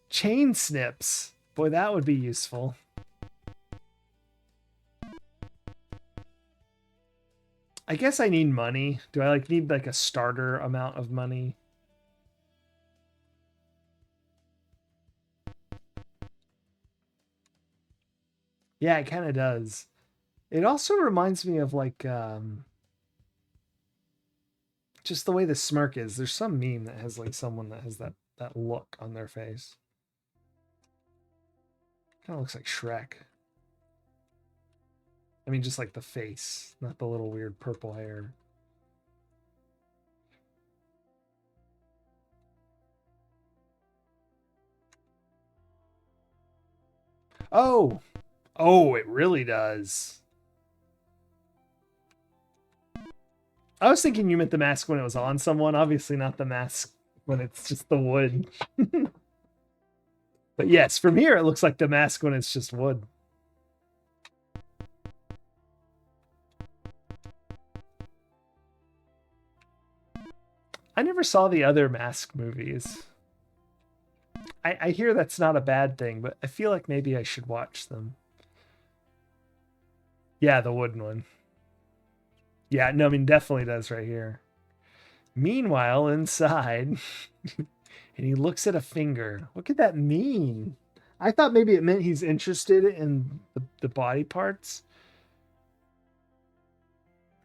Chain snips. Boy, that would be useful. I guess I need money. Do I need a starter amount of money? Yeah, it kind of does. It also reminds me of just the way the smirk is. There's some meme that has someone that has that look on their face. Kind of looks like Shrek. I mean, just like the face, not the little weird purple hair. Oh, oh, it really does. I was thinking you meant the mask when it was on someone. Obviously, not the mask when it's just the wood. But yes, from here it looks like the mask when it's just wood. I never saw the other Mask movies. I hear that's not a bad thing, but I feel like maybe I should watch them. Yeah, the wooden one. Yeah, no, I mean, definitely does right here. Meanwhile, inside, and he looks at a finger. What could that mean? I thought maybe it meant he's interested in the body parts.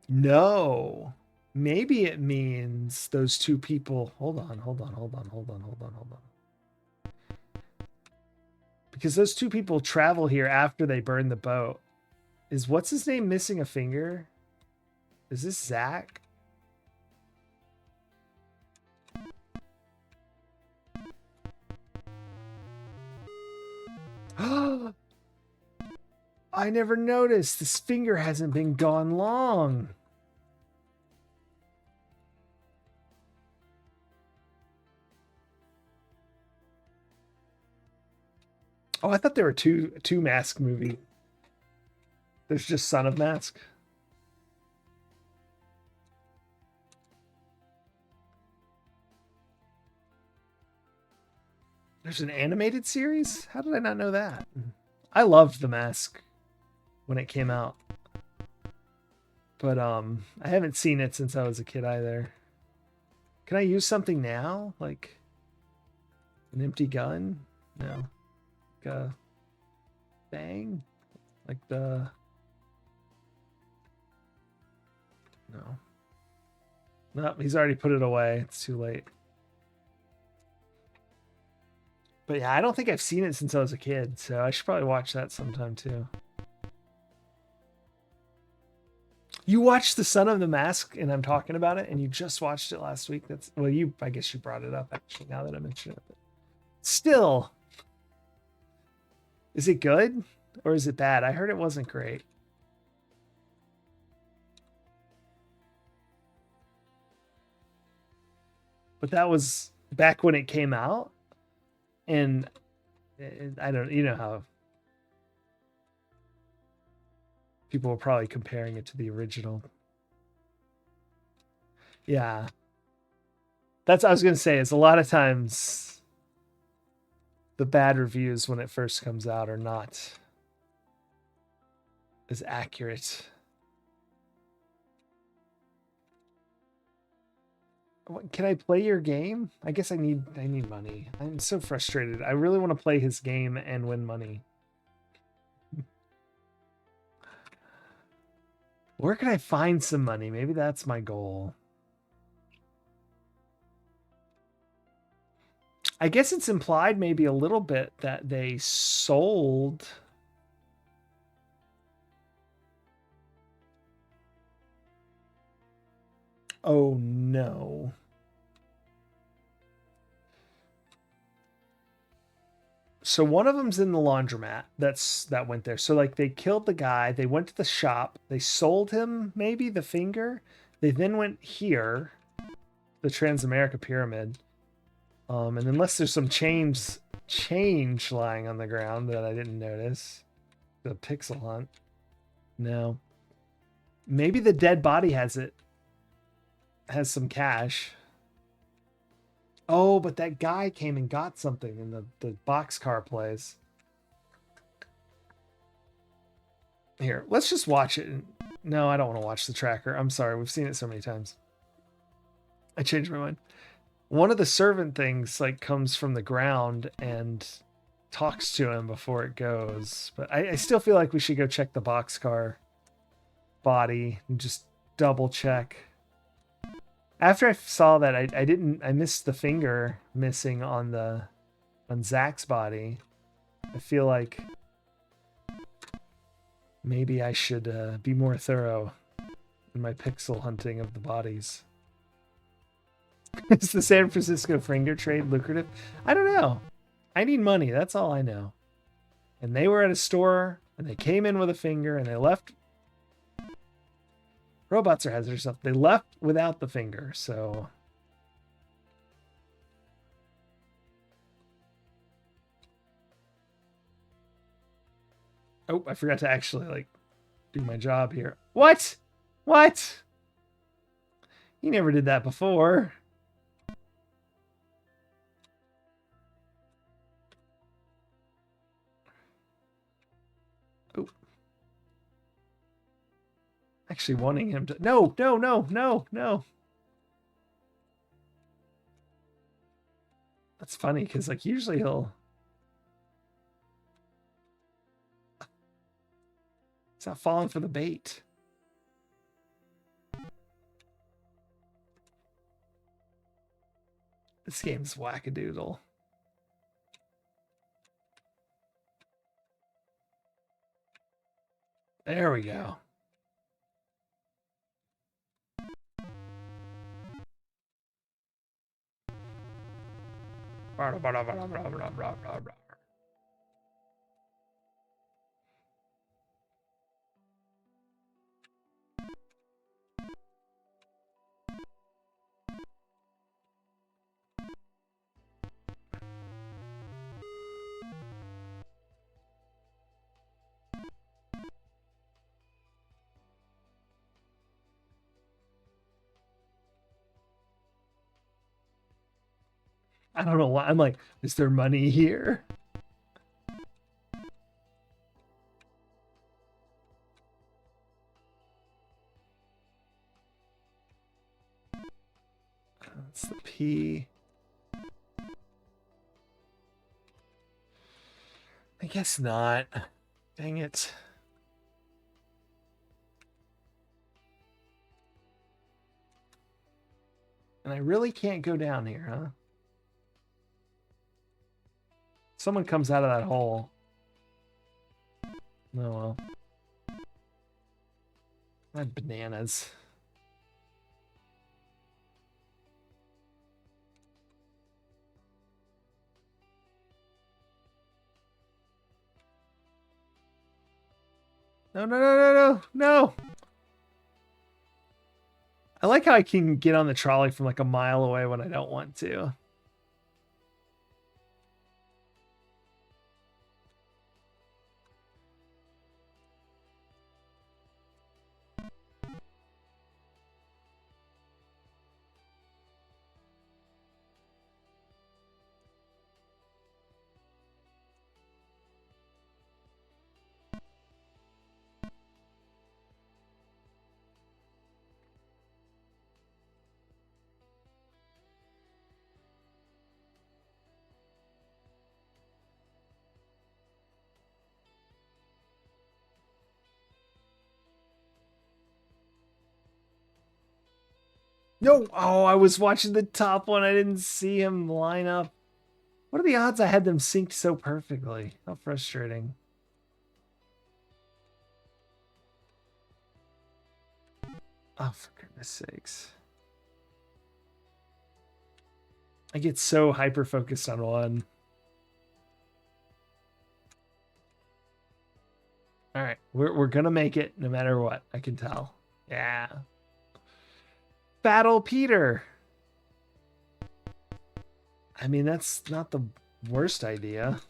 No. Maybe it means those two people. Hold on. Because those two people travel here after they burn the boat. Is what's his name missing a finger? Is this Zach? I never noticed. This finger hasn't been gone long. Oh, I thought there were two Mask movie. There's just Son of Mask. There's an animated series? How did I not know that? I loved The Mask when it came out. But I haven't seen it since I was a kid either. Can I use something now? Like an empty gun? No. Like a bang? Like the No. Nope, he's already put it away. It's too late. But yeah, I don't think I've seen it since I was a kid, so I should probably watch that sometime too. You watched The Son of the Mask, and I'm talking about it, and you just watched it last week. That's well, I guess you brought it up actually. Now that I mention it, but still, is it good or is it bad? I heard it wasn't great. But that was back when it came out, and I don't, you know how people were probably comparing it to the original. Yeah. That's what I was going to say is a lot of times the bad reviews when it first comes out are not as accurate. Can I play your game? I guess I need money. I'm so frustrated. I really want to play his game and win money. Where can I find some money? Maybe that's my goal. I guess it's implied maybe a little bit that they sold. Oh no. So one of them's in the laundromat. That went there. So like they killed the guy, they went to the shop, they sold him maybe the finger. They then went here, the Transamerica pyramid. And unless there's some change lying on the ground that I didn't notice. The pixel hunt. No. Maybe the dead body has some cash. Oh, but that guy came and got something in the boxcar place. Here, let's just watch it. No, I don't want to watch the tracker. I'm sorry. We've seen it so many times. I changed my mind. One of the servant things like comes from the ground and talks to him before it goes. But I still feel like we should go check the boxcar body and just double check. After I saw that, I missed the finger missing on Zach's body. I feel like Maybe I should be more thorough in my pixel hunting of the bodies. Is the San Francisco finger trade lucrative? I don't know. I need money. That's all I know. And they were at a store and they came in with a finger and they left. Robots are hazardous stuff. They left without the finger, so. Oh, I forgot to actually like do my job here. What? What? You never did that before. Oh. Actually wanting him to. No, no, no, no, no. That's funny because like usually he'll. He's not falling for the bait. This game's wackadoodle. There we go. I don't know why. I'm like, is there money here? That's the P. I guess not. Dang it. And I really can't go down here, huh? Someone comes out of that hole. Oh well. I had bananas. No, no, no, no, no, no. I like how I can get on the trolley from like a mile away when I don't want to. No, oh, I was watching the top one. I didn't see him line up. What are the odds I had them synced so perfectly? How frustrating. Oh, for goodness sakes. I get so hyper focused on one. All right, we're gonna make it no matter what. I can tell. Yeah. Battle Peter. I mean, that's not the worst idea.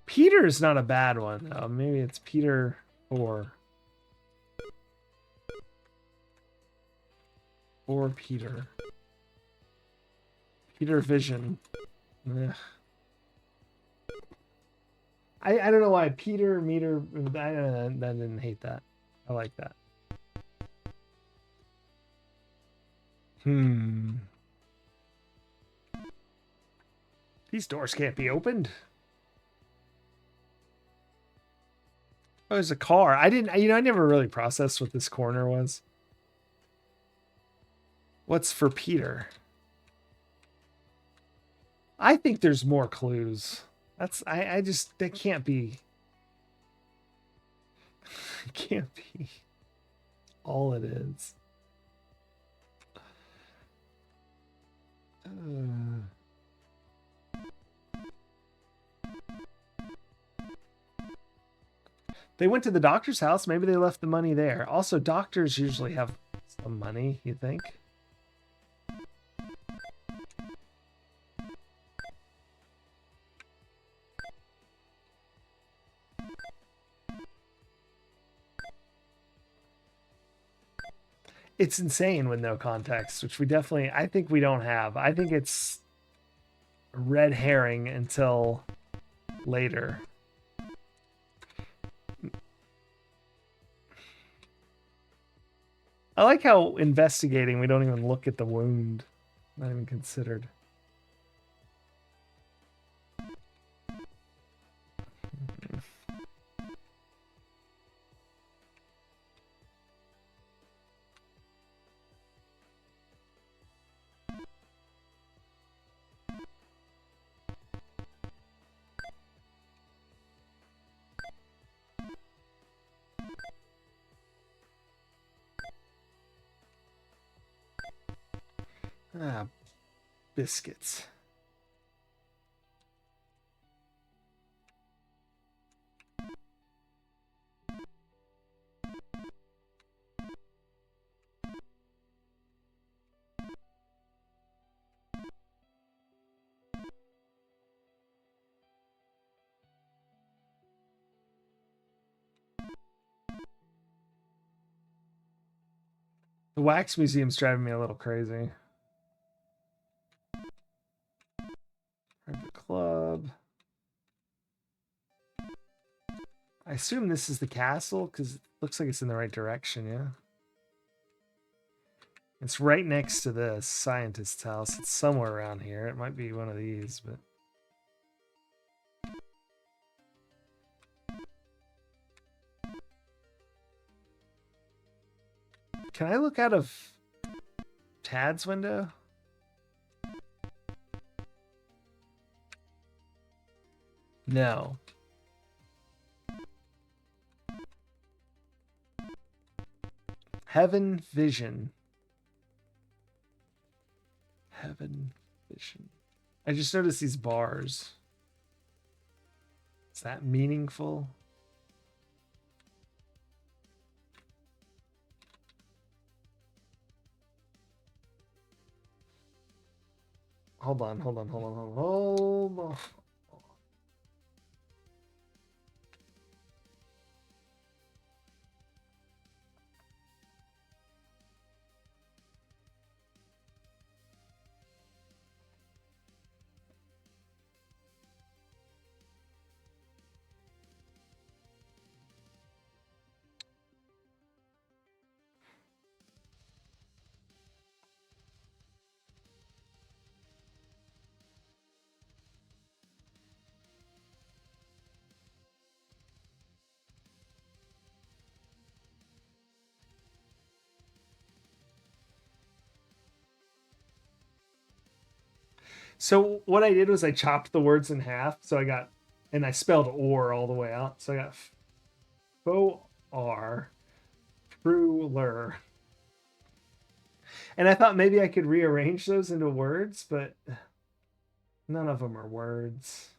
Peter is not a bad one. Maybe it's Peter 4. Or Peter. Peter Vision. Ugh. I don't know why. Peter, meter. I didn't hate that. I like that. These doors can't be opened. Oh, there's a car. I didn't, I never really processed what this corner was. What's for Peter? I think there's more clues. I just that can't be it can't be all it is. They went to the doctor's house. Maybe they left the money there. Also, doctors usually have some money, you think? It's insane with no context, which we definitely, I think we don't have. I think it's red herring until later. I like how investigating, we don't even look at the wound. Not even considered. Ah, biscuits. The wax museum's driving me a little crazy. Private club. I assume this is the castle because it looks like it's in the right direction, yeah? It's right next to this scientist's house. It's somewhere around here. It might be one of these, but... Can I look out of Tad's window? No. Heaven Vision. Heaven Vision. I just noticed these bars. Is that meaningful? Hold on. Hold on. So what I did was I chopped the words in half. So I got, and I spelled or all the way out. So I got faux R, truler. And I thought maybe I could rearrange those into words, but none of them are words.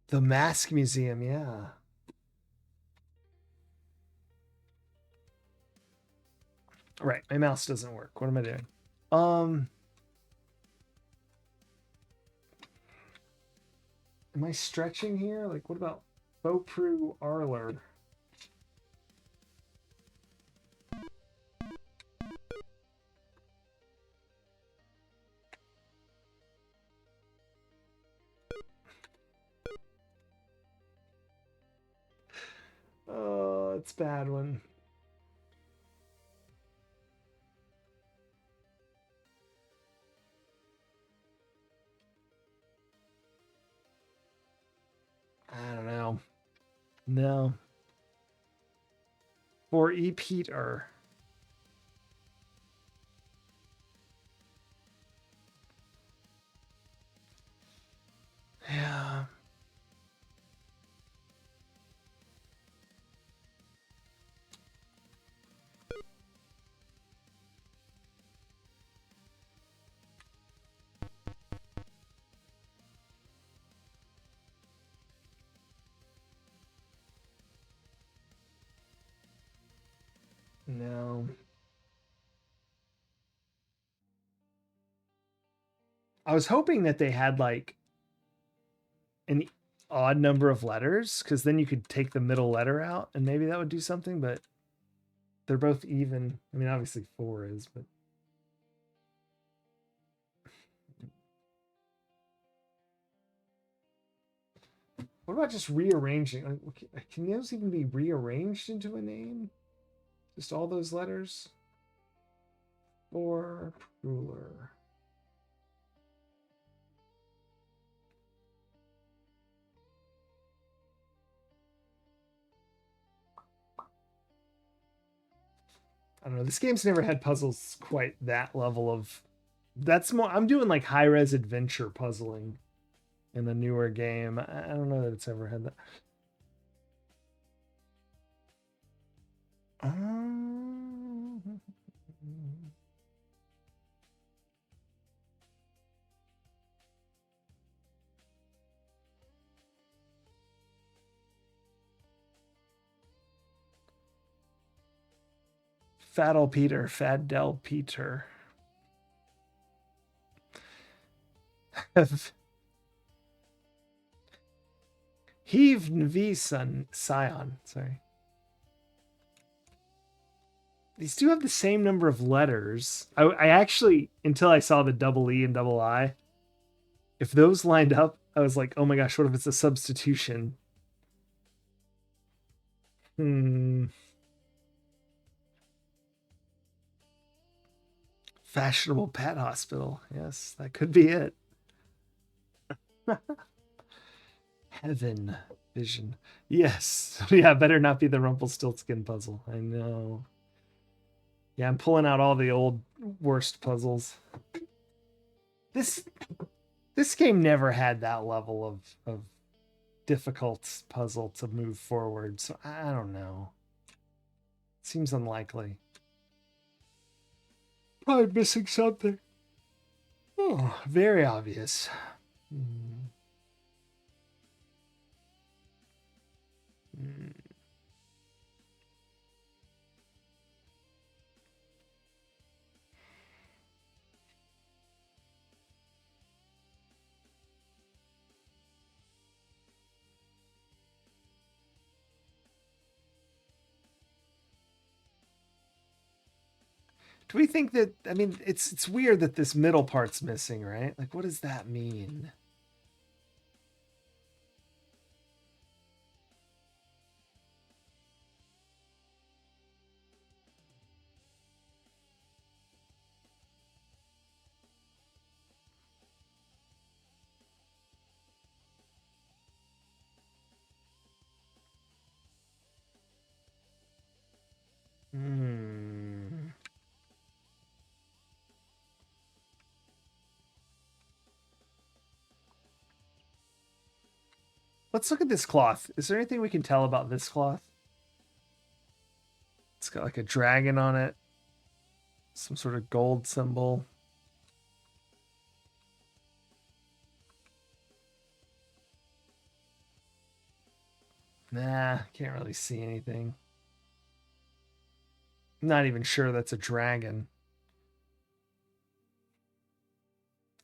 The Mask Museum, yeah. Right, my mouse doesn't work. What am I doing? Am I stretching here? Like, what about Beaupru Arler? Oh, it's a bad one. I don't know. No. For E. Peter. No. I was hoping that they had like an odd number of letters because then you could take the middle letter out and maybe that would do something, but they're both even. I mean, obviously 4 is, but what about just rearranging? Like, can those even be rearranged into a name? Just all those letters? For ruler. I don't know. This game's never had puzzles quite that level of. That's more. I'm doing like high res adventure puzzling in the newer game. I don't know that it's ever had that. Faddle Peter, Faddel Peter. Heave V Scion. Sorry. These do have the same number of letters. I actually, until I saw the double E and double I, if those lined up, I was like, oh my gosh, what if it's a substitution? Fashionable pet hospital. Yes, that could be it. Heaven vision. Yes. Yeah, better not be the Rumpelstiltskin puzzle. I know. Yeah, I'm pulling out all the old worst puzzles. This game never had that level of difficult puzzle to move forward, so I don't know. Seems unlikely. Probably missing something. Oh, very obvious. Hmm. Do we think that? I mean, it's weird that this middle part's missing, right? Like, what does that mean? Hmm. Let's look at this cloth. Is there anything we can tell about this cloth? It's got like a dragon on it, some sort of gold symbol. Nah, can't really see anything. I'm not even sure that's a dragon.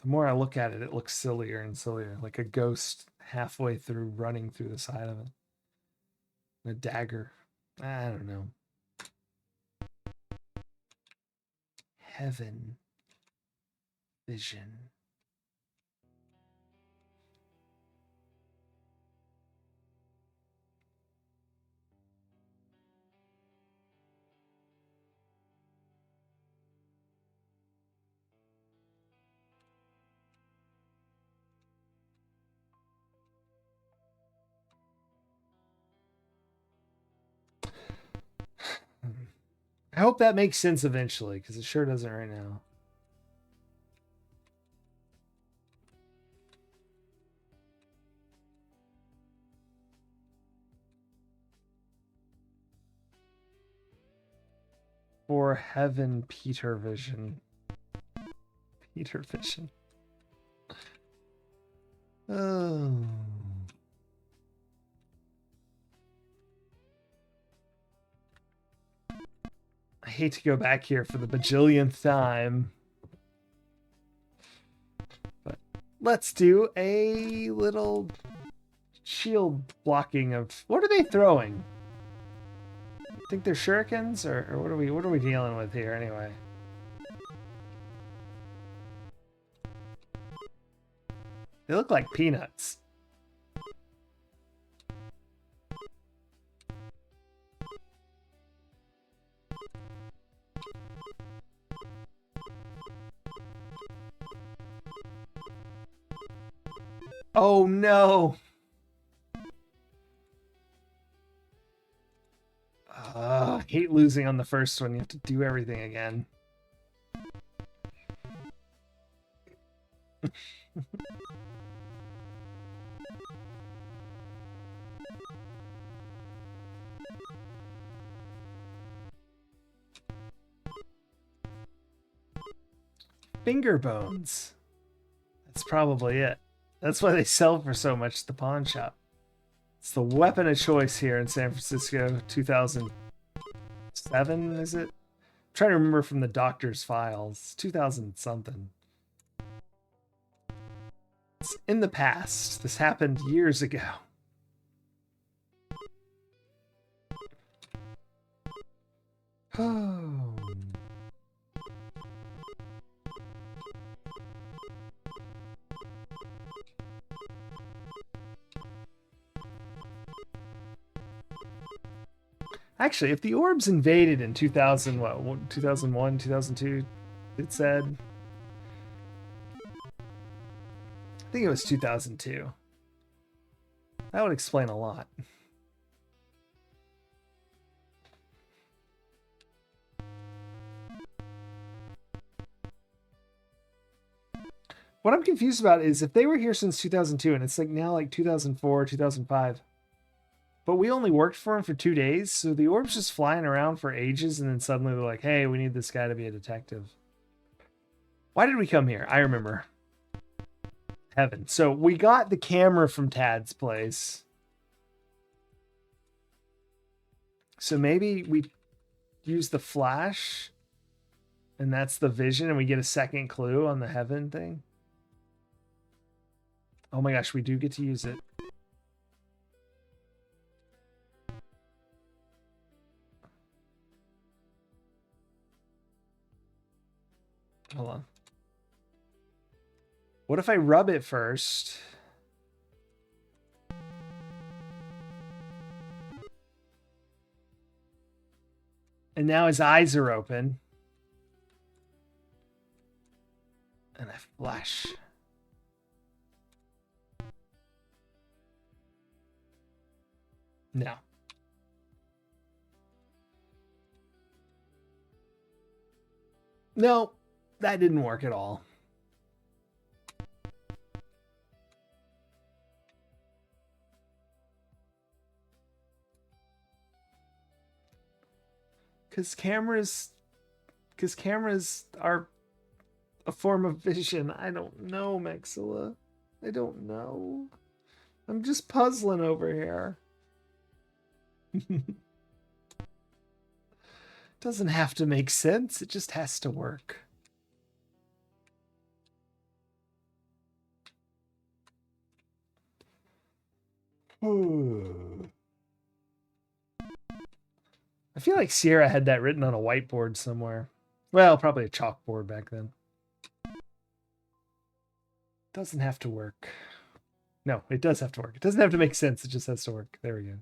The more I look at it, it looks sillier and sillier, like a ghost halfway through running through the side of it. A dagger. I don't know. Heaven vision. I hope that makes sense eventually, because it sure doesn't right now. For heaven, Peter vision. Peter vision. Oh. hate to go back here for the bajillionth time. But let's do a little shield blocking of... What are they throwing? I think they're shurikens, or what are we dealing with here anyway? They look like peanuts. Oh no! I hate losing on the first one. You have to do everything again. Finger bones. That's probably it. That's why they sell for so much at the pawn shop. It's the weapon of choice here in San Francisco, 2007, is it? I'm trying to remember from the doctor's files. 2000 something. It's in the past. This happened years ago. Oh. Actually, if the orbs invaded in 2000, what, 2001, 2002, it said. I think it was 2002. That would explain a lot. What I'm confused about is if they were here since 2002 and it's like now like 2004, 2005. But we only worked for him for 2 days, so the orb's just flying around for ages, and then suddenly they're like, hey, we need this guy to be a detective. Why did we come here? I remember. Heaven. So we got the camera from Tad's place. So maybe we use the flash, and that's the vision, and we get a second clue on the heaven thing. Oh my gosh, we do get to use it. Hold on. What if I rub it first? And now his eyes are open. And I flash. No. No, that didn't work at all. Because cameras are a form of vision. I don't know, Maxilla. I don't know. I'm just puzzling over here. Doesn't have to make sense. It just has to work. I feel like Sierra had that written on a whiteboard somewhere. Well, probably a chalkboard back then. Doesn't have to work. No, it does have to work. It doesn't have to make sense. It just has to work. There we go.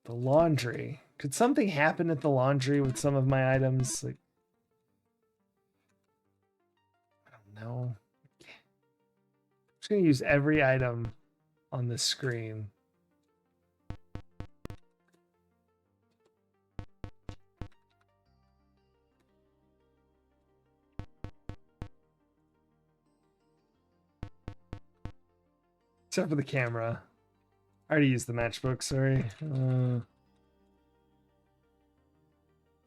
The laundry. Could something happen at the laundry with some of my items? Like, I don't know. I'm just going to use every item on this screen. Except for the camera. I already used the matchbook, sorry.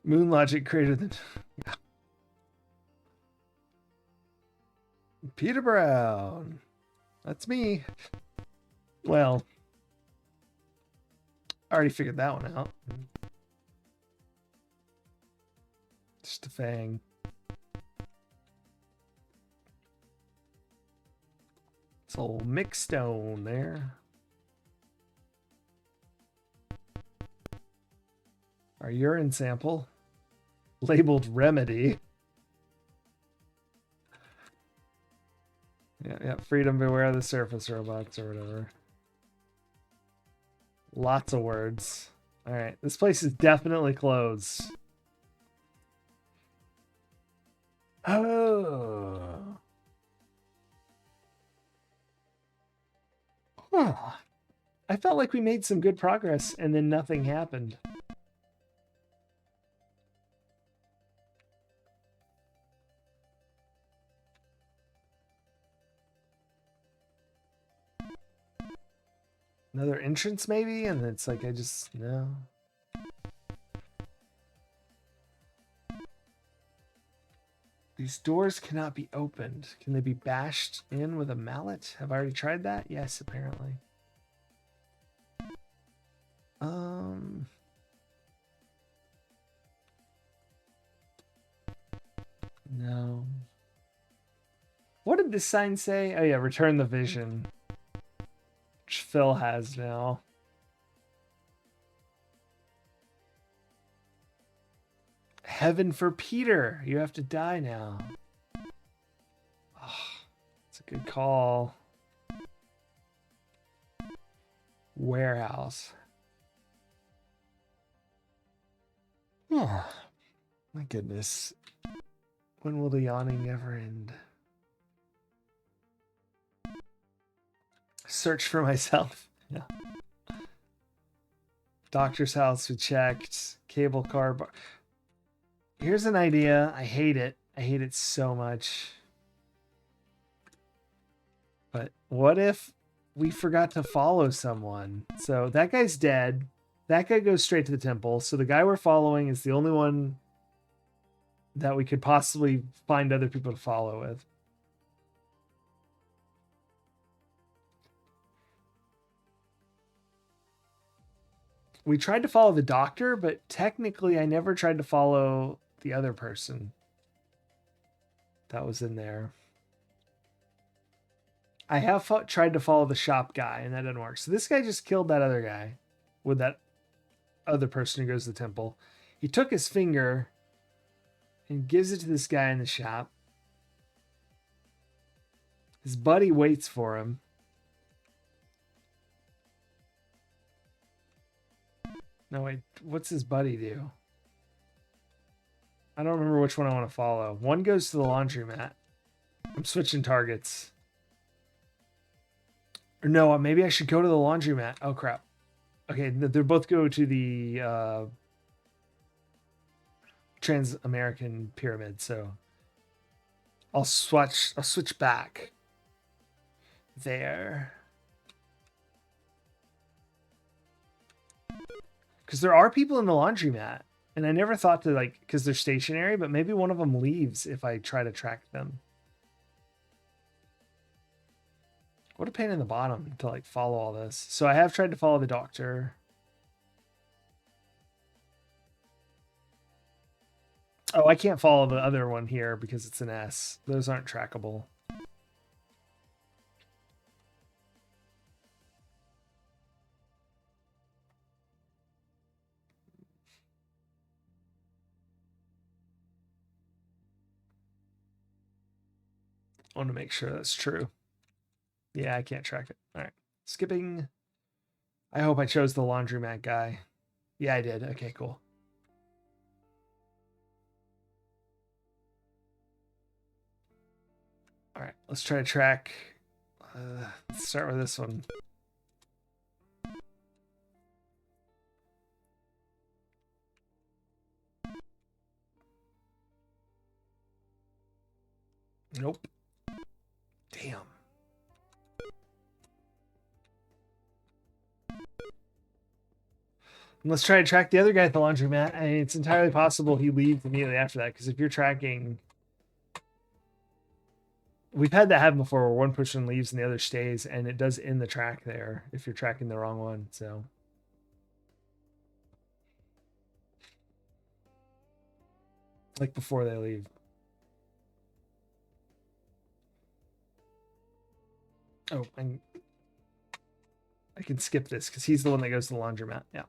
Moon logic greater than... Yeah. Peter Brown. That's me. Well, Already figured that one out. Just a fang. It's old Mixstone there. Our urine sample. Labeled remedy. Yeah. Freedom, beware the surface robots or whatever. Lots of words. All right, this place is definitely closed. Oh. Huh. I felt like we made some good progress and then nothing happened. Another entrance maybe? And it's like, I just, no. These doors cannot be opened. Can they be bashed in with a mallet? Have I already tried that? Yes, apparently. No. What did this sign say? Oh yeah, return the vision. Which Phil has now. Heaven for Peter. You have to die now. Oh, that's a good call. Warehouse. Oh, my goodness. When will the yawning never end? Search for myself. Yeah. Doctor's house we checked. Cable car bar. Here's an idea. I hate it. I hate it so much. But what if we forgot to follow someone? So that guy's dead. That guy goes straight to the temple. So the guy we're following is the only one that we could possibly find other people to follow with. We tried to follow the doctor, but technically I never tried to follow the other person that was in there. I have tried to follow the shop guy, and that didn't work. So this guy just killed that other guy with that other person who goes to the temple. He took his finger and gives it to this guy in the shop. His buddy waits for him. No, wait. What's his buddy do? I don't remember which one I want to follow. One goes to the laundromat. I'm switching targets. Or no, maybe I should go to the laundromat. Oh, crap. Okay, they both go to the Trans-American Pyramid, so I'll switch back there. Because there are people in the laundromat, and I never thought to, like, because they're stationary, but maybe one of them leaves if I try to track them. What a pain in the bottom to, like, follow all this. So I have tried to follow the doctor. Oh, I can't follow the other one here because it's an S. Those aren't trackable. I want to make sure that's true. Yeah, I can't track it. All right. Skipping. I hope I chose the laundromat guy. Yeah, I did. Okay, cool. All right, let's try to track. Let's start with this one. Nope. Damn. And let's try to track the other guy at the laundromat. I mean, it's entirely possible he leaves immediately after that, because if you're tracking... We've had that happen before where one person leaves and the other stays, and it does end the track there if you're tracking the wrong one, so... Like before they leave. Oh, I can skip this because he's the one that goes to the laundromat. Yeah.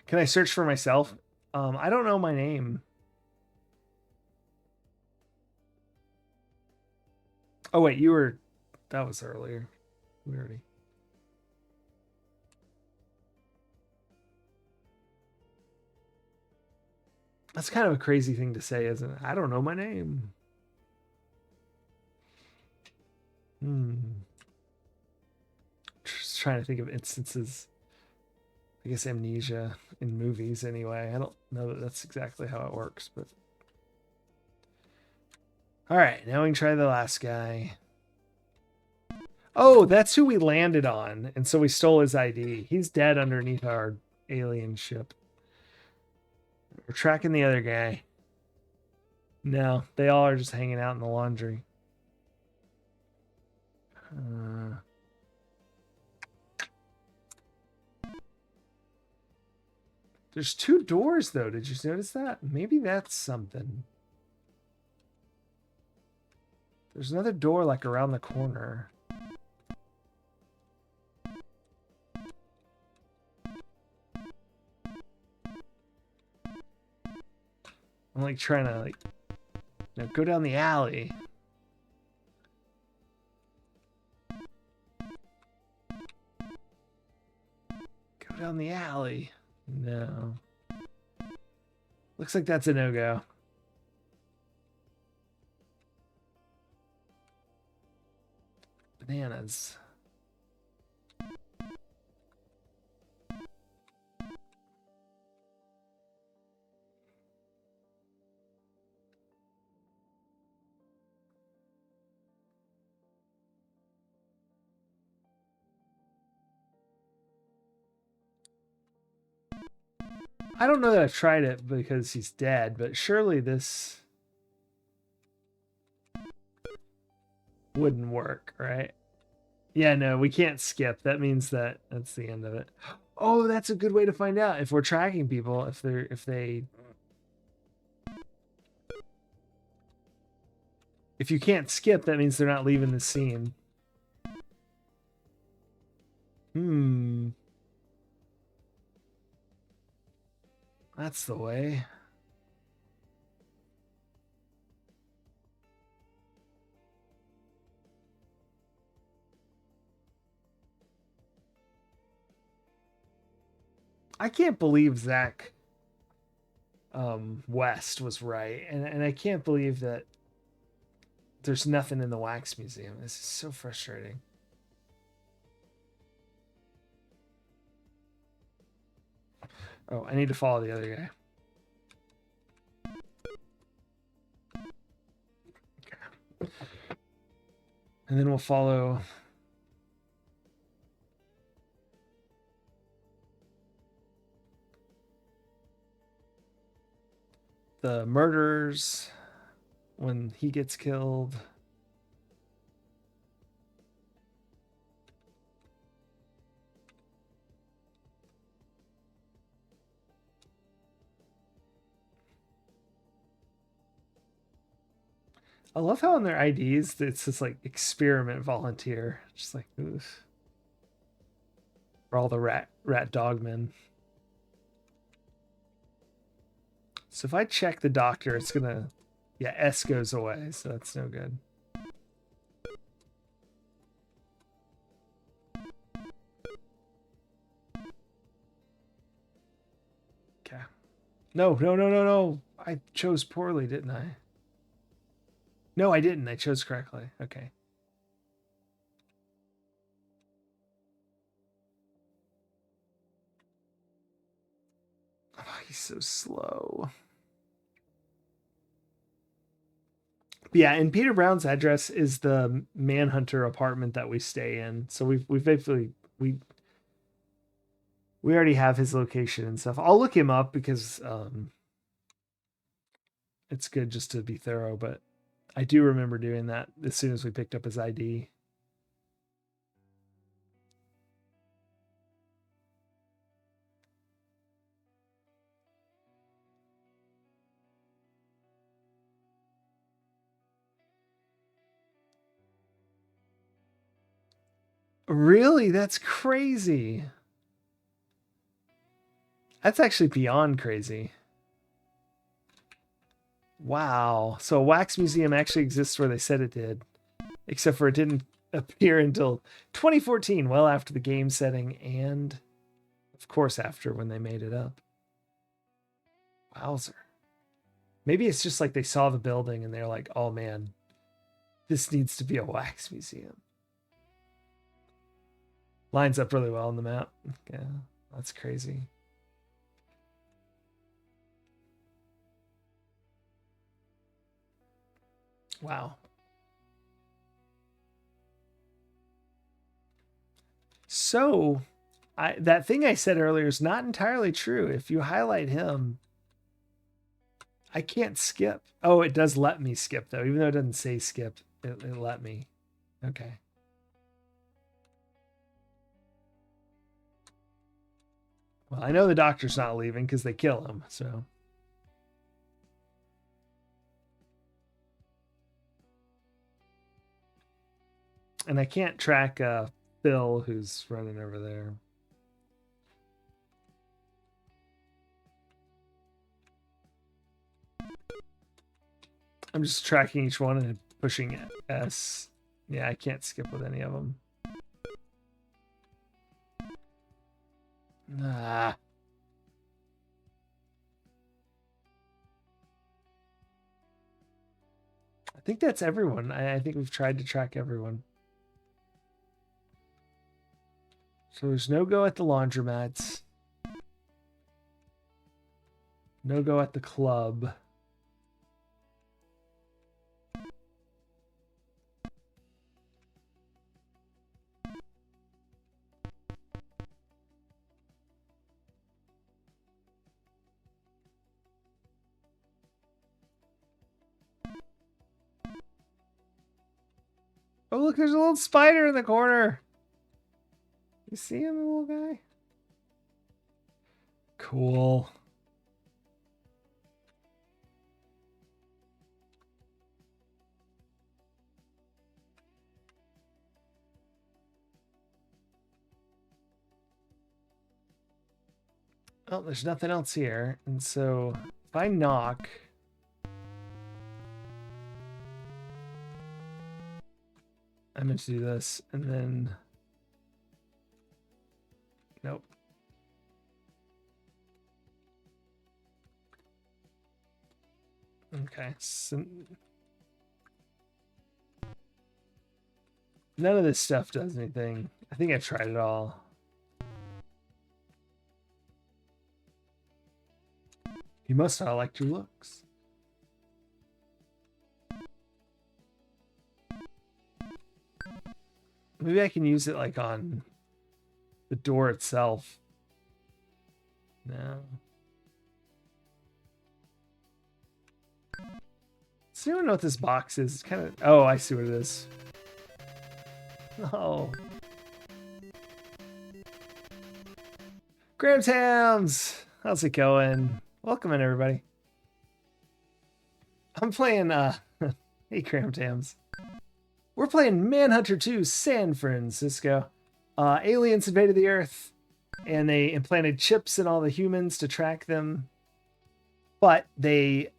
Can I search for myself? I don't know my name. Oh wait, you were. That was earlier. We already. That's kind of a crazy thing to say, isn't it? I don't know my name. Just trying to think of instances. I guess amnesia in movies anyway. I don't know that that's exactly how it works, but. All right, now we can try the last guy. Oh, that's who we landed on, and so we stole his ID. He's dead underneath our alien ship. We're tracking the other guy. No, they all are just hanging out in the laundry. There's 2 doors, though. Did you notice that? Maybe that's something. There's another door, like, around the corner. I'm, like, trying to, like, go down the alley. Go down the alley. No. Looks like that's a no-go. Bananas. I don't know that I've tried it because he's dead, but surely this wouldn't work, right? Yeah, no, we can't skip. That means that that's the end of it. Oh, that's a good way to find out if we're tracking people, if you can't skip, that means they're not leaving the scene. That's the way. I can't believe Zach West was right, and I can't believe that there's nothing in the wax museum. This is so frustrating. Oh, I need to follow the other guy. Okay. And then we'll follow the murderers when he gets killed. I love how on their IDs it's just like experiment volunteer, just like oof. For all the rat dogmen. So if I check the doctor, it's gonna, yeah, S goes away, so that's no good. Okay. No. I chose poorly, didn't I? No, I didn't. I chose correctly. Okay. Oh, he's so slow. But yeah, and Peter Brown's address is the Manhunter apartment that we stay in. So we've basically we already have his location and stuff. I'll look him up because it's good just to be thorough, but I do remember doing that as soon as we picked up his ID. Really? That's crazy. That's actually beyond crazy. Wow. So a wax museum actually exists where they said it did, except for it didn't appear until 2014, well after the game setting and, of course, after when they made it up. Wowzer. Maybe it's just like they saw the building and they're like, oh man, this needs to be a wax museum. Lines up really well on the map. Yeah, that's crazy. Wow. So, that thing I said earlier is not entirely true. If you highlight him, I can't skip. Oh, it does let me skip, though. Even though it doesn't say skip, it let me. Okay. Well, I know the doctor's not leaving because they kill him, so. And I can't track Phil, who's running over there. I'm just tracking each one and pushing S. Yeah, I can't skip with any of them. Ah. I think that's everyone. I think we've tried to track everyone. So there's no go at the laundromats. No go at the club. Oh, look, there's a little spider in the corner. You see him, little guy? Cool. Oh, there's nothing else here. And so if I knock... I meant to do this, and then... Nope. Okay. So none of this stuff does anything. I think I've tried it all. You must not like your looks. Maybe I can use it like on the door itself. No. Does anyone know what this box is? It's kind of... Oh, I see what it is. Oh. Graham's Hams! How's it going? Welcome in, everybody. I'm playing, hey, Graham's Hams. We're playing Manhunter 2 San Francisco. Aliens invaded the Earth, and they implanted chips in all the humans to track them. But they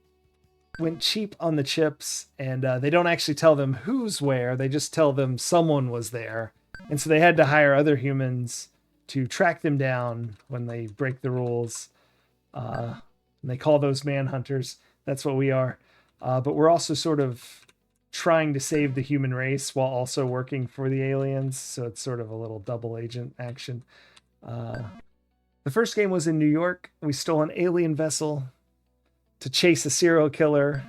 went cheap on the chips, and they don't actually tell them who's where. They just tell them someone was there. And so they had to hire other humans to track them down when they break the rules. And they call those manhunters. That's what we are. But we're also sort of trying to save the human race while also working for the aliens. So it's sort of a little double agent action. The first game was in New York. We stole an alien vessel to chase a serial killer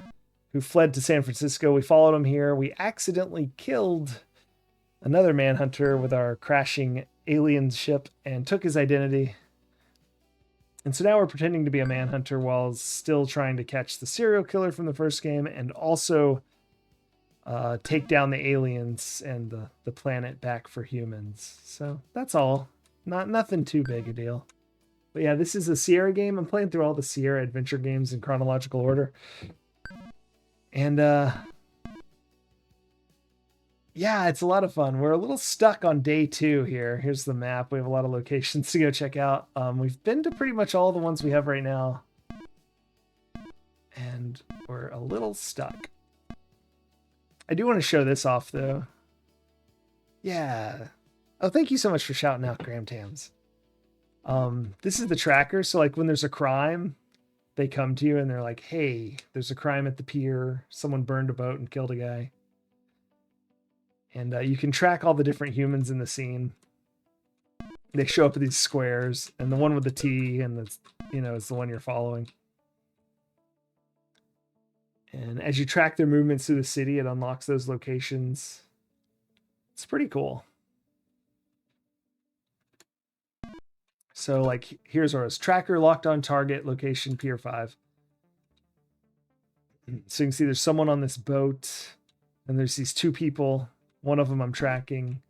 who fled to San Francisco. We followed him here. We accidentally killed another manhunter with our crashing alien ship and took his identity. And so now we're pretending to be a manhunter while still trying to catch the serial killer from the first game and also take down the aliens and the planet back for humans. So that's all. Nothing too big a deal. But yeah, this is a Sierra game. I'm playing through all the Sierra adventure games in chronological order. And Yeah, it's a lot of fun. We're a little stuck on day 2 here. Here's the map. We have a lot of locations to go check out. We've been to pretty much all the ones we have right now. And we're a little stuck. I do want to show this off, though. Yeah. Oh, thank you so much for shouting out, Graham Tams. This is the tracker. So, like, when there's a crime, they come to you and they're like, hey, there's a crime at the pier. Someone burned a boat and killed a guy. And you can track all the different humans in the scene. They show up at these squares, and the one with the T and the, is the one you're following. And as you track their movements through the city, it unlocks those locations. It's pretty cool. So, like, here's ours. Tracker locked on target, location Pier 5. So you can see there's someone on this boat, and there's these 2 people. One of them I'm tracking,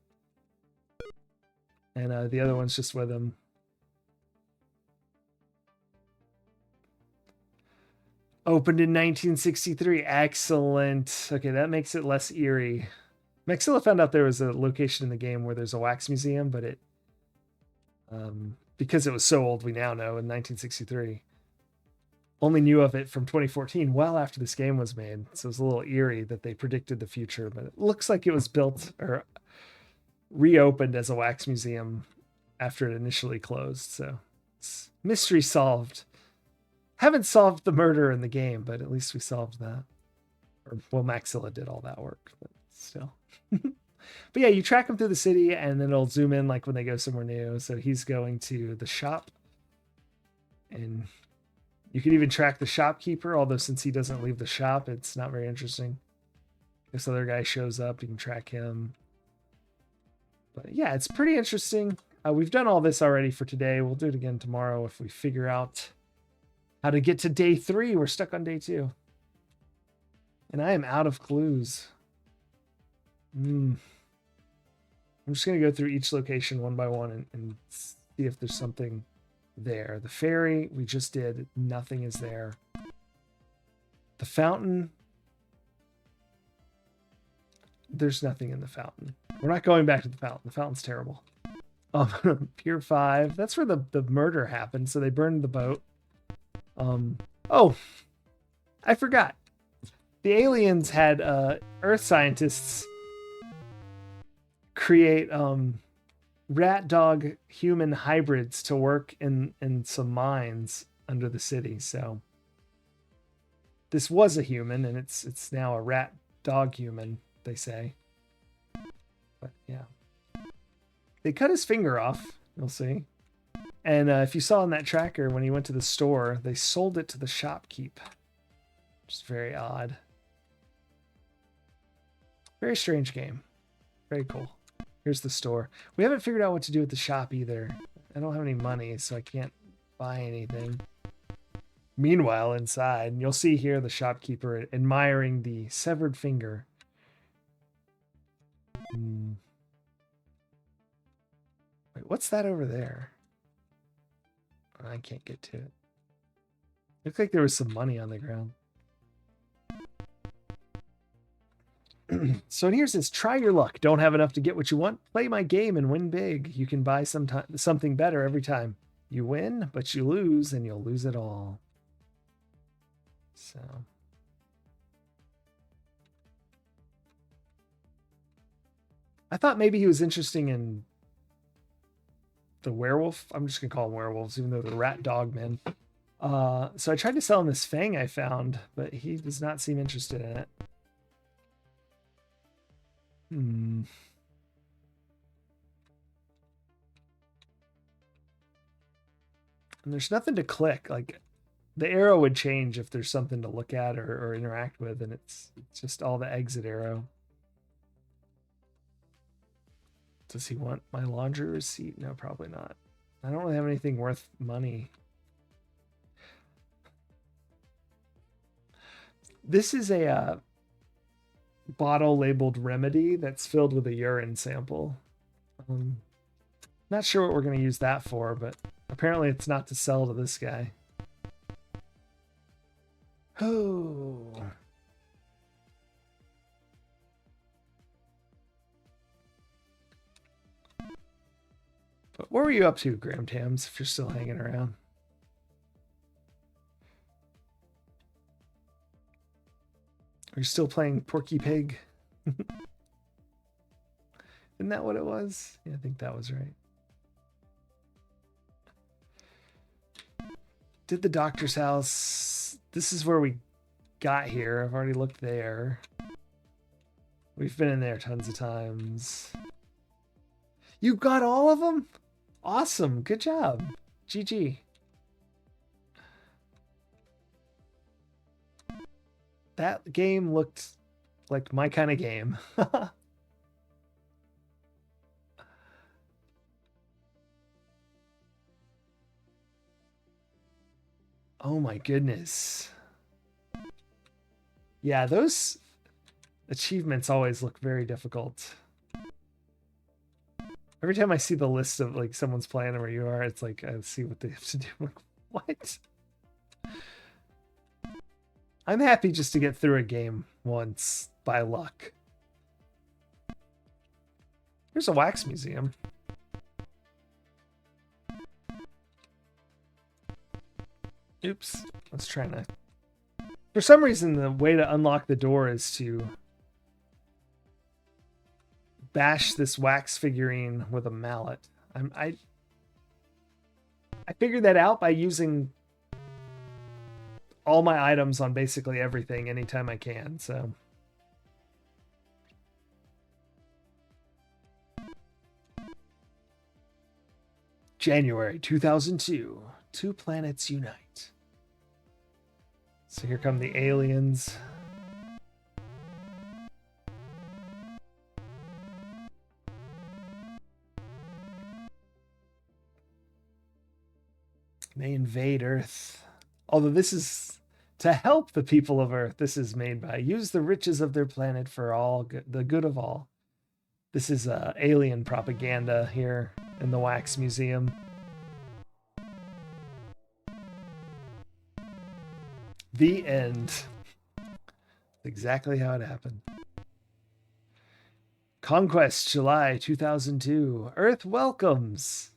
and the other one's just with him. Opened in 1963. Excellent. Okay, that makes it less eerie. Maxilla found out there was a location in the game where there's a wax museum, but it, because it was so old, we now know in 1963. Only knew of it from 2014, well after this game was made. So it was a little eerie that they predicted the future, but it looks like it was built or reopened as a wax museum after it initially closed. So it's mystery solved. Haven't solved the murder in the game, but at least we solved that. Or, well, Maxilla did all that work, but still. But yeah, you track them through the city, and then it'll zoom in like when they go somewhere new. So he's going to the shop, and you can even track the shopkeeper, although since he doesn't leave the shop, it's not very interesting. This other guy shows up, you can track him. But yeah, it's pretty interesting. We've done all this already for today. We'll do it again tomorrow if we figure out how to get to day 3. We're stuck on day 2. And I am out of clues. I'm just going to go through each location one by one and see if there's something there. The ferry, we just did. Nothing is there. The fountain. There's nothing in the fountain. We're not going back to the fountain. The fountain's terrible. Pier 5. That's where the murder happened. So they burned the boat. Oh, I forgot. The aliens had Earth scientists create rat dog human hybrids to work in some mines under the city. So this was a human, and it's now a rat dog human, they say. But yeah, they cut his finger off. You'll see. And if you saw in that tracker, when he went to the store, they sold it to the shopkeep. Which is very odd. Very strange game. Very cool. Here's the store. We haven't figured out what to do with the shop either. I don't have any money, so I can't buy anything. Meanwhile, inside, you'll see here the shopkeeper admiring the severed finger. Wait, what's that over there? I can't get to it. Looked like there was some money on the ground. So here's this: try your luck. Don't have enough to get what you want? Play my game and win big. You can buy something better every time. You win, but you lose, and you'll lose it all. So I thought maybe he was interesting in the werewolf. I'm just gonna call them werewolves, even though they're rat dog men. So I tried to sell him this fang I found, but he does not seem interested in it. And there's nothing to click. Like, the arrow would change if there's something to look at or interact with, and it's just all the exit arrow. Does he want my laundry receipt? No, probably not. I don't really have anything worth money. This is a bottle labeled remedy that's filled with a urine sample. Not sure what we're going to use that for, but apparently it's not to sell to this guy. Oh. But what were you up to, Graham Tams, if you're still hanging around? Are you still playing Porky Pig? Isn't that what it was? Yeah, I think that was right. Did the doctor's house. This is where we got here. I've already looked there. We've been in there tons of times. You got all of them? Awesome. Good job. GG. That game looked like my kind of game. Oh my goodness. Yeah, those achievements always look very difficult. Every time I see the list of like someone's playing where you are, it's like I see what they have to do. I'm like, what? I'm happy just to get through a game once by luck. Here's a wax museum. Oops. I was trying to... For some reason, the way to unlock the door is to bash this wax figurine with a mallet. I figured that out by using all my items on basically everything anytime I can, so... January 2002. Two planets unite. So here come the aliens. They invade Earth. Although this is to help the people of Earth. This is made by use the riches of their planet for all the good of all. This is alien propaganda here in the Wax Museum. The end. Exactly how it happened. Conquest, July 2002. Earth welcomes.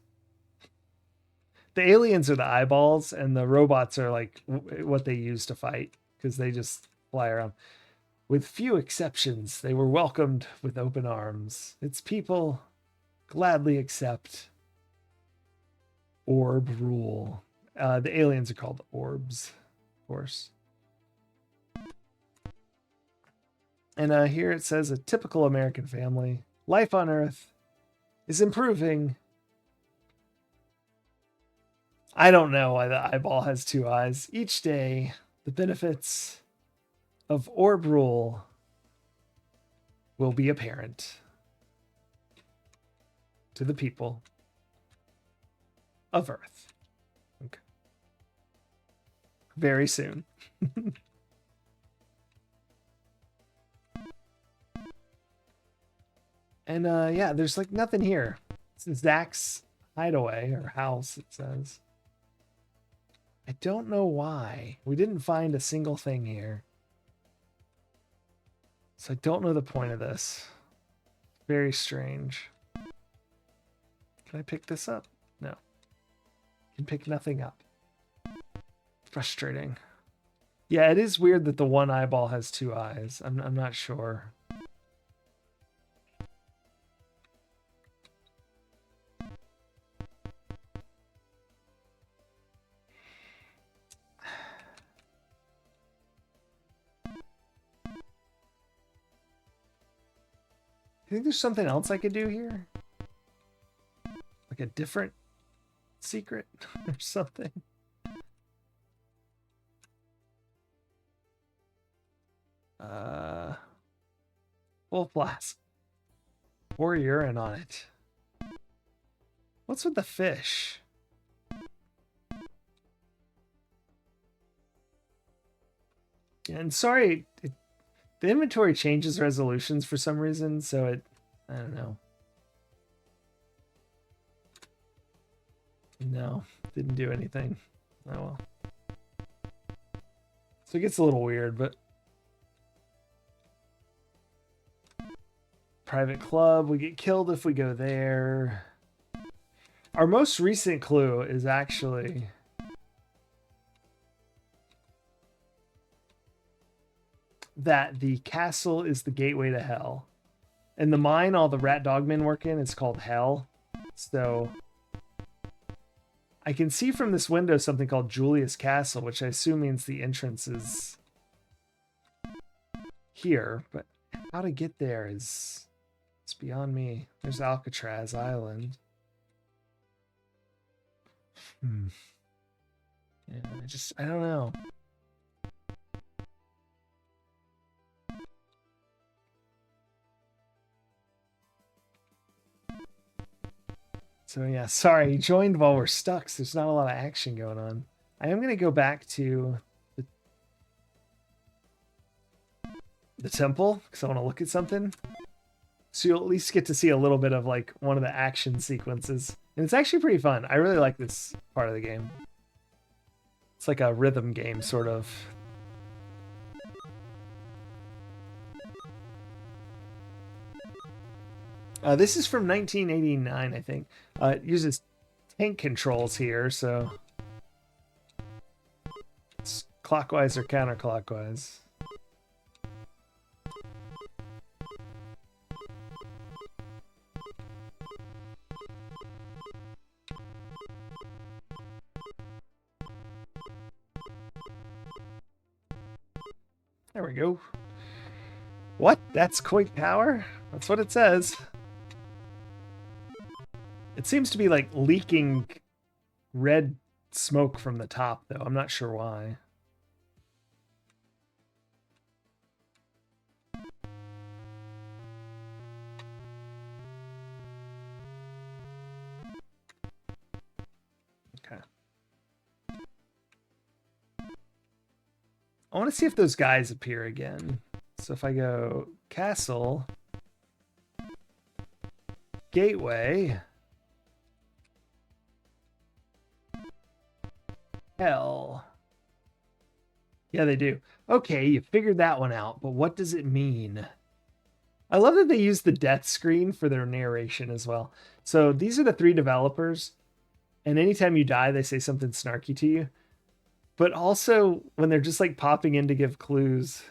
The aliens are the eyeballs, and the robots are like what they use to fight, because they just fly around. With few exceptions, they were welcomed with open arms. Its people gladly accept orb rule. The aliens are called orbs, of course. And here it says a typical American family. Life on Earth is improving. I don't know why the eyeball has two eyes. Each day, the benefits of orb rule will be apparent to the people of Earth. Okay. Very soon. And yeah, there's like nothing here. It's Zach's hideaway or house, it says. I don't know why. We didn't find a single thing here. So I don't know the point of this. Very strange. Can I pick this up? No. Can pick nothing up. Frustrating. Yeah, it is weird that the one eyeball has two eyes. I'm not sure. You think there's something else I could do here? Like a different secret or something? Full blast. Pour urine on it. What's with the fish? And sorry, the inventory changes resolutions for some reason, so I don't know. No, didn't do anything. Oh well. So it gets a little weird, but... Private club, we get killed if we go there. Our most recent clue is actually that the castle is the gateway to hell. And the mine all the rat dogmen work in is called hell. So I can see from this window something called Julius Castle, which I assume means the entrance is here, but how to get there is it's beyond me. There's Alcatraz Island. Yeah, I don't know. So yeah, sorry, you joined while we're stuck, so there's not a lot of action going on. I am gonna go back to the temple because I want to look at something. So you'll at least get to see a little bit of like one of the action sequences. And it's actually pretty fun. I really like this part of the game. It's like a rhythm game, sort of. This is from 1989, I think. It uses tank controls here, so it's clockwise or counterclockwise. There we go. What? That's Quake Tower? That's what it says. It seems to be like leaking red smoke from the top, though. I'm not sure why. Okay. I want to see if those guys appear again. So if I go castle, gateway, hell. Yeah, they do. Okay, you figured that one out, but what does it mean? I love that they use the death screen for their narration as well. So these are the 3 developers, and anytime you die, they say something snarky to you. But also when they're just like popping in to give clues.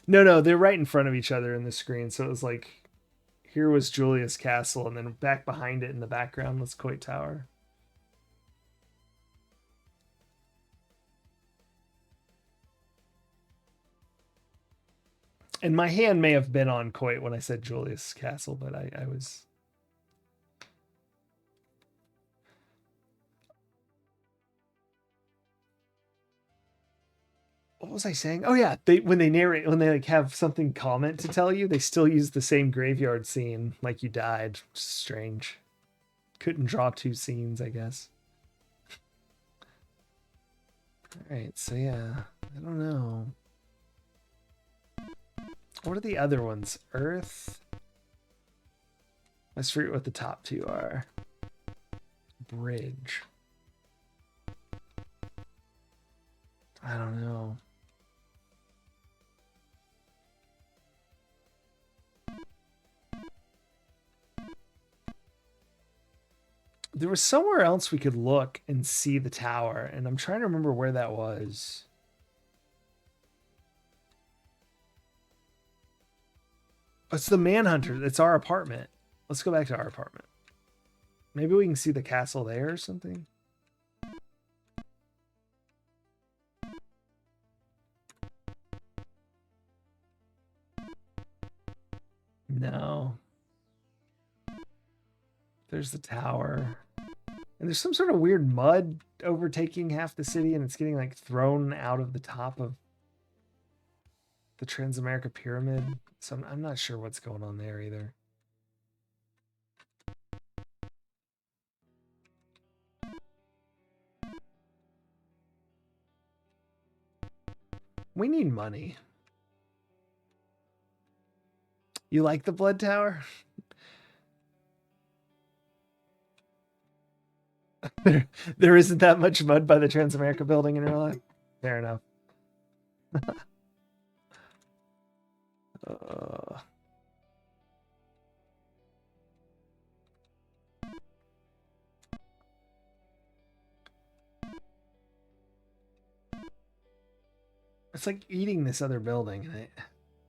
No, they're right in front of each other in the screen. So it was like, here was Julius Castle, and then back behind it in the background was Coit Tower. And my hand may have been on Coit when I said Julius Castle, but I was... What was I saying? Oh yeah, when they narrate, when they like have something comment to tell you, they still use the same graveyard scene, like you died. Strange. Couldn't draw 2 scenes, I guess. All right, so yeah, I don't know. What are the other ones? Earth. Let's forget what the top 2 are. Bridge. I don't know. There was somewhere else we could look and see the tower, and I'm trying to remember where that was. It's the Manhunter. It's our apartment. Let's go back to our apartment. Maybe we can see the castle there or something. No. There's the tower. And there's some sort of weird mud overtaking half the city, and it's getting like thrown out of the top of the Transamerica Pyramid. So I'm not sure what's going on there either. We need money. You like the Blood Tower? there isn't that much mud by the Transamerica building in real life. Fair enough. It's like eating this other building. And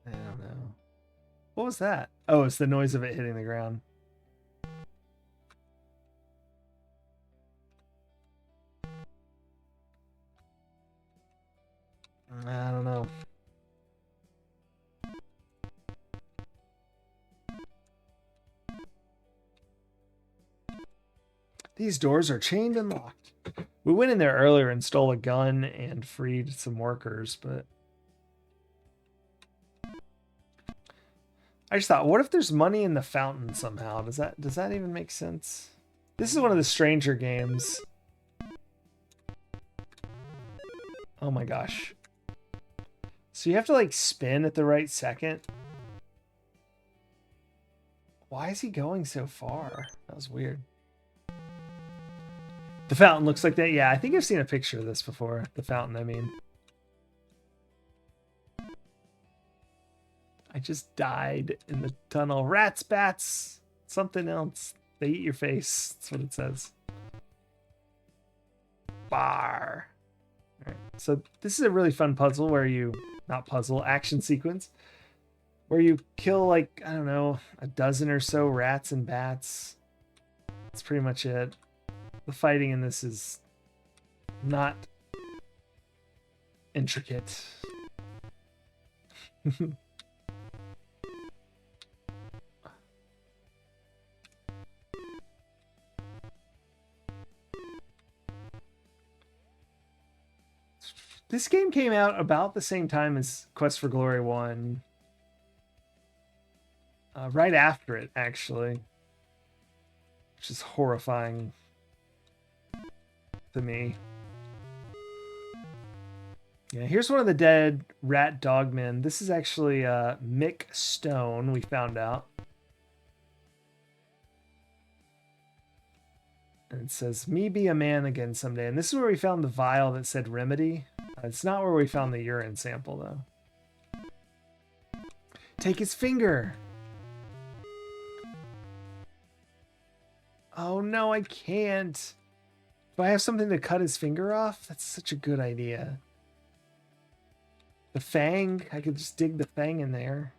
I don't know. What was that? Oh, it's the noise of it hitting the ground. I don't know. These doors are chained and locked. We went in there earlier and stole a gun and freed some workers, but I just thought, what if there's money in the fountain somehow? Does that even make sense? This is one of the stranger games. Oh my gosh. So you have to like spin at the right second. Why is he going so far? That was weird. The fountain looks like that. Yeah, I think I've seen a picture of this before. The fountain, I mean. I just died in the tunnel. Rats, bats, something else. They eat your face. That's what it says. Bar. All right. So this is a really fun puzzle where you, not puzzle, action sequence, where you kill like, I don't know, a dozen or so rats and bats. That's pretty much it. The fighting in this is not intricate. This game came out about the same time as Quest for Glory 1. Right after it, actually. Which is horrifying to me. Yeah, here's one of the dead rat dogmen. This is actually Mick Stone, we found out. And it says, "Me be a man again someday." And this is where we found the vial that said remedy. It's not where we found the urine sample, though. Take his finger. Oh, no, I can't. Do I have something to cut his finger off? That's such a good idea. The fang? I could just dig the fang in there.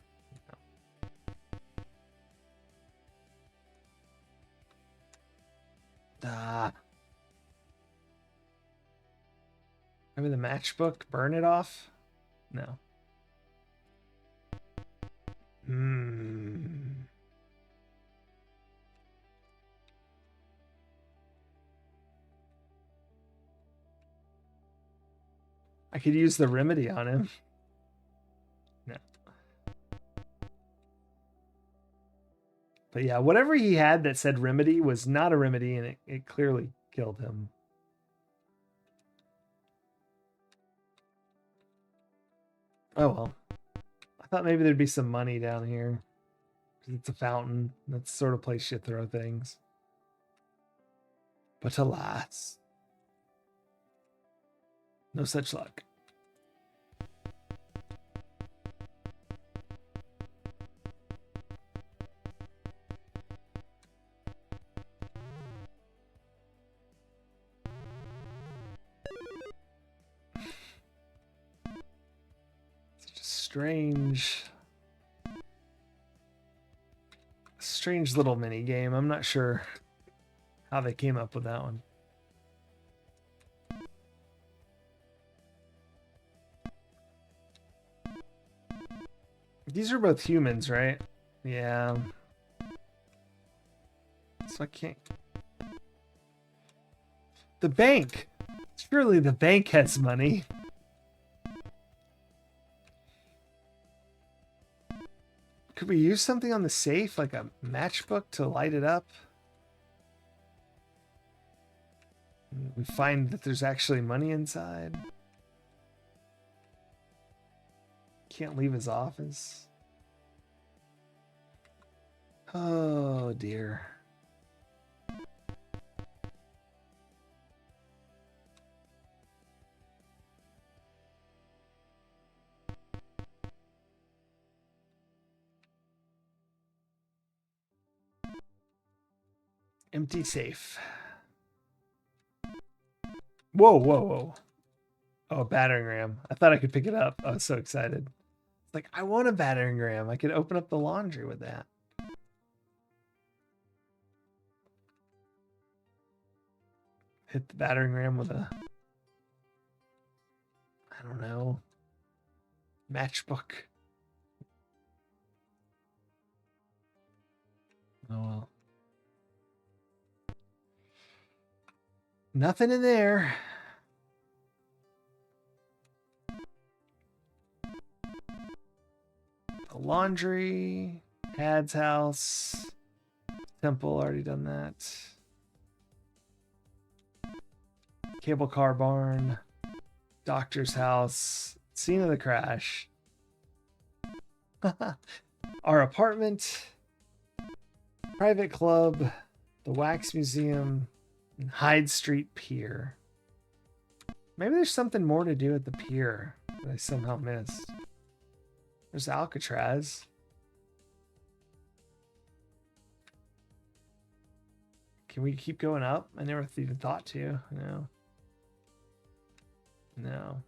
Ah. Maybe the matchbook? Burn it off? No. I could use the remedy on him. No. But yeah, whatever he had that said remedy was not a remedy, and it clearly killed him. Oh well. I thought maybe there'd be some money down here. It's a fountain. That's the sort of place you throw things. But alas, no such luck. Such a strange little mini game. I'm not sure how they came up with that one. These are both humans, right? Yeah. So I can't. The bank. Surely the bank has money. Could we use something on the safe, like a matchbook, to light it up? We find that there's actually money inside. Can't leave his office. Oh dear. Empty safe. Whoa, whoa, whoa. Oh, a battering ram. I thought I could pick it up. I was so excited. It's like, I want a battering ram. I could open up the laundry with that. Hit the battering ram with a, I don't know, matchbook. Oh well. Nothing in there. The laundry, Had's house, temple, already done that. Cable car barn, doctor's house, scene of the crash. Our apartment, private club, the wax museum, and Hyde Street Pier. Maybe there's something more to do at the pier that I somehow missed. There's Alcatraz. Can we keep going up? I never even thought to. No. No.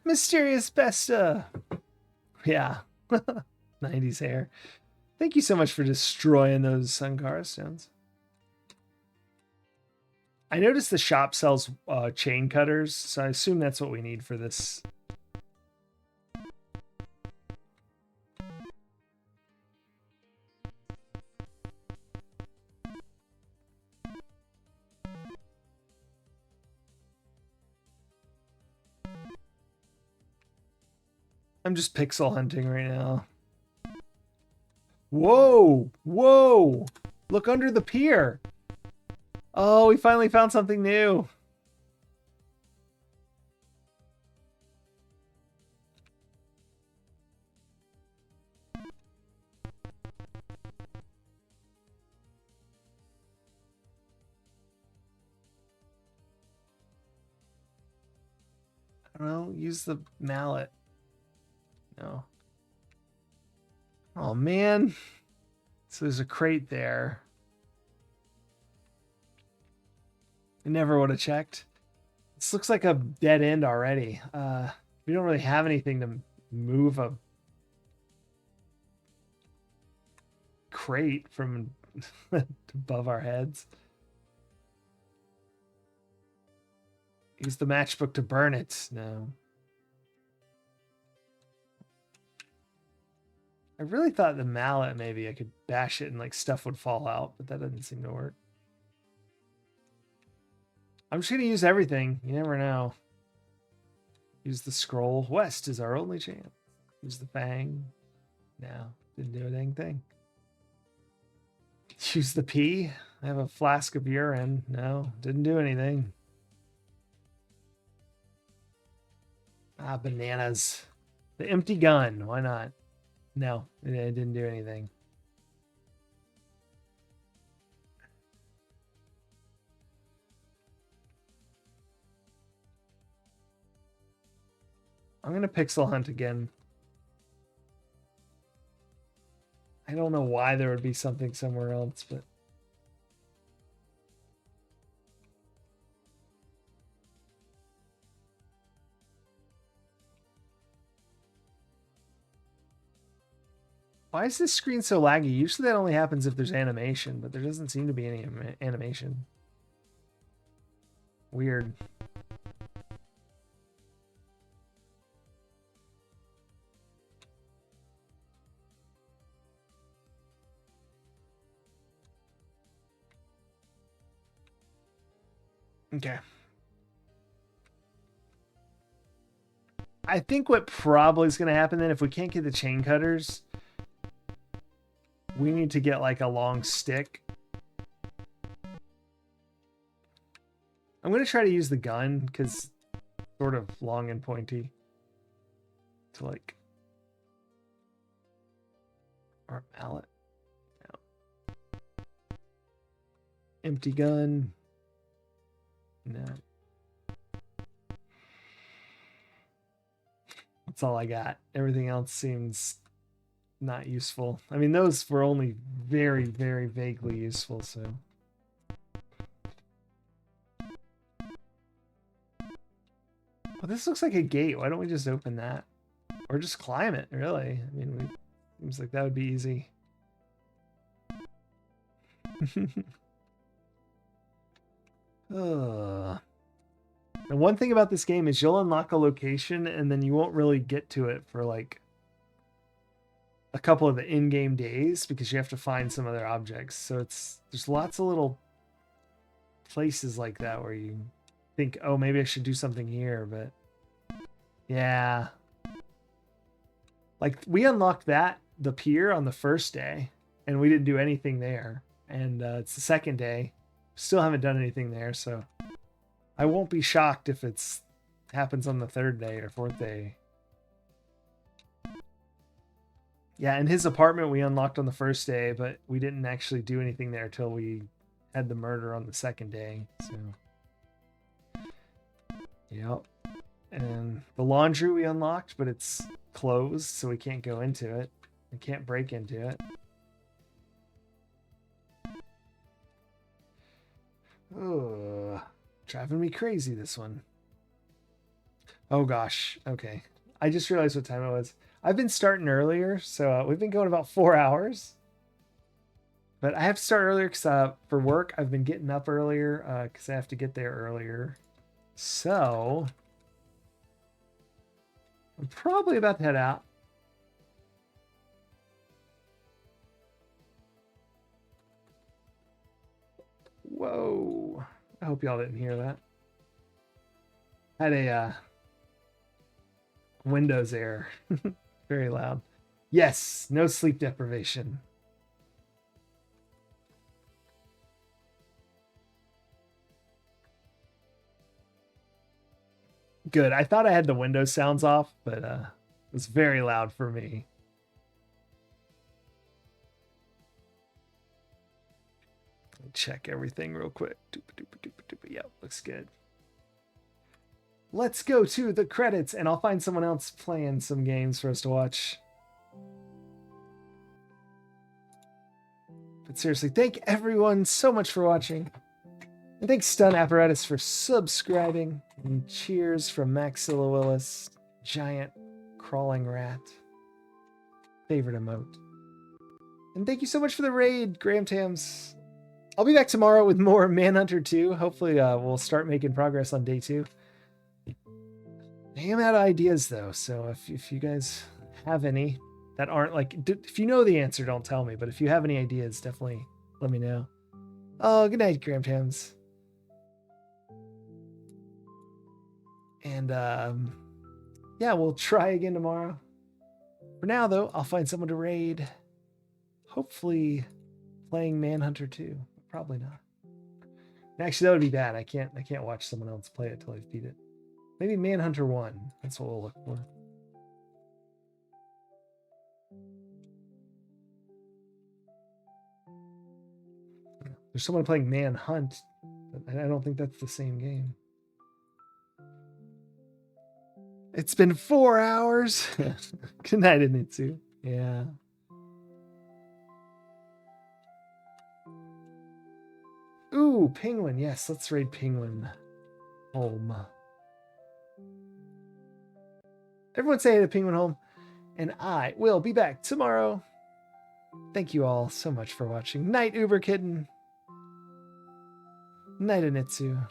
Mysterious Besta. Yeah. 90s hair. Thank you so much for destroying those Suncara stones. I noticed the shop sells chain cutters, so I assume that's what we need for this. I'm just pixel hunting right now. Whoa! Whoa! Look under the pier! Oh, we finally found something new. I don't know, use the mallet. No. Oh, man. So there's a crate there. I never would have checked. This looks like a dead end already. We don't really have anything to move a crate from above our heads. Use the matchbook to burn it. No. I really thought the mallet, maybe I could bash it and like stuff would fall out, but that doesn't seem to work. I'm just gonna use everything. You never know. Use the scroll. West is our only chance. Use the fang. No, didn't do a dang thing. Use the pee. I have a flask of urine. No, didn't do anything. Ah, bananas. The empty gun. Why not? No, it didn't do anything. I'm going to pixel hunt again. I don't know why there would be something somewhere else, but... Why is this screen so laggy? Usually that only happens if there's animation, but there doesn't seem to be any animation. Weird. Okay. I think what probably is going to happen then, if we can't get the chain cutters, we need to get like a long stick. I'm going to try to use the gun because sort of long and pointy to like, or mallet. No. Empty gun. No. That's all I got. Everything else seems not useful. I mean, those were only very, very vaguely useful, so. Well, this looks like a gate. Why don't we just open that? Or just climb it, really? I mean, seems like that would be easy. And one thing about this game is you'll unlock a location and then you won't really get to it for like a couple of the in-game days because you have to find some other objects. So there's lots of little places like that where you think, oh, maybe I should do something here, but yeah. Like we unlocked the pier on the first day and we didn't do anything there. And it's the second day. Still haven't done anything there, so I won't be shocked if it's happens on the third day or fourth day. Yeah, and his apartment we unlocked on the first day, but we didn't actually do anything there till we had the murder on the second day. So, yep. And the laundry we unlocked, but it's closed, so we can't go into it. We can't break into it. Oh, driving me crazy, this one. Oh gosh. Okay. I just realized what time it was. I've been starting earlier, so we've been going about 4 hours. But I have to start earlier because for work, I've been getting up earlier because I have to get there earlier. So I'm probably about to head out. Whoa. I hope y'all didn't hear that. I had a Windows error. Very loud. Yes, no sleep deprivation. Good. I thought I had the Windows sounds off, but it was very loud for me. Check everything real quick. Yeah, looks good. Let's go to the credits, and I'll find someone else playing some games for us to watch. But seriously, thank everyone so much for watching. And thanks Stun Apparatus for subscribing. And cheers from Maxilla Willis, giant crawling rat. Favorite emote. And thank you so much for the raid, Graham Tams. I'll be back tomorrow with more Manhunter 2. Hopefully we'll start making progress on day 2. I am out of ideas though, so if you guys have any that aren't like, if you know the answer, don't tell me, but if you have any ideas, definitely let me know. Oh, good night, Graham Tams. And yeah, we'll try again tomorrow. For now though, I'll find someone to raid. Hopefully playing Manhunter 2. Probably not. Actually, that would be bad. I can't watch someone else play it till I beat it. Maybe Manhunter 1. That's what we'll look for. There's someone playing Manhunt, but I don't think that's the same game. It's been 4 hours. Good night, Initsu. Yeah. Ooh, Penguin. Yes, let's raid Penguin Home. Everyone say hey to Penguin Home, and I will be back tomorrow. Thank you all so much for watching. Night, Uber Kitten. Night, Initsu.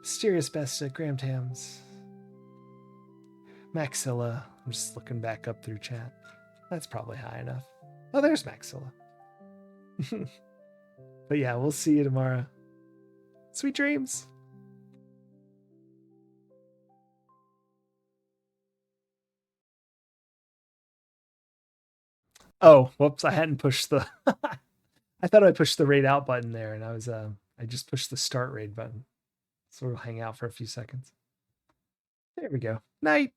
Mysterious Besta, Graham Tams. Maxilla. I'm just looking back up through chat. That's probably high enough. Oh, there's Maxilla. But yeah, we'll see you tomorrow. Sweet dreams. Oh, whoops, I hadn't pushed the I thought I pushed the raid out button there, and I just pushed the start raid button. So it'll hang out for a few seconds. There we go. Night.